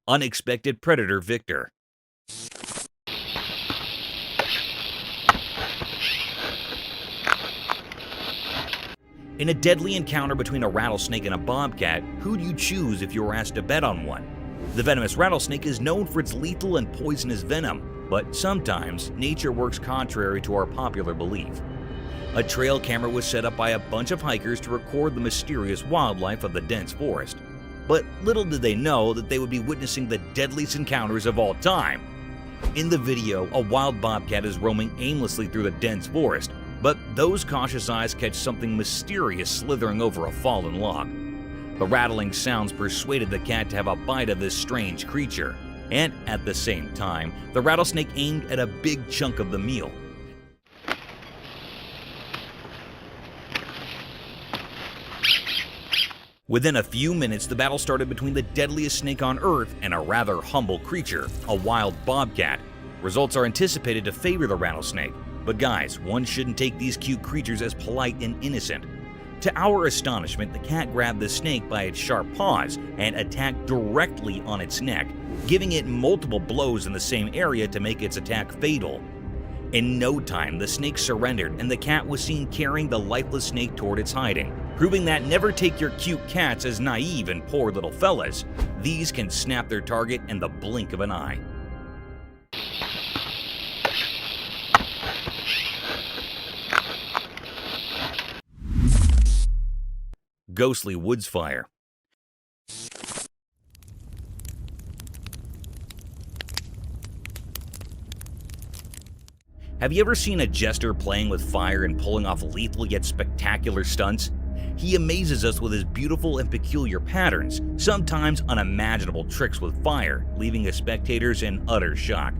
Unexpected predator Victor. In a deadly encounter between a rattlesnake and a bobcat, who'd you choose if you were asked to bet on one? The venomous rattlesnake is known for its lethal and poisonous venom, but sometimes nature works contrary to our popular belief. A trail camera was set up by a bunch of hikers to record the mysterious wildlife of the dense forest. But little did they know that they would be witnessing the deadliest encounters of all time. In the video, a wild bobcat is roaming aimlessly through the dense forest, but those cautious eyes catch something mysterious slithering over a fallen log. The rattling sounds persuaded the cat to have a bite of this strange creature, and at the same time, the rattlesnake aimed at a big chunk of the meal. Within a few minutes, the battle started between the deadliest snake on Earth and a rather humble creature, a wild bobcat. Results are anticipated to favor the rattlesnake, but guys, one shouldn't take these cute creatures as polite and innocent. To our astonishment, the cat grabbed the snake by its sharp paws and attacked directly on its neck, giving it multiple blows in the same area to make its attack fatal. In no time, the snake surrendered and the cat was seen carrying the lifeless snake toward its hiding, proving that never take your cute cats as naive and poor little fellas. These can snap their target in the blink of an eye. Ghostly woods fire. Have you ever seen a jester playing with fire and pulling off lethal yet spectacular stunts? He amazes us with his beautiful and peculiar patterns, sometimes unimaginable tricks with fire, leaving his spectators in utter shock.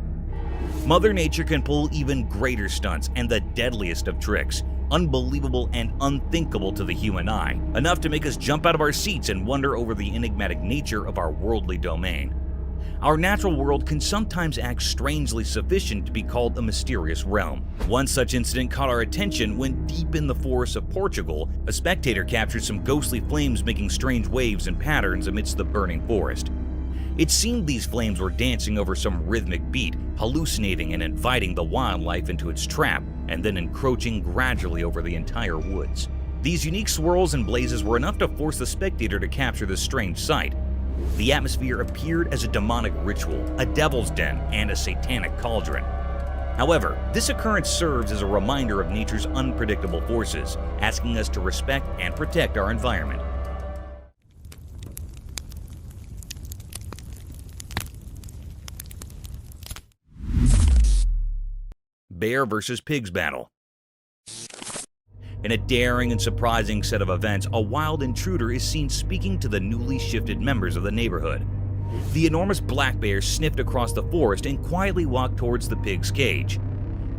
Mother Nature can pull even greater stunts and the deadliest of tricks, unbelievable and unthinkable to the human eye, enough to make us jump out of our seats and wonder over the enigmatic nature of our worldly domain. Our natural world can sometimes act strangely sufficient to be called a mysterious realm. One such incident caught our attention when deep in the forests of Portugal, a spectator captured some ghostly flames making strange waves and patterns amidst the burning forest. It seemed these flames were dancing over some rhythmic beat, hallucinating and inviting the wildlife into its trap, and then encroaching gradually over the entire woods. These unique swirls and blazes were enough to force the spectator to capture this strange sight. The atmosphere appeared as a demonic ritual, a devil's den, and a satanic cauldron. However, this occurrence serves as a reminder of nature's unpredictable forces, asking us to respect and protect our environment. Bear versus pigs battle. In a daring and surprising set of events, a wild intruder is seen speaking to the newly shifted members of the neighborhood. The enormous black bear sniffed across the forest and quietly walked towards the pig's cage.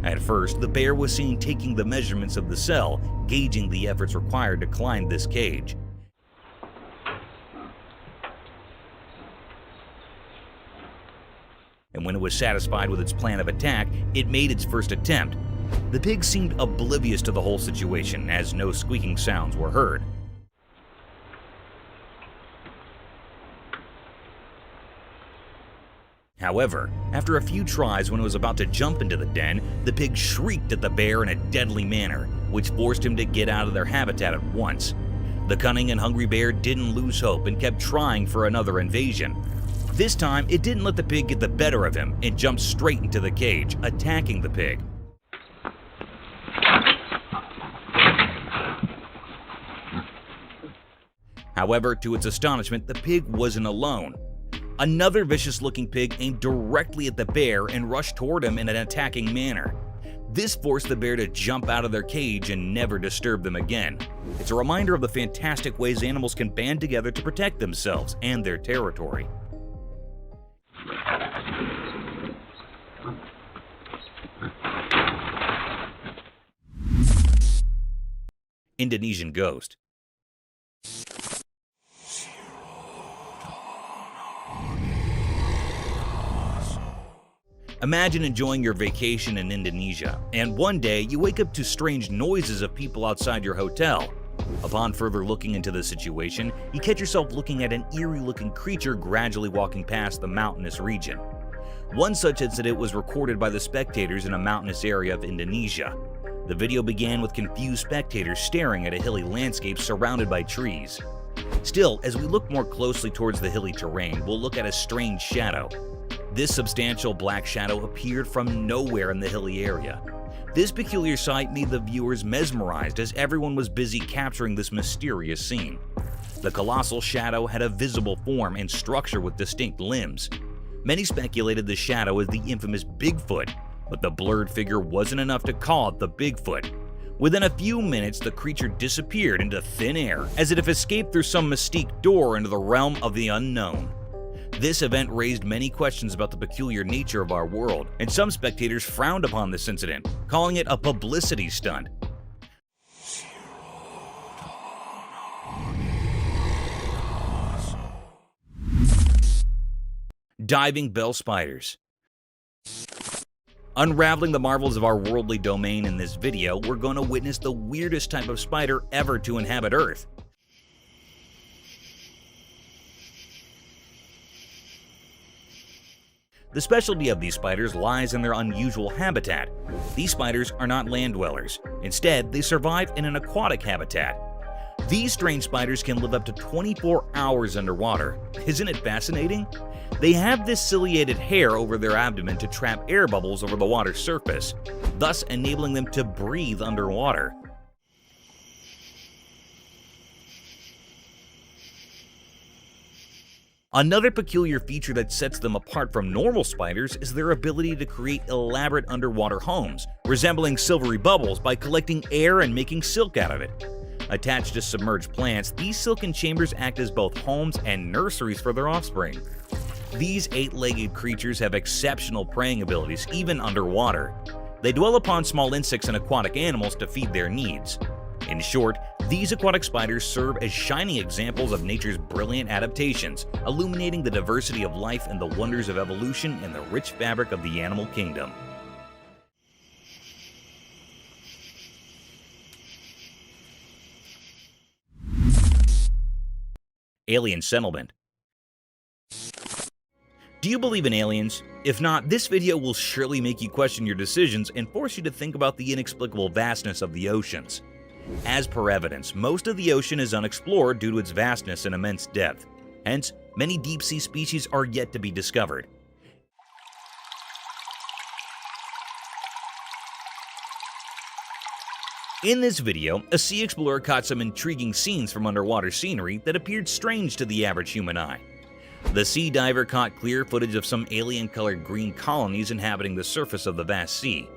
At first, the bear was seen taking the measurements of the cell, gauging the efforts required to climb this cage. And when it was satisfied with its plan of attack, it made its first attempt. The pig seemed oblivious to the whole situation, as no squeaking sounds were heard. However, after a few tries when it was about to jump into the den, the pig shrieked at the bear in a deadly manner, which forced him to get out of their habitat at once. The cunning and hungry bear didn't lose hope and kept trying for another invasion. This time, it didn't let the pig get the better of him and jumped straight into the cage, attacking the pig. However, to its astonishment, the pig wasn't alone. Another vicious-looking pig aimed directly at the bear and rushed toward him in an attacking manner. This forced the bear to jump out of their cage and never disturb them again. It's a reminder of the fantastic ways animals can band together to protect themselves and their territory. Indonesian ghost. Imagine enjoying your vacation in Indonesia, and one day you wake up to strange noises of people outside your hotel. Upon further looking into the situation, you catch yourself looking at an eerie-looking creature gradually walking past the mountainous region. One such incident was recorded by the spectators in a mountainous area of Indonesia. The video began with confused spectators staring at a hilly landscape surrounded by trees. Still, as we look more closely towards the hilly terrain, we'll look at a strange shadow. This substantial black shadow appeared from nowhere in the hilly area. This peculiar sight made the viewers mesmerized as everyone was busy capturing this mysterious scene. The colossal shadow had a visible form and structure with distinct limbs. Many speculated the shadow as the infamous Bigfoot, but the blurred figure wasn't enough to call it the Bigfoot. Within a few minutes, the creature disappeared into thin air, as if escaped through some mystique door into the realm of the unknown. This event raised many questions about the peculiar nature of our world, and some spectators frowned upon this incident, calling it a publicity stunt. Diving bell spiders. Unraveling the marvels of our worldly domain in this video, we're going to witness the weirdest type of spider ever to inhabit Earth. The specialty of these spiders lies in their unusual habitat. These spiders are not land dwellers. Instead, they survive in an aquatic habitat. These strange spiders can live up to 24 hours underwater. Isn't it fascinating? They have this ciliated hair over their abdomen to trap air bubbles over the water's surface, thus enabling them to breathe underwater. Another peculiar feature that sets them apart from normal spiders is their ability to create elaborate underwater homes, resembling silvery bubbles by collecting air and making silk out of it. Attached to submerged plants, these silken chambers act as both homes and nurseries for their offspring. These 8-legged creatures have exceptional preying abilities even underwater. They dwell upon small insects and aquatic animals to feed their needs. In short, these aquatic spiders serve as shining examples of nature's brilliant adaptations, illuminating the diversity of life and the wonders of evolution in the rich fabric of the animal kingdom. Alien settlement. Do you believe in aliens? If not, this video will surely make you question your decisions and force you to think about the inexplicable vastness of the oceans. As per evidence, most of the ocean is unexplored due to its vastness and immense depth. Hence, many deep-sea species are yet to be discovered. In this video, a sea explorer caught some intriguing scenes from underwater scenery that appeared strange to the average human eye. The sea diver caught clear footage of some alien-colored green colonies inhabiting the surface of the vast sea.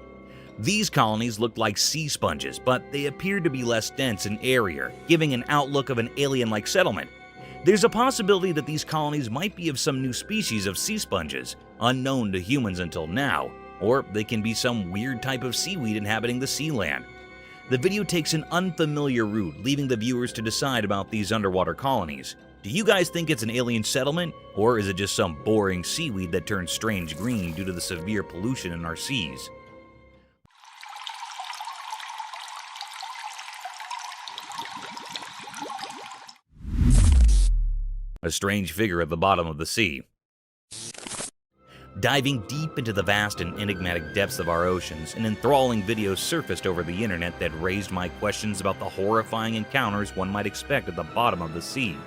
These colonies looked like sea sponges, but they appeared to be less dense and airier, giving an outlook of an alien-like settlement. There's a possibility that these colonies might be of some new species of sea sponges, unknown to humans until now, or they can be some weird type of seaweed inhabiting the sea land. The video takes an unfamiliar route, leaving the viewers to decide about these underwater colonies. Do you guys think it's an alien settlement, or is it just some boring seaweed that turns strange green due to the severe pollution in our seas? A strange figure at the bottom of the sea. Diving deep into the vast and enigmatic depths of our oceans, an enthralling video surfaced over the internet that raised my questions about the horrifying encounters one might expect at the bottom of the sea.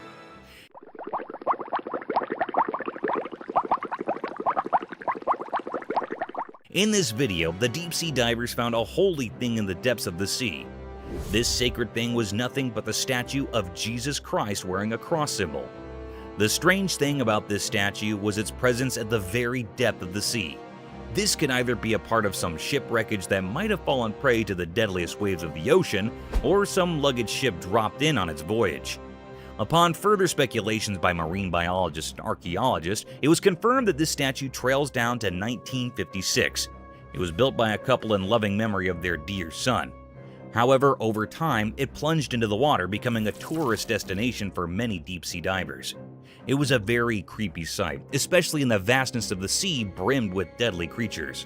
In this video, the deep-sea divers found a holy thing in the depths of the sea. This sacred thing was nothing but the statue of Jesus Christ wearing a cross symbol. The strange thing about this statue was its presence at the very depth of the sea. This could either be a part of some shipwreckage that might have fallen prey to the deadliest waves of the ocean, or some luggage ship dropped in on its voyage. Upon further speculations by marine biologists and archaeologists, it was confirmed that this statue trails down to 1956. It was built by a couple in loving memory of their dear son. However, over time, it plunged into the water, becoming a tourist destination for many deep-sea divers. It was a very creepy sight, especially in the vastness of the sea brimmed with deadly creatures.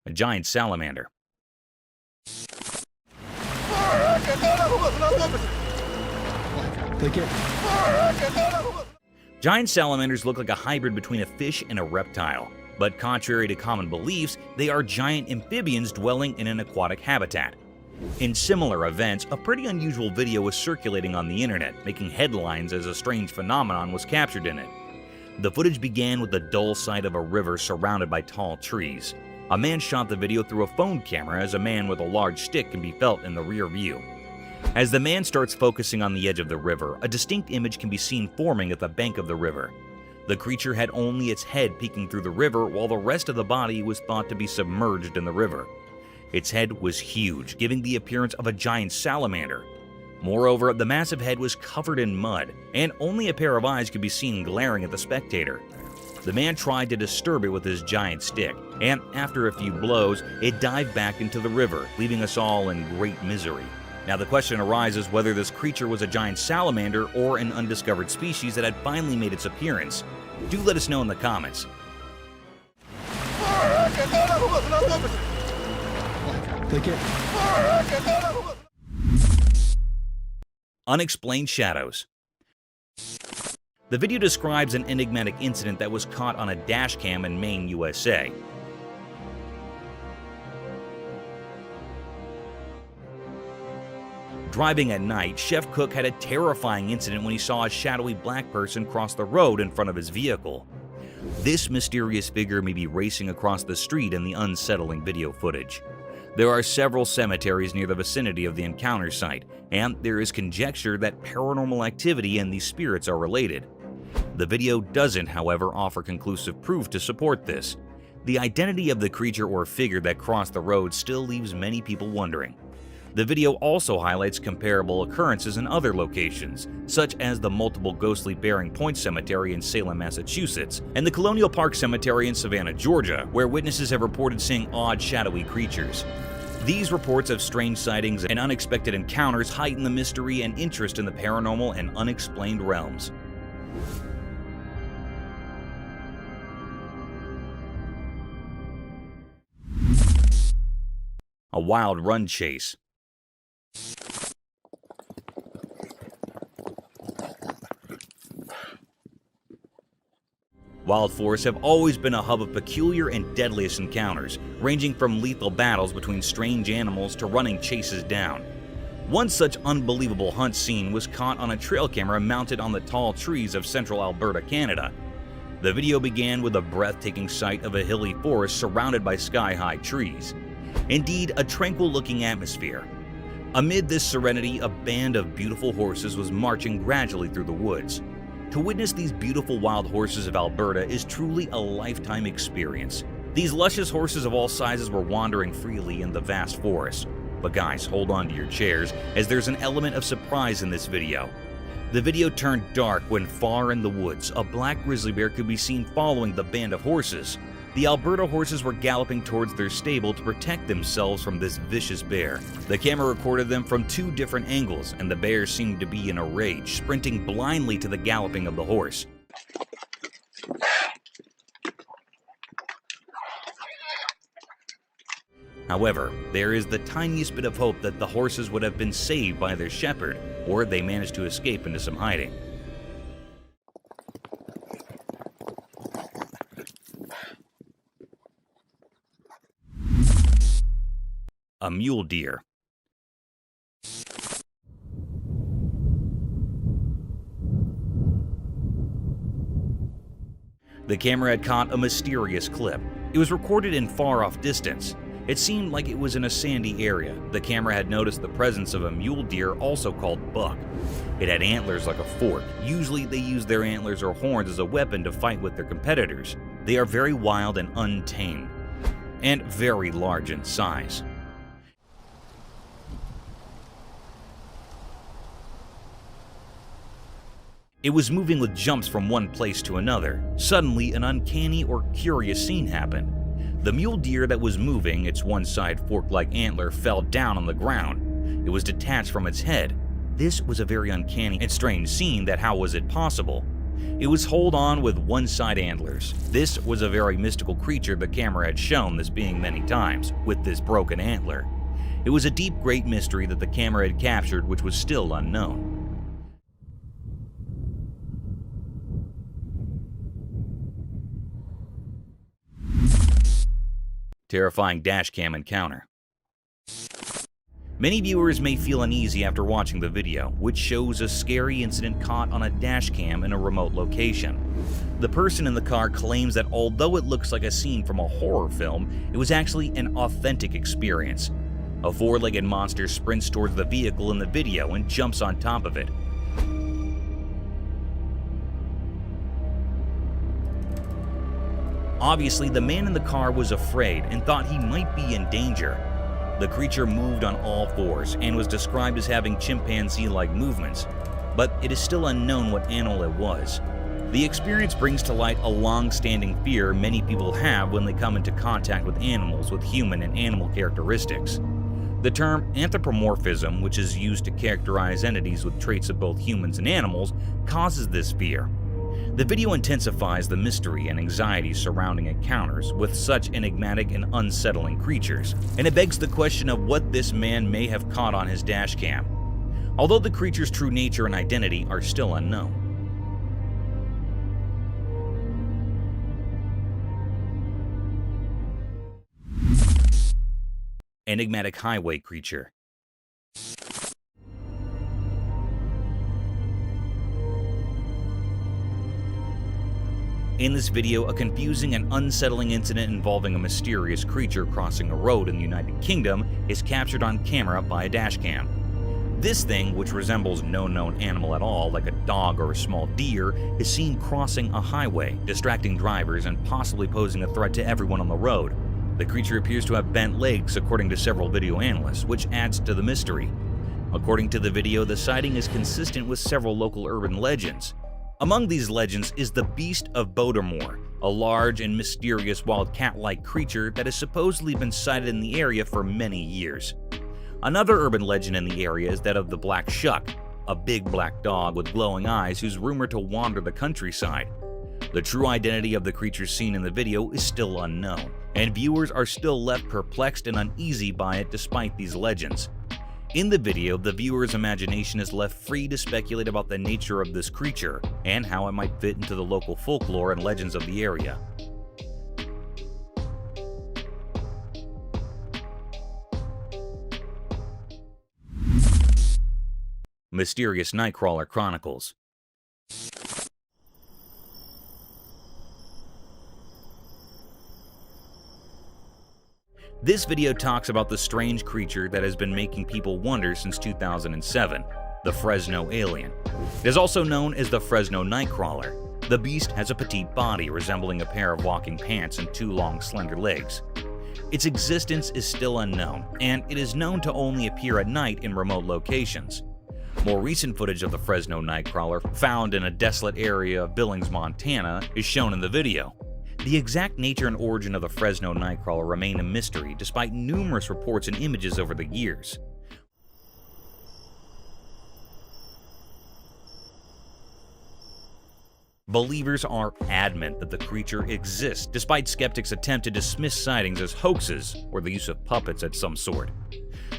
A giant salamander. Giant salamanders look like a hybrid between a fish and a reptile, but contrary to common beliefs, they are giant amphibians dwelling in an aquatic habitat. In similar events, a pretty unusual video was circulating on the internet, making headlines as a strange phenomenon was captured in it. The footage began with the dull sight of a river surrounded by tall trees. A man shot the video through a phone camera as a man with a large stick can be felt in the rear view. As the man starts focusing on the edge of the river, a distinct image can be seen forming at the bank of the river. The creature had only its head peeking through the river, while the rest of the body was thought to be submerged in the river. Its head was huge, giving the appearance of a giant salamander. Moreover, the massive head was covered in mud, and only a pair of eyes could be seen glaring at the spectator. The man tried to disturb it with his giant stick, and after a few blows, it dived back into the river, leaving us all in great misery. Now the question arises whether this creature was a giant salamander or an undiscovered species that had finally made its appearance. Do let us know in the comments. Unexplained shadows. The video describes an enigmatic incident that was caught on a dash cam in Maine, USA. Driving at night, Chef Cook had a terrifying incident when he saw a shadowy black person cross the road in front of his vehicle. This mysterious figure may be racing across the street in the unsettling video footage. There are several cemeteries near the vicinity of the encounter site, and there is conjecture that paranormal activity and these spirits are related. The video doesn't, however, offer conclusive proof to support this. The identity of the creature or figure that crossed the road still leaves many people wondering. The video also highlights comparable occurrences in other locations, such as the multiple ghostly Bearing Point Cemetery in Salem, Massachusetts, and the Colonial Park Cemetery in Savannah, Georgia, where witnesses have reported seeing odd, shadowy creatures. These reports of strange sightings and unexpected encounters heighten the mystery and interest in the paranormal and unexplained realms. A wild run chase. Wild forests have always been a hub of peculiar and deadliest encounters, ranging from lethal battles between strange animals to running chases down. One such unbelievable hunt scene was caught on a trail camera mounted on the tall trees of central Alberta, Canada. The video began with a breathtaking sight of a hilly forest surrounded by sky-high trees. Indeed, a tranquil-looking atmosphere. Amid this serenity, a band of beautiful horses was marching gradually through the woods. To witness these beautiful wild horses of Alberta is truly a lifetime experience. These luscious horses of all sizes were wandering freely in the vast forest. But guys, hold on to your chairs, as there's an element of surprise in this video. The video turned dark when far in the woods, a black grizzly bear could be seen following the band of horses. The Alberta horses were galloping towards their stable to protect themselves from this vicious bear. The camera recorded them from two different angles, and the bear seemed to be in a rage, sprinting blindly to the galloping of the horse. However, there is the tiniest bit of hope that the horses would have been saved by their shepherd, or they managed to escape into some hiding. A mule deer. The camera had caught a mysterious clip. It was recorded in far-off distance. It seemed like it was in a sandy area. The camera had noticed the presence of a mule deer, also called buck. It had antlers like a fork. Usually they use their antlers or horns as a weapon to fight with their competitors. They are very wild and untamed, and very large in size. It was moving with jumps from one place to another. Suddenly, an uncanny or curious scene happened. The mule deer that was moving, its one side fork-like antler, fell down on the ground. It was detached from its head. This was a very uncanny and strange scene that how was it possible? It was hold on with one side antlers. This was a very mystical creature the camera had shown this being many times, with this broken antler. It was a deep great mystery that the camera had captured which was still unknown. Terrifying dashcam encounter. Many viewers may feel uneasy after watching the video, which shows a scary incident caught on a dashcam in a remote location. The person in the car claims that although it looks like a scene from a horror film, it was actually an authentic experience. A four-legged monster sprints towards the vehicle in the video and jumps on top of it. Obviously, the man in the car was afraid and thought he might be in danger. The creature moved on all fours and was described as having chimpanzee-like movements, but it is still unknown what animal it was. The experience brings to light a long-standing fear many people have when they come into contact with animals with human and animal characteristics. The term anthropomorphism, which is used to characterize entities with traits of both humans and animals, causes this fear. The video intensifies the mystery and anxiety surrounding encounters with such enigmatic and unsettling creatures, and it begs the question of what this man may have caught on his dashcam, although the creature's true nature and identity are still unknown. Enigmatic highway creature. In this video, a confusing and unsettling incident involving a mysterious creature crossing a road in the United Kingdom is captured on camera by a dashcam. This thing, which resembles no known animal at all, like a dog or a small deer, is seen crossing a highway, distracting drivers and possibly posing a threat to everyone on the road. The creature appears to have bent legs, according to several video analysts, which adds to the mystery. According to the video, the sighting is consistent with several local urban legends. Among these legends is the Beast of Bodermoor, a large and mysterious wild cat-like creature that has supposedly been sighted in the area for many years. Another urban legend in the area is that of the Black Shuck, a big black dog with glowing eyes who's rumored to wander the countryside. The true identity of the creature seen in the video is still unknown, and viewers are still left perplexed and uneasy by it despite these legends. In the video, the viewer's imagination is left free to speculate about the nature of this creature and how it might fit into the local folklore and legends of the area. Mysterious Nightcrawler Chronicles. This video talks about the strange creature that has been making people wonder since 2007, the Fresno alien. It is also known as the Fresno Nightcrawler. The beast has a petite body resembling a pair of walking pants and two long, slender legs. Its existence is still unknown, and it is known to only appear at night in remote locations. More recent footage of the Fresno Nightcrawler, found in a desolate area of Billings, Montana, is shown in the video. The exact nature and origin of the Fresno Nightcrawler remain a mystery despite numerous reports and images over the years. Believers are adamant that the creature exists, despite skeptics' attempt to dismiss sightings as hoaxes or the use of puppets of some sort.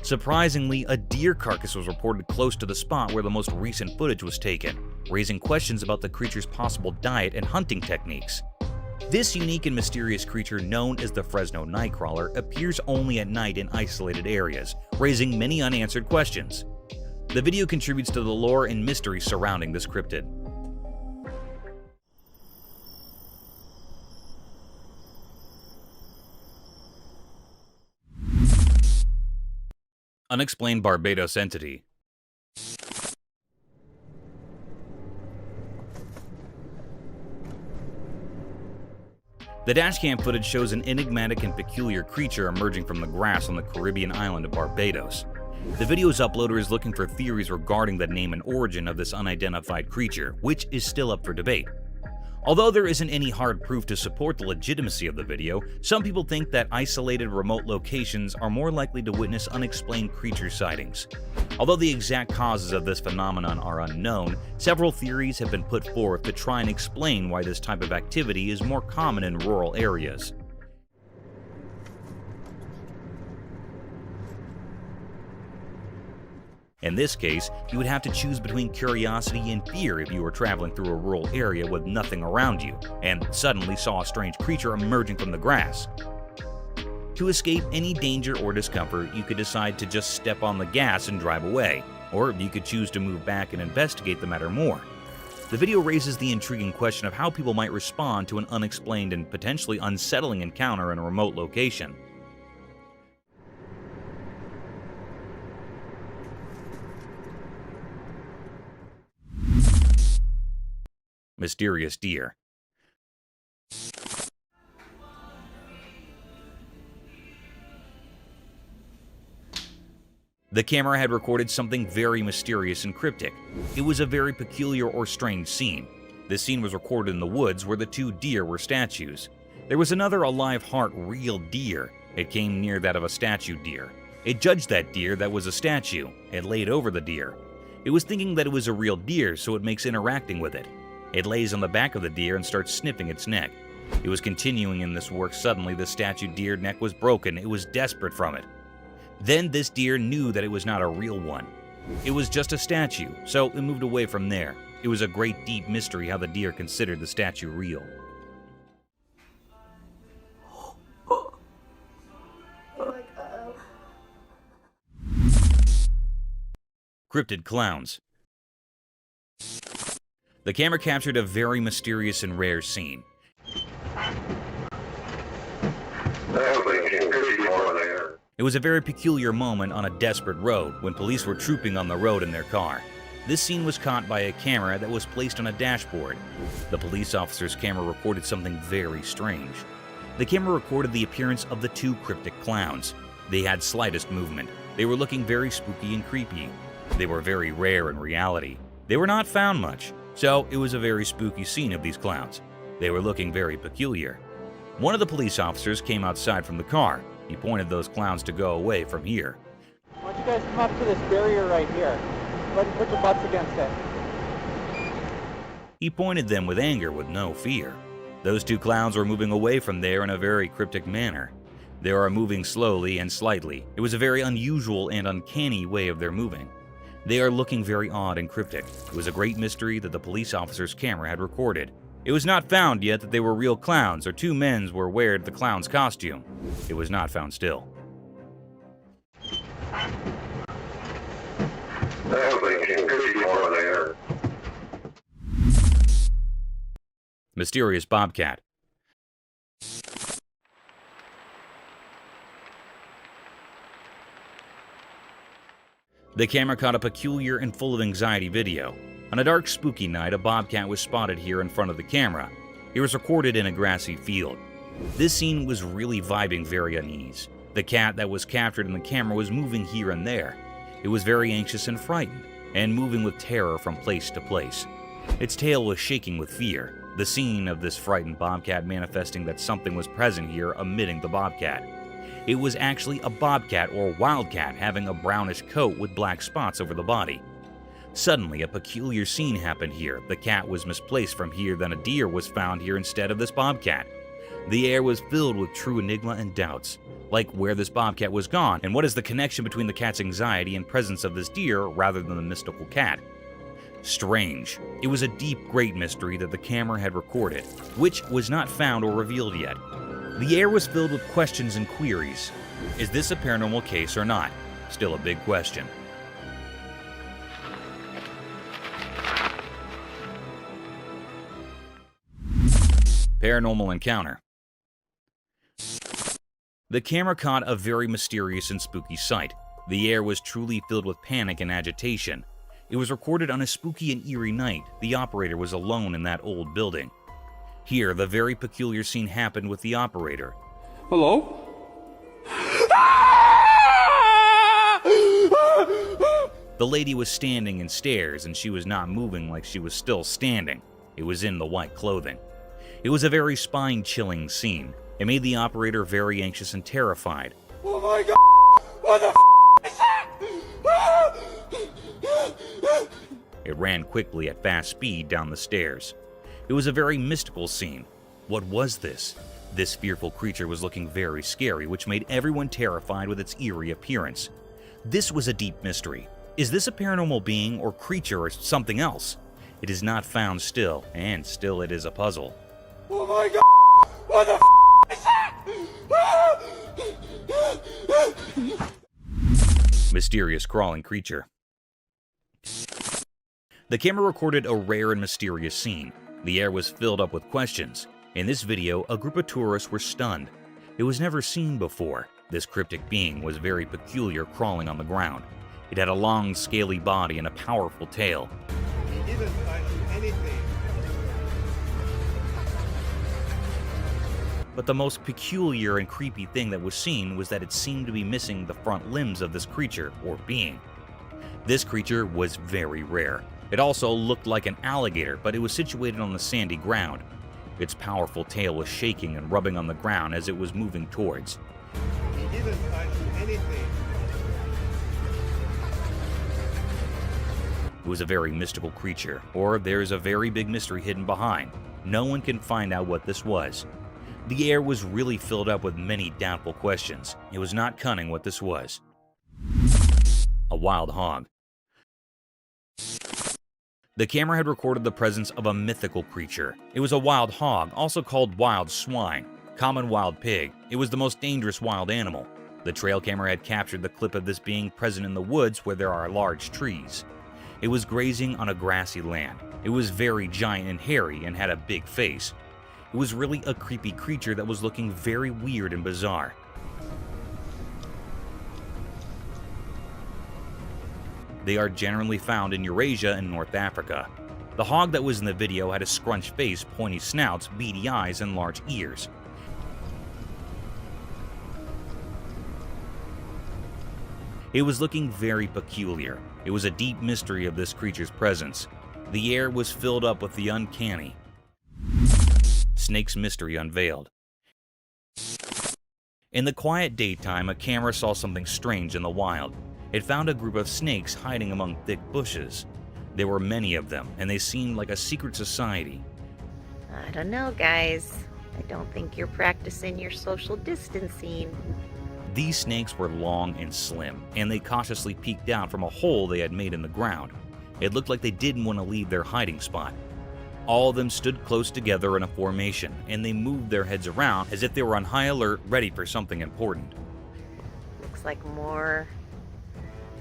Surprisingly, a deer carcass was reported close to the spot where the most recent footage was taken, raising questions about the creature's possible diet and hunting techniques. This unique and mysterious creature, known as the Fresno Nightcrawler, appears only at night in isolated areas, raising many unanswered questions. The video contributes to the lore and mystery surrounding this cryptid. Unexplained Barbados entity. The dashcam footage shows an enigmatic and peculiar creature emerging from the grass on the Caribbean island of Barbados. The video's uploader is looking for theories regarding the name and origin of this unidentified creature, which is still up for debate. Although there isn't any hard proof to support the legitimacy of the video, some people think that isolated remote locations are more likely to witness unexplained creature sightings. Although the exact causes of this phenomenon are unknown, several theories have been put forth to try and explain why this type of activity is more common in rural areas. In this case, you would have to choose between curiosity and fear if you were traveling through a rural area with nothing around you, and suddenly saw a strange creature emerging from the grass. To escape any danger or discomfort, you could decide to just step on the gas and drive away, or you could choose to move back and investigate the matter more. The video raises the intriguing question of how people might respond to an unexplained and potentially unsettling encounter in a remote location. Mysterious deer. The camera had recorded something very mysterious and cryptic. It was a very peculiar or strange scene. This scene was recorded in the woods where the two deer were statues. There was another alive heart real deer. It came near that of a statue deer. It judged that deer that was a statue. It laid over the deer. It was thinking that it was a real deer, so it makes interacting with it. It lays on the back of the deer and starts sniffing its neck. It was continuing in this work. Suddenly, the statue deer neck was broken. It was desperate from it. Then this deer knew that it was not a real one. It was just a statue, so it moved away from there. It was a great deep mystery how the deer considered the statue real. Cryptid clowns. The camera captured a very mysterious and rare scene. It was a very peculiar moment on a desperate road when police were trooping on the road in their car. This scene was caught by a camera that was placed on a dashboard. The police officer's camera recorded something very strange. The camera recorded the appearance of the two cryptic clowns. They had slightest movement. They were looking very spooky and creepy. They were very rare in reality. They were not found much. So it was a very spooky scene of these clowns. They were looking very peculiar. One of the police officers came outside from the car. He pointed those clowns to go away from here. Why don't you guys come up to this barrier right here? Go ahead and put your butts against it. He pointed them with anger with no fear. Those two clowns were moving away from there in a very cryptic manner. They were moving slowly and slightly. It was a very unusual and uncanny way of their moving. They are looking very odd and cryptic. It was a great mystery that the police officer's camera had recorded. It was not found yet that they were real clowns or two men were wearing the clown's costume. It was not found still. Mysterious bobcat. The camera caught a peculiar and full of anxiety video. On a dark, spooky night, a bobcat was spotted here in front of the camera. It was recorded in a grassy field. This scene was really vibing very unease. The cat that was captured in the camera was moving here and there. It was very anxious and frightened, and moving with terror from place to place. Its tail was shaking with fear. The scene of this frightened bobcat manifesting that something was present here emitting the bobcat. It was actually a bobcat or wildcat having a brownish coat with black spots over the body. Suddenly, a peculiar scene happened here. The cat was misplaced from here, then a deer was found here instead of this bobcat. The air was filled with true enigma and doubts, like where this bobcat was gone and what is the connection between the cat's anxiety and presence of this deer rather than the mystical cat. Strange. It was a deep, great mystery that the camera had recorded, which was not found or revealed yet. The air was filled with questions and queries. Is this a paranormal case or not? Still a big question. Paranormal encounter. The camera caught a very mysterious and spooky sight. The air was truly filled with panic and agitation. It was recorded on a spooky and eerie night. The operator was alone in that old building. Here, the very peculiar scene happened with the operator. Hello? The lady was standing in stairs, and she was not moving like she was still standing. It was in the white clothing. It was a very spine-chilling scene. It made the operator very anxious and terrified. Oh my god! What the is that? It ran quickly at fast speed down the stairs. It was a very mystical scene. What was this? This fearful creature was looking very scary, which made everyone terrified with its eerie appearance. This was a deep mystery. Is this a paranormal being or creature or something else? It is not found still, and still it is a puzzle. Oh my god! What the is that? Mysterious crawling creature. The camera recorded a rare and mysterious scene. The air was filled up with questions. In this video, a group of tourists were stunned. It was never seen before. This cryptic being was very peculiar, crawling on the ground. It had a long, scaly body and a powerful tail. He didn't find anything. But the most peculiar and creepy thing that was seen was that it seemed to be missing the front limbs of this creature, or being. This creature was very rare. It also looked like an alligator, but it was situated on the sandy ground. Its powerful tail was shaking and rubbing on the ground as it was moving towards. He didn't find anything. It was a very mystical creature, or there's a very big mystery hidden behind. No one can find out what this was. The air was really filled up with many doubtful questions. It was not cunning what this was. A wild hog. The camera had recorded the presence of a mythical creature. It was a wild hog, also called wild swine, common wild pig. It was the most dangerous wild animal. The trail camera had captured the clip of this being present in the woods where there are large trees. It was grazing on a grassy land. It was very giant and hairy and had a big face. It was really a creepy creature that was looking very weird and bizarre. They are generally found in Eurasia and North Africa. The hog that was in the video had a scrunched face, pointy snouts, beady eyes, and large ears. It was looking very peculiar. It was a deep mystery of this creature's presence. The air was filled up with the uncanny. Snake's mystery unveiled. In the quiet daytime, a camera saw something strange in the wild. It found a group of snakes hiding among thick bushes. There were many of them, and they seemed like a secret society. I don't know, guys. I don't think you're practicing your social distancing. These snakes were long and slim, and they cautiously peeked out from a hole they had made in the ground. It looked like they didn't want to leave their hiding spot. All of them stood close together in a formation, and they moved their heads around as if they were on high alert, ready for something important. Looks like more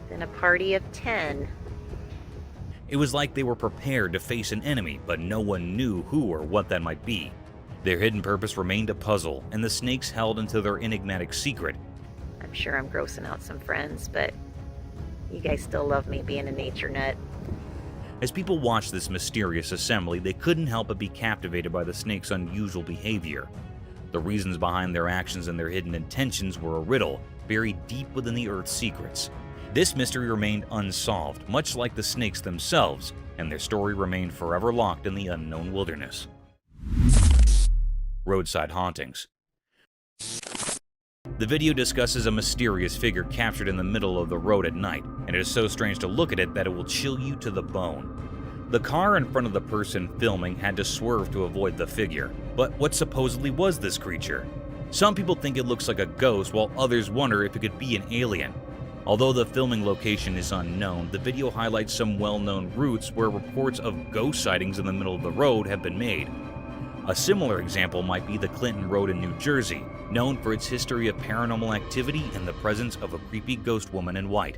than a party of 10. It was like they were prepared to face an enemy, but no one knew who or what that might be. Their hidden purpose remained a puzzle, and the snakes held into their enigmatic secret. I'm sure I'm grossing out some friends, but you guys still love me being a nature nut. As people watched this mysterious assembly, they couldn't help but be captivated by the snakes' unusual behavior. The reasons behind their actions and their hidden intentions were a riddle, buried deep within the Earth's secrets. This mystery remained unsolved, much like the snakes themselves, and their story remained forever locked in the unknown wilderness. Roadside hauntings. The video discusses a mysterious figure captured in the middle of the road at night, and it is so strange to look at it that it will chill you to the bone. The car in front of the person filming had to swerve to avoid the figure. But what supposedly was this creature? Some people think it looks like a ghost, while others wonder if it could be an alien. Although the filming location is unknown, the video highlights some well-known routes where reports of ghost sightings in the middle of the road have been made. A similar example might be the Clinton Road in New Jersey, known for its history of paranormal activity and the presence of a creepy ghost woman in white.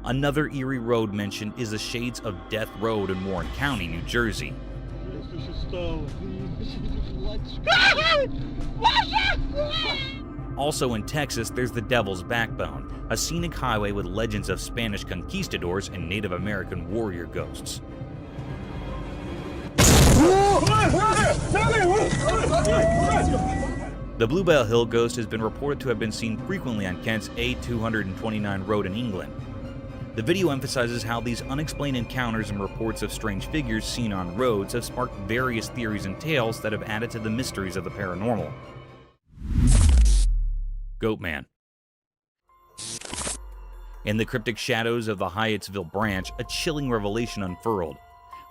Another eerie road mentioned is the Shades of Death Road in Warren County, New Jersey. Also in Texas, there's the Devil's Backbone, a scenic highway with legends of Spanish conquistadors and Native American warrior ghosts. The Bluebell Hill ghost has been reported to have been seen frequently on Kent's A229 road in England. The video emphasizes how these unexplained encounters and reports of strange figures seen on roads have sparked various theories and tales that have added to the mysteries of the paranormal. Goatman. In the cryptic shadows of the Hyattsville branch, a chilling revelation unfurled.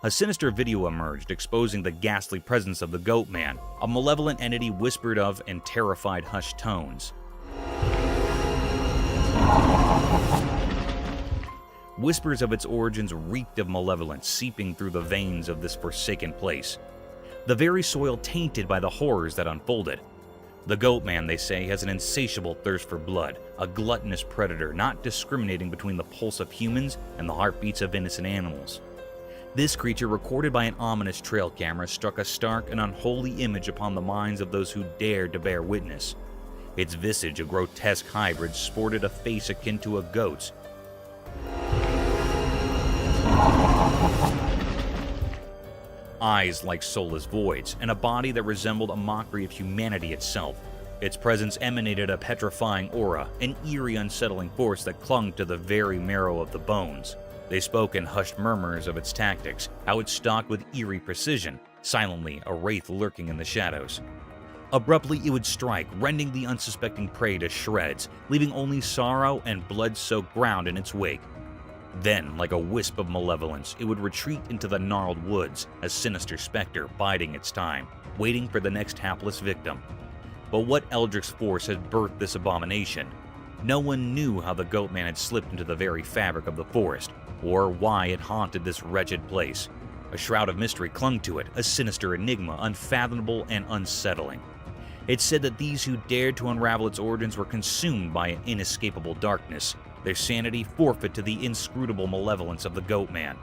A sinister video emerged, exposing the ghastly presence of the Goatman, a malevolent entity whispered of in terrified hushed tones. Whispers of its origins reeked of malevolence, seeping through the veins of this forsaken place. The very soil tainted by the horrors that unfolded. The Goatman, they say, has an insatiable thirst for blood, a gluttonous predator not discriminating between the pulse of humans and the heartbeats of innocent animals. This creature, recorded by an ominous trail camera, struck a stark and unholy image upon the minds of those who dared to bear witness. Its visage, a grotesque hybrid, sported a face akin to a goat's. Eyes like soulless voids, and a body that resembled a mockery of humanity itself. Its presence emanated a petrifying aura, an eerie, unsettling force that clung to the very marrow of the bones. They spoke in hushed murmurs of its tactics, how it stalked with eerie precision, silently a wraith lurking in the shadows. Abruptly it would strike, rending the unsuspecting prey to shreds, leaving only sorrow and blood-soaked ground in its wake. Then, like a wisp of malevolence, it would retreat into the gnarled woods, a sinister specter biding its time, waiting for the next hapless victim. But what eldritch force had birthed this abomination? No one knew how the Goatman had slipped into the very fabric of the forest, or why it haunted this wretched place. A shroud of mystery clung to it, a sinister enigma, unfathomable and unsettling. It said that these who dared to unravel its origins were consumed by an inescapable darkness, their sanity forfeit to the inscrutable malevolence of the Goatman.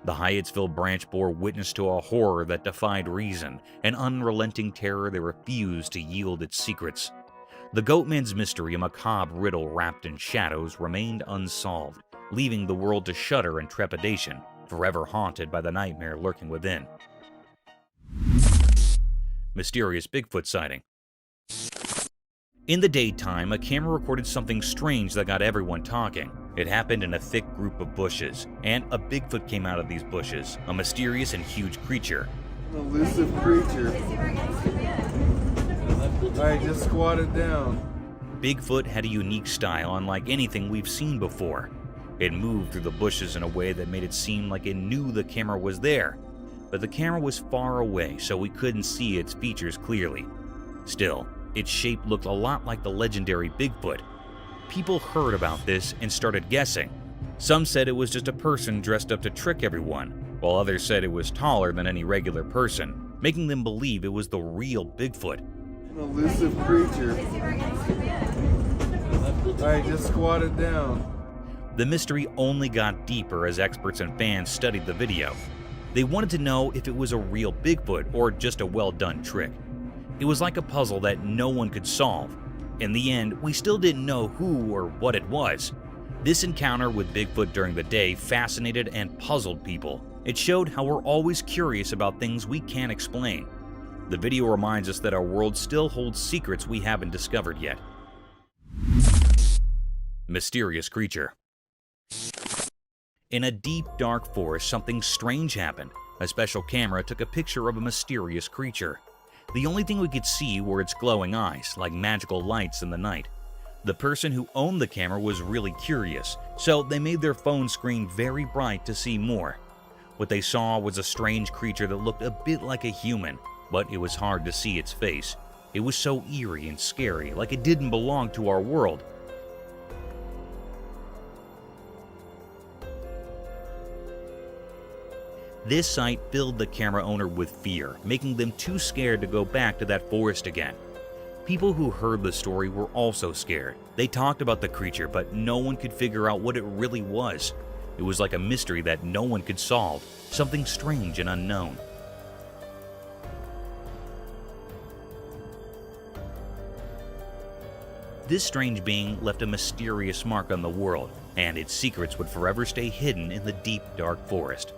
The Hyattsville branch bore witness to a horror that defied reason, an unrelenting terror that refused to yield its secrets. The Goatman's mystery, a macabre riddle wrapped in shadows, remained unsolved, leaving the world to shudder in trepidation, forever haunted by the nightmare lurking within. Mysterious Bigfoot sighting. In the daytime, a camera recorded something strange that got everyone talking. It happened in a thick group of bushes, and a Bigfoot came out of these bushes, a mysterious and huge creature. An elusive creature. Alright, just squat it down. Bigfoot had a unique style unlike anything we've seen before. It moved through the bushes in a way that made it seem like it knew the camera was there, but the camera was far away, so we couldn't see its features clearly. Still, its shape looked a lot like the legendary Bigfoot. People heard about this and started guessing. Some said it was just a person dressed up to trick everyone, while others said it was taller than any regular person, making them believe it was the real Bigfoot. An elusive creature. Alright, just squat it down. The mystery only got deeper as experts and fans studied the video. They wanted to know if it was a real Bigfoot or just a well-done trick. It was like a puzzle that no one could solve. In the end, we still didn't know who or what it was. This encounter with Bigfoot during the day fascinated and puzzled people. It showed how we're always curious about things we can't explain. The video reminds us that our world still holds secrets we haven't discovered yet. Mysterious creature. In a deep, dark forest, something strange happened. A special camera took a picture of a mysterious creature. The only thing we could see were its glowing eyes, like magical lights in the night. The person who owned the camera was really curious, so they made their phone screen very bright to see more. What they saw was a strange creature that looked a bit like a human, but it was hard to see its face. It was so eerie and scary, like it didn't belong to our world. This sight filled the camera owner with fear, making them too scared to go back to that forest again. People who heard the story were also scared. They talked about the creature, but no one could figure out what it really was. It was like a mystery that no one could solve, something strange and unknown. This strange being left a mysterious mark on the world, and its secrets would forever stay hidden in the deep, dark forest.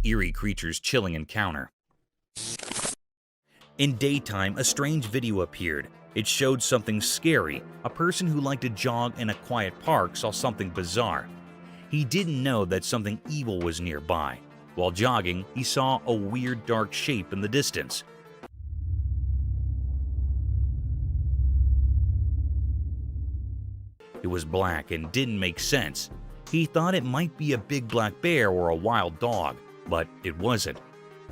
Eerie creature's chilling encounter. In daytime, a strange video appeared. It showed something scary. A person who liked to jog in a quiet park saw something bizarre. He didn't know that something evil was nearby. While jogging, he saw a weird dark shape in the distance. It was black and didn't make sense. He thought it might be a big black bear or a wild dog, but it wasn't.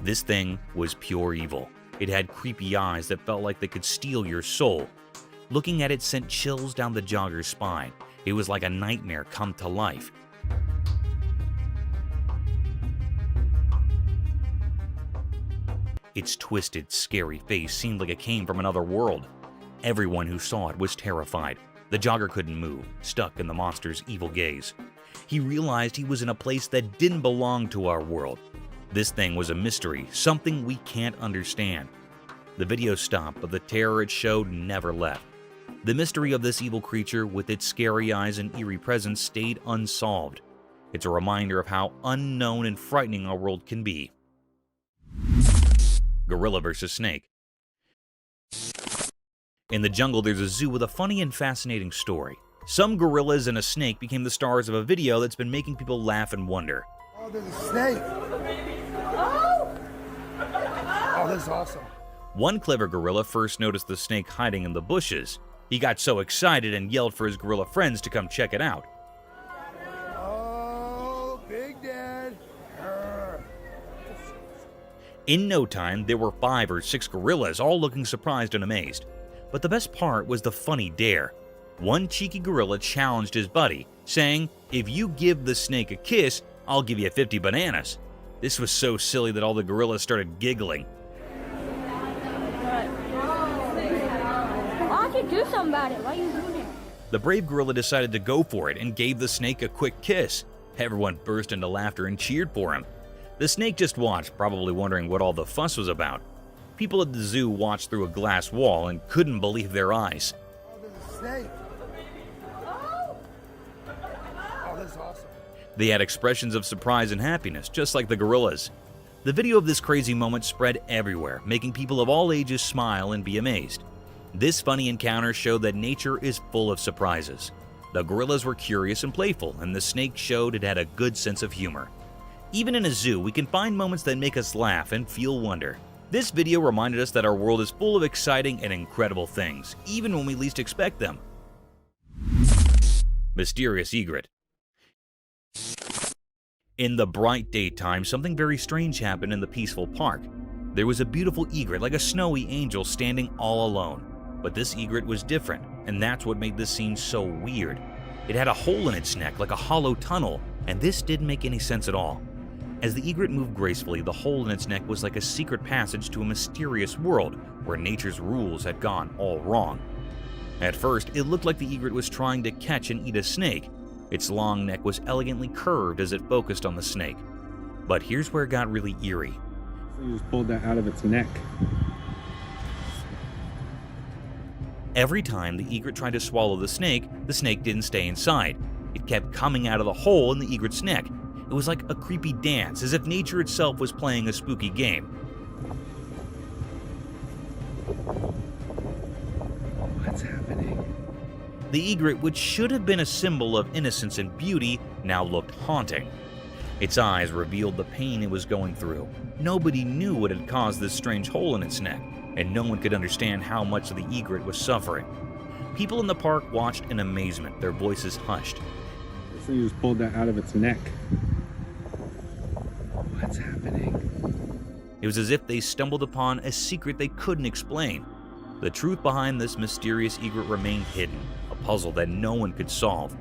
This thing was pure evil. It had creepy eyes that felt like they could steal your soul. Looking at it sent chills down the jogger's spine. It was like a nightmare come to life. Its twisted, scary face seemed like it came from another world. Everyone who saw it was terrified. The jogger couldn't move, stuck in the monster's evil gaze. He realized he was in a place that didn't belong to our world. This thing was a mystery, something we can't understand. The video stopped, but the terror it showed never left. The mystery of this evil creature with its scary eyes and eerie presence stayed unsolved. It's a reminder of how unknown and frightening our world can be. Gorilla versus snake. In the jungle, there's a zoo with a funny and fascinating story. Some gorillas and a snake became the stars of a video that's been making people laugh and wonder. Oh, there's a snake. Oh, that's awesome. One clever gorilla first noticed the snake hiding in the bushes. He got so excited and yelled for his gorilla friends to come check it out. Oh, Big Dad. In no time, there were 5 or 6 gorillas, all looking surprised and amazed. But the best part was the funny dare. One cheeky gorilla challenged his buddy, saying, "If you give the snake a kiss, I'll give you 50 bananas." This was so silly that all the gorillas started giggling. I can do something about it. Why are you doing it? The brave gorilla decided to go for it and gave the snake a quick kiss. Everyone burst into laughter and cheered for him. The snake just watched, probably wondering what all the fuss was about. People at the zoo watched through a glass wall and couldn't believe their eyes. Oh, there's a snake. Oh, that's awesome. They had expressions of surprise and happiness, just like the gorillas. The video of this crazy moment spread everywhere, making people of all ages smile and be amazed. This funny encounter showed that nature is full of surprises. The gorillas were curious and playful, and the snake showed it had a good sense of humor. Even in a zoo, we can find moments that make us laugh and feel wonder. This video reminded us that our world is full of exciting and incredible things, even when we least expect them. Mysterious egret. In the bright daytime, something very strange happened in the peaceful park. There was a beautiful egret like a snowy angel standing all alone. But this egret was different, and that's what made this scene so weird. It had a hole in its neck like a hollow tunnel, and this didn't make any sense at all. As the egret moved gracefully, the hole in its neck was like a secret passage to a mysterious world where nature's rules had gone all wrong. At first, it looked like the egret was trying to catch and eat a snake. Its long neck was elegantly curved as it focused on the snake. But here's where it got really eerie. So you just pulled that out of its neck. Every time the egret tried to swallow the snake didn't stay inside. It kept coming out of the hole in the egret's neck. It was like a creepy dance, as if nature itself was playing a spooky game. What's happening? The egret, which should have been a symbol of innocence and beauty, now looked haunting. Its eyes revealed the pain it was going through. Nobody knew what had caused this strange hole in its neck, and no one could understand how much the egret was suffering. People in the park watched in amazement, their voices hushed. So you just pulled that out of its neck. What's happening? It was as if they stumbled upon a secret they couldn't explain. The truth behind this mysterious egret remained hidden, a puzzle that no one could solve.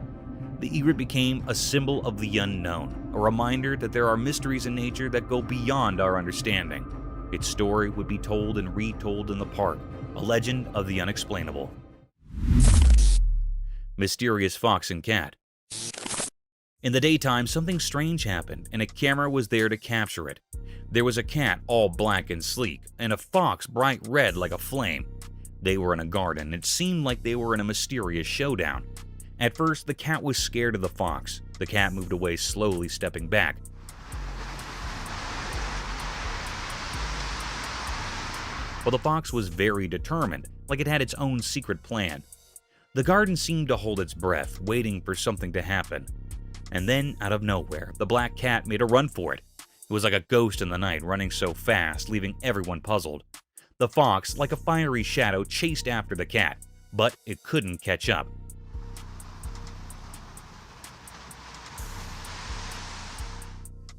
The egret became a symbol of the unknown, a reminder that there are mysteries in nature that go beyond our understanding. Its story would be told and retold in the park, a legend of the unexplainable. Mysterious fox and cat. In the daytime, something strange happened, and a camera was there to capture it. There was a cat all black and sleek, and a fox bright red like a flame. They were in a garden, and it seemed like they were in a mysterious showdown. At first, the cat was scared of the fox. The cat moved away slowly, stepping back. while the fox was very determined, like it had its own secret plan. The garden seemed to hold its breath, waiting for something to happen. And then, out of nowhere, the black cat made a run for it. It was like a ghost in the night, running so fast, leaving everyone puzzled. The fox, like a fiery shadow, chased after the cat, but it couldn't catch up.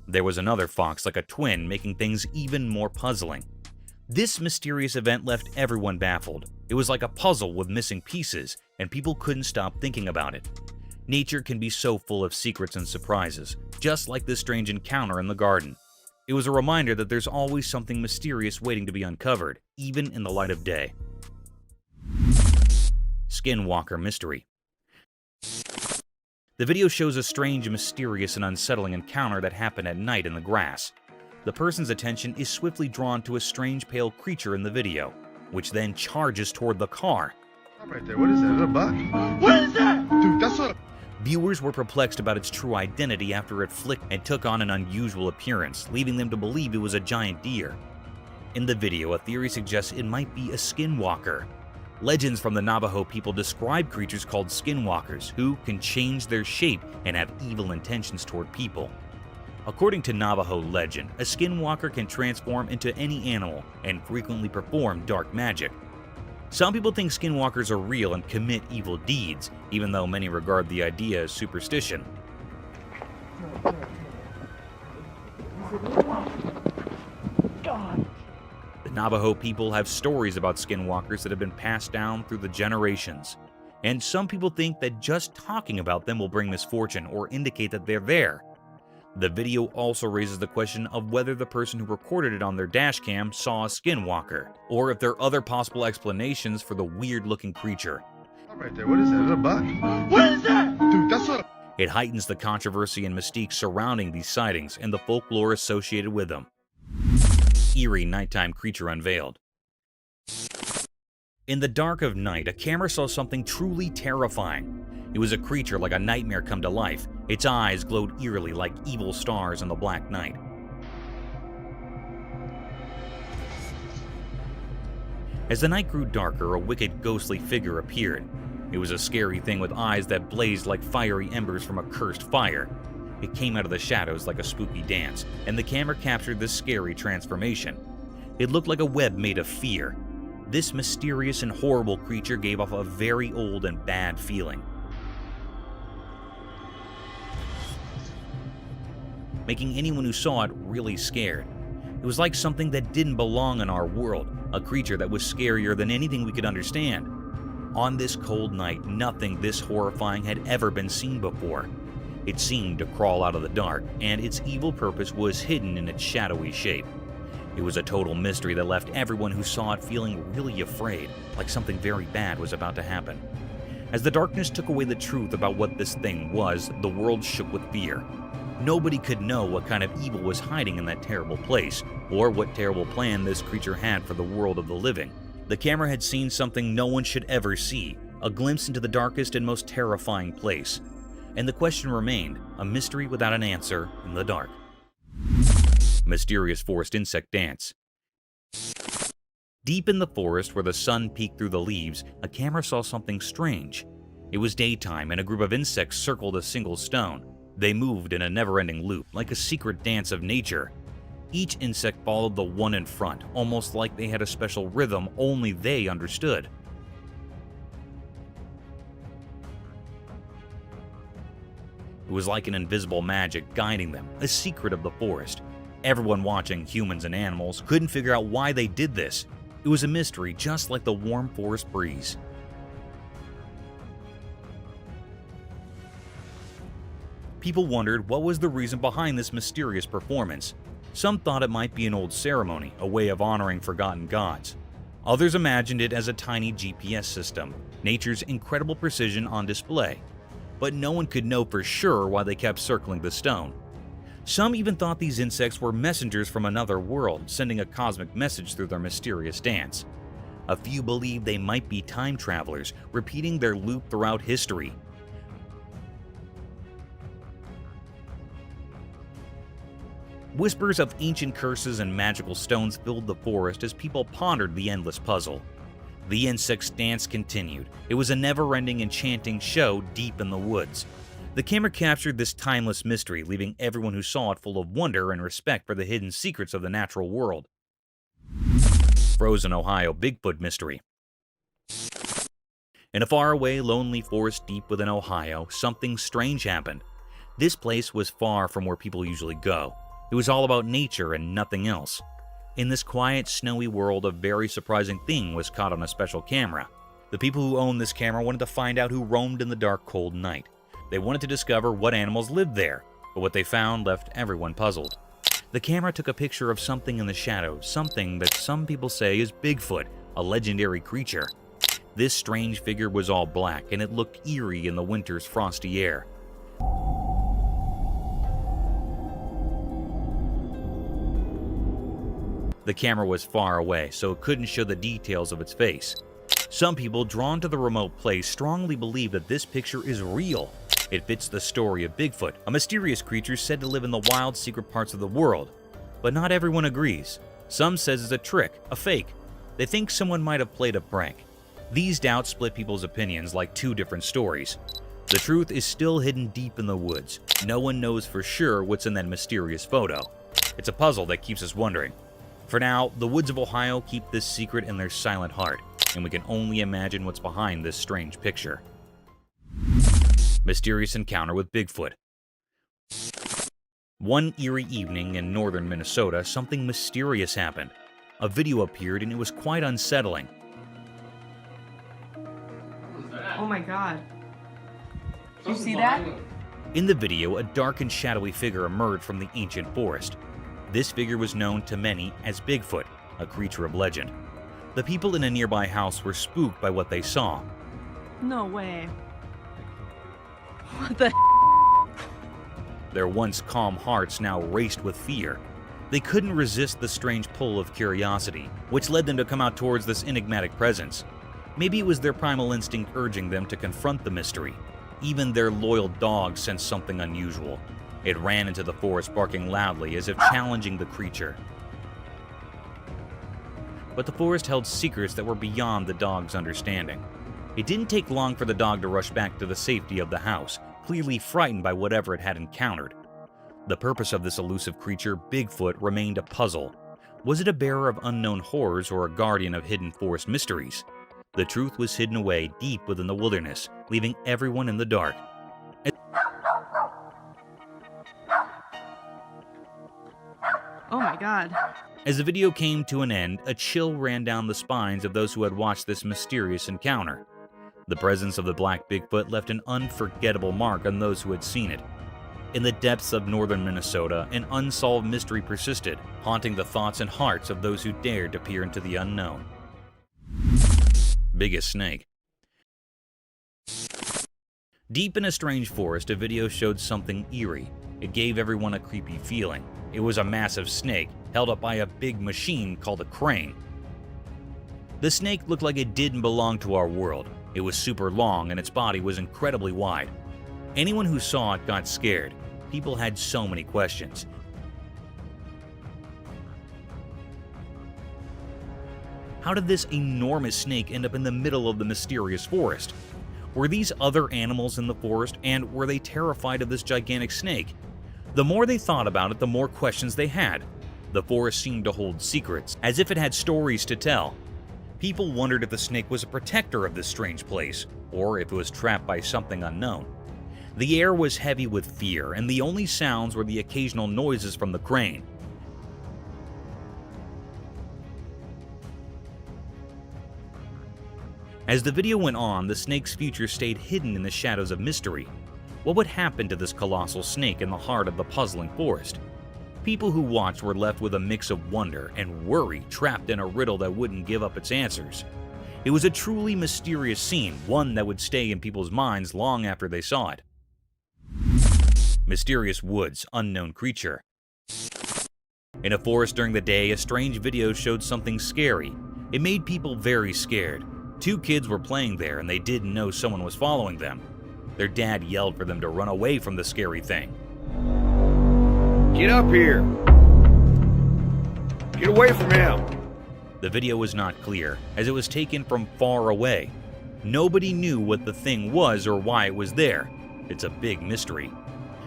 There was another fox like a twin, making things even more puzzling. This mysterious event left everyone baffled. It was like a puzzle with missing pieces, and people couldn't stop thinking about it. Nature can be so full of secrets and surprises, just like this strange encounter in the garden. It was a reminder that there's always something mysterious waiting to be uncovered, even in the light of day. Skinwalker Mystery. The video shows a strange, mysterious, and unsettling encounter that happened at night in the grass. The person's attention is swiftly drawn to a strange pale creature in the video, which then charges toward the car. Right there, what is that? Is that a buck? What is that? Dude, that's what. Viewers were perplexed about its true identity after it flicked and took on an unusual appearance, leaving them to believe it was a giant deer. In the video, a theory suggests it might be a skinwalker. Legends from the Navajo people describe creatures called skinwalkers, who can change their shape and have evil intentions toward people. According to Navajo legend, a skinwalker can transform into any animal and frequently perform dark magic. Some people think skinwalkers are real and commit evil deeds, even though many regard the idea as superstition. The Navajo people have stories about skinwalkers that have been passed down through the generations, and some people think that just talking about them will bring misfortune or indicate that they're there. The video also raises the question of whether the person who recorded it on their dashcam saw a skinwalker, or if there are other possible explanations for the weird-looking creature. Right there, what is that? Is that a buck? What is that? Dude, that's what. It heightens the controversy and mystique surrounding these sightings and the folklore associated with them. Eerie nighttime creature unveiled. In the dark of night, a camera saw something truly terrifying. It was a creature like a nightmare come to life. Its eyes glowed eerily like evil stars in the black night. As the night grew darker, a wicked, ghostly figure appeared. It was a scary thing with eyes that blazed like fiery embers from a cursed fire. It came out of the shadows like a spooky dance, and the camera captured this scary transformation. It looked like a web made of fear. This mysterious and horrible creature gave off a very old and bad feeling, making anyone who saw it really scared. It was like something that didn't belong in our world, a creature that was scarier than anything we could understand. On this cold night, nothing this horrifying had ever been seen before. It seemed to crawl out of the dark, and its evil purpose was hidden in its shadowy shape. It was a total mystery that left everyone who saw it feeling really afraid, like something very bad was about to happen. As the darkness took away the truth about what this thing was, the world shook with fear. Nobody could know what kind of evil was hiding in that terrible place, or what terrible plan this creature had for the world of the living. The camera had seen something no one should ever see, a glimpse into the darkest and most terrifying place. And the question remained, a mystery without an answer in the dark. Mysterious forest insect dance. Deep in the forest where the sun peeked through the leaves, a camera saw something strange. It was daytime and a group of insects circled a single stone. They moved in a never-ending loop, like a secret dance of nature. Each insect followed the one in front, almost like they had a special rhythm only they understood. It was like an invisible magic guiding them, a secret of the forest. Everyone watching, humans and animals, couldn't figure out why they did this. It was a mystery just like the warm forest breeze. People wondered what was the reason behind this mysterious performance. Some thought it might be an old ceremony, a way of honoring forgotten gods. Others imagined it as a tiny GPS system, nature's incredible precision on display. But no one could know for sure why they kept circling the stone. Some even thought these insects were messengers from another world, sending a cosmic message through their mysterious dance. A few believed they might be time travelers, repeating their loop throughout history. Whispers of ancient curses and magical stones filled the forest as people pondered the endless puzzle. The insect's dance continued. It was a never-ending, enchanting show deep in the woods. The camera captured this timeless mystery, leaving everyone who saw it full of wonder and respect for the hidden secrets of the natural world. Frozen Ohio Bigfoot Mystery. In a faraway, lonely forest deep within Ohio, something strange happened. This place was far from where people usually go. It was all about nature and nothing else. In this quiet, snowy world, a very surprising thing was caught on a special camera. The people who owned this camera wanted to find out who roamed in the dark, cold night. They wanted to discover what animals lived there, but what they found left everyone puzzled. The camera took a picture of something in the shadows, something that some people say is Bigfoot, a legendary creature. This strange figure was all black, and it looked eerie in the winter's frosty air. The camera was far away, so it couldn't show the details of its face. Some people, drawn to the remote place, strongly believe that this picture is real. It fits the story of Bigfoot, a mysterious creature said to live in the wild, secret parts of the world. But not everyone agrees. Some says it's a trick, a fake. They think someone might have played a prank. These doubts split people's opinions like two different stories. The truth is still hidden deep in the woods. No one knows for sure what's in that mysterious photo. It's a puzzle that keeps us wondering. For now, the woods of Ohio keep this secret in their silent heart, and we can only imagine what's behind this strange picture. Mysterious encounter with Bigfoot. One eerie evening in northern Minnesota, something mysterious happened. A video appeared and it was quite unsettling. Oh my god. Did you see that? In the video, a dark and shadowy figure emerged from the ancient forest. This figure was known to many as Bigfoot, a creature of legend. The people in a nearby house were spooked by what they saw. No way. What the Their once calm hearts now raced with fear. They couldn't resist the strange pull of curiosity, which led them to come out towards this enigmatic presence. Maybe it was their primal instinct urging them to confront the mystery. Even their loyal dog sensed something unusual. It ran into the forest barking loudly as if challenging the creature. But the forest held secrets that were beyond the dog's understanding. It didn't take long for the dog to rush back to the safety of the house, clearly frightened by whatever it had encountered. The purpose of this elusive creature, Bigfoot, remained a puzzle. Was it a bearer of unknown horrors or a guardian of hidden forest mysteries? The truth was hidden away deep within the wilderness, leaving everyone in the dark. Oh my god. As the video came to an end, a chill ran down the spines of those who had watched this mysterious encounter. The presence of the black Bigfoot left an unforgettable mark on those who had seen it. In the depths of northern Minnesota, an unsolved mystery persisted, haunting the thoughts and hearts of those who dared to peer into the unknown. Biggest snake. Deep in a strange forest, a video showed something eerie. It gave everyone a creepy feeling. It was a massive snake, held up by a big machine called a crane. The snake looked like it didn't belong to our world. It was super long and its body was incredibly wide. Anyone who saw it got scared. People had so many questions. How did this enormous snake end up in the middle of the mysterious forest? Were these other animals in the forest, and were they terrified of this gigantic snake? The more they thought about it, the more questions they had. The forest seemed to hold secrets, as if it had stories to tell. People wondered if the snake was a protector of this strange place, or if it was trapped by something unknown. The air was heavy with fear, and the only sounds were the occasional noises from the crane. As the video went on, the snake's future stayed hidden in the shadows of mystery. What would happen to this colossal snake in the heart of the puzzling forest? People who watched were left with a mix of wonder and worry, trapped in a riddle that wouldn't give up its answers. It was a truly mysterious scene, one that would stay in people's minds long after they saw it. Mysterious woods, unknown creature. In a forest during the day, a strange video showed something scary. It made people very scared. Two kids were playing there and they didn't know someone was following them. Their dad yelled for them to run away from the scary thing. Get up here! Get away from him! The video was not clear, as it was taken from far away. Nobody knew what the thing was or why it was there. It's a big mystery.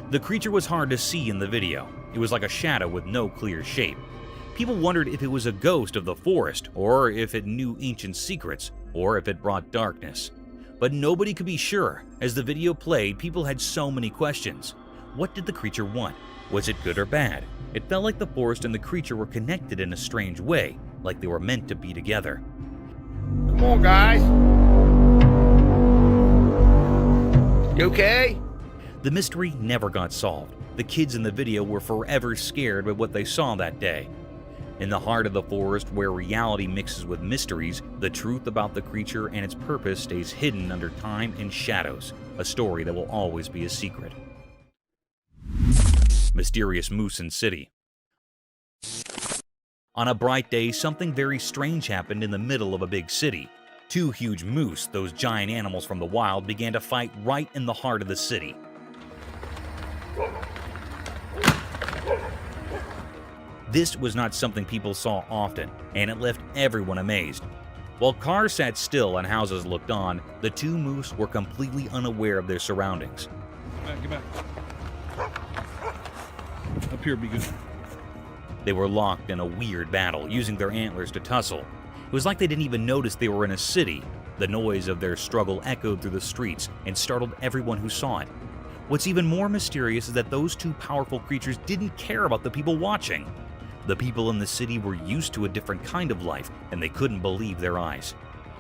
The creature was hard to see in the video. It was like a shadow with no clear shape. People wondered if it was a ghost of the forest, or if it knew ancient secrets, or if it brought darkness. But nobody could be sure. As the video played, people had so many questions. What did the creature want? Was it good or bad? It felt like the forest and the creature were connected in a strange way, like they were meant to be together. Come on, guys! You okay? The mystery never got solved. The kids in the video were forever scared by what they saw that day. In the heart of the forest, where reality mixes with mysteries, the truth about the creature and its purpose stays hidden under time and shadows, a story that will always be a secret. Mysterious moose in city. On a bright day, something very strange happened in the middle of a big city. Two huge moose, those giant animals from the wild, began to fight right in the heart of the city. This was not something people saw often, and it left everyone amazed. While cars sat still and houses looked on, the two moose were completely unaware of their surroundings. Get back. Up here, be good. They were locked in a weird battle, using their antlers to tussle. It was like they didn't even notice they were in a city. The noise of their struggle echoed through the streets and startled everyone who saw it. What's even more mysterious is that those two powerful creatures didn't care about the people watching. The people in the city were used to a different kind of life, and they couldn't believe their eyes.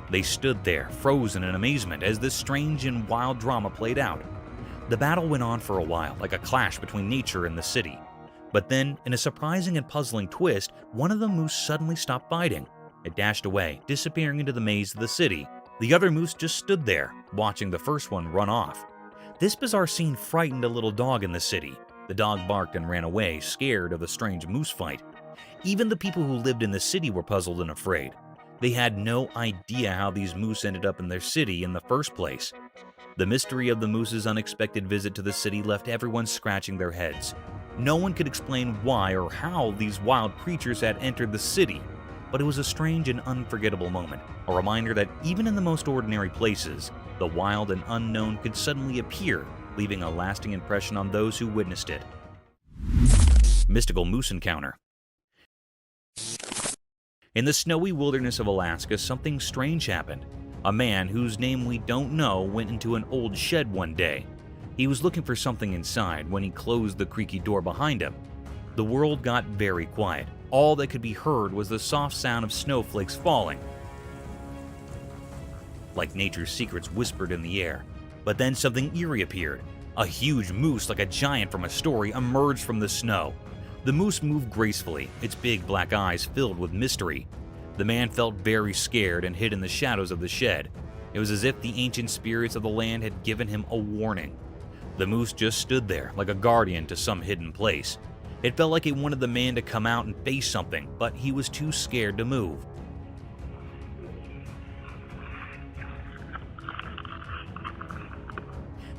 They stood there, frozen in amazement, as this strange and wild drama played out. The battle went on for a while, like a clash between nature and the city. But then, in a surprising and puzzling twist, one of the moose suddenly stopped fighting. It dashed away, disappearing into the maze of the city. The other moose just stood there, watching the first one run off. This bizarre scene frightened a little dog in the city. The dog barked and ran away, scared of the strange moose fight. Even the people who lived in the city were puzzled and afraid. They had no idea how these moose ended up in their city in the first place. The mystery of the moose's unexpected visit to the city left everyone scratching their heads. No one could explain why or how these wild creatures had entered the city, but it was a strange and unforgettable moment, a reminder that even in the most ordinary places, the wild and unknown could suddenly appear, leaving a lasting impression on those who witnessed it. Mystical moose encounter. In the snowy wilderness of Alaska, something strange happened. A man whose name we don't know went into an old shed one day. He was looking for something inside when he closed the creaky door behind him. The world got very quiet. All that could be heard was the soft sound of snowflakes falling, like nature's secrets whispered in the air. But then something eerie appeared. A huge moose, like a giant from a story, emerged from the snow. The moose moved gracefully, its big black eyes filled with mystery. The man felt very scared and hid in the shadows of the shed. It was as if the ancient spirits of the land had given him a warning. The moose just stood there, like a guardian to some hidden place. It felt like it wanted the man to come out and face something, but he was too scared to move.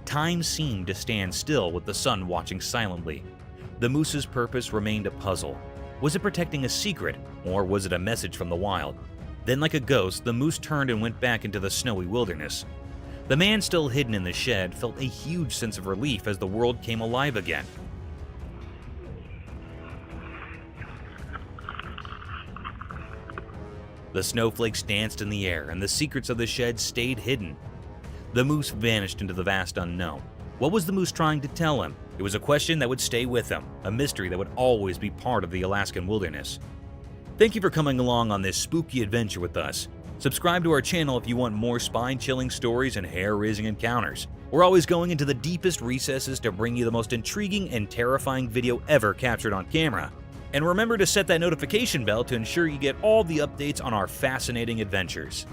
Time seemed to stand still with the sun watching silently. The moose's purpose remained a puzzle. Was it protecting a secret, or was it a message from the wild? Then, like a ghost, the moose turned and went back into the snowy wilderness. The man, still hidden in the shed, felt a huge sense of relief as the world came alive again. The snowflakes danced in the air, and the secrets of the shed stayed hidden. The moose vanished into the vast unknown. What was the moose trying to tell him? It was a question that would stay with him, a mystery that would always be part of the Alaskan wilderness. Thank you for coming along on this spooky adventure with us. Subscribe to our channel if you want more spine-chilling stories and hair-raising encounters. We're always going into the deepest recesses to bring you the most intriguing and terrifying video ever captured on camera. And remember to set that notification bell to ensure you get all the updates on our fascinating adventures.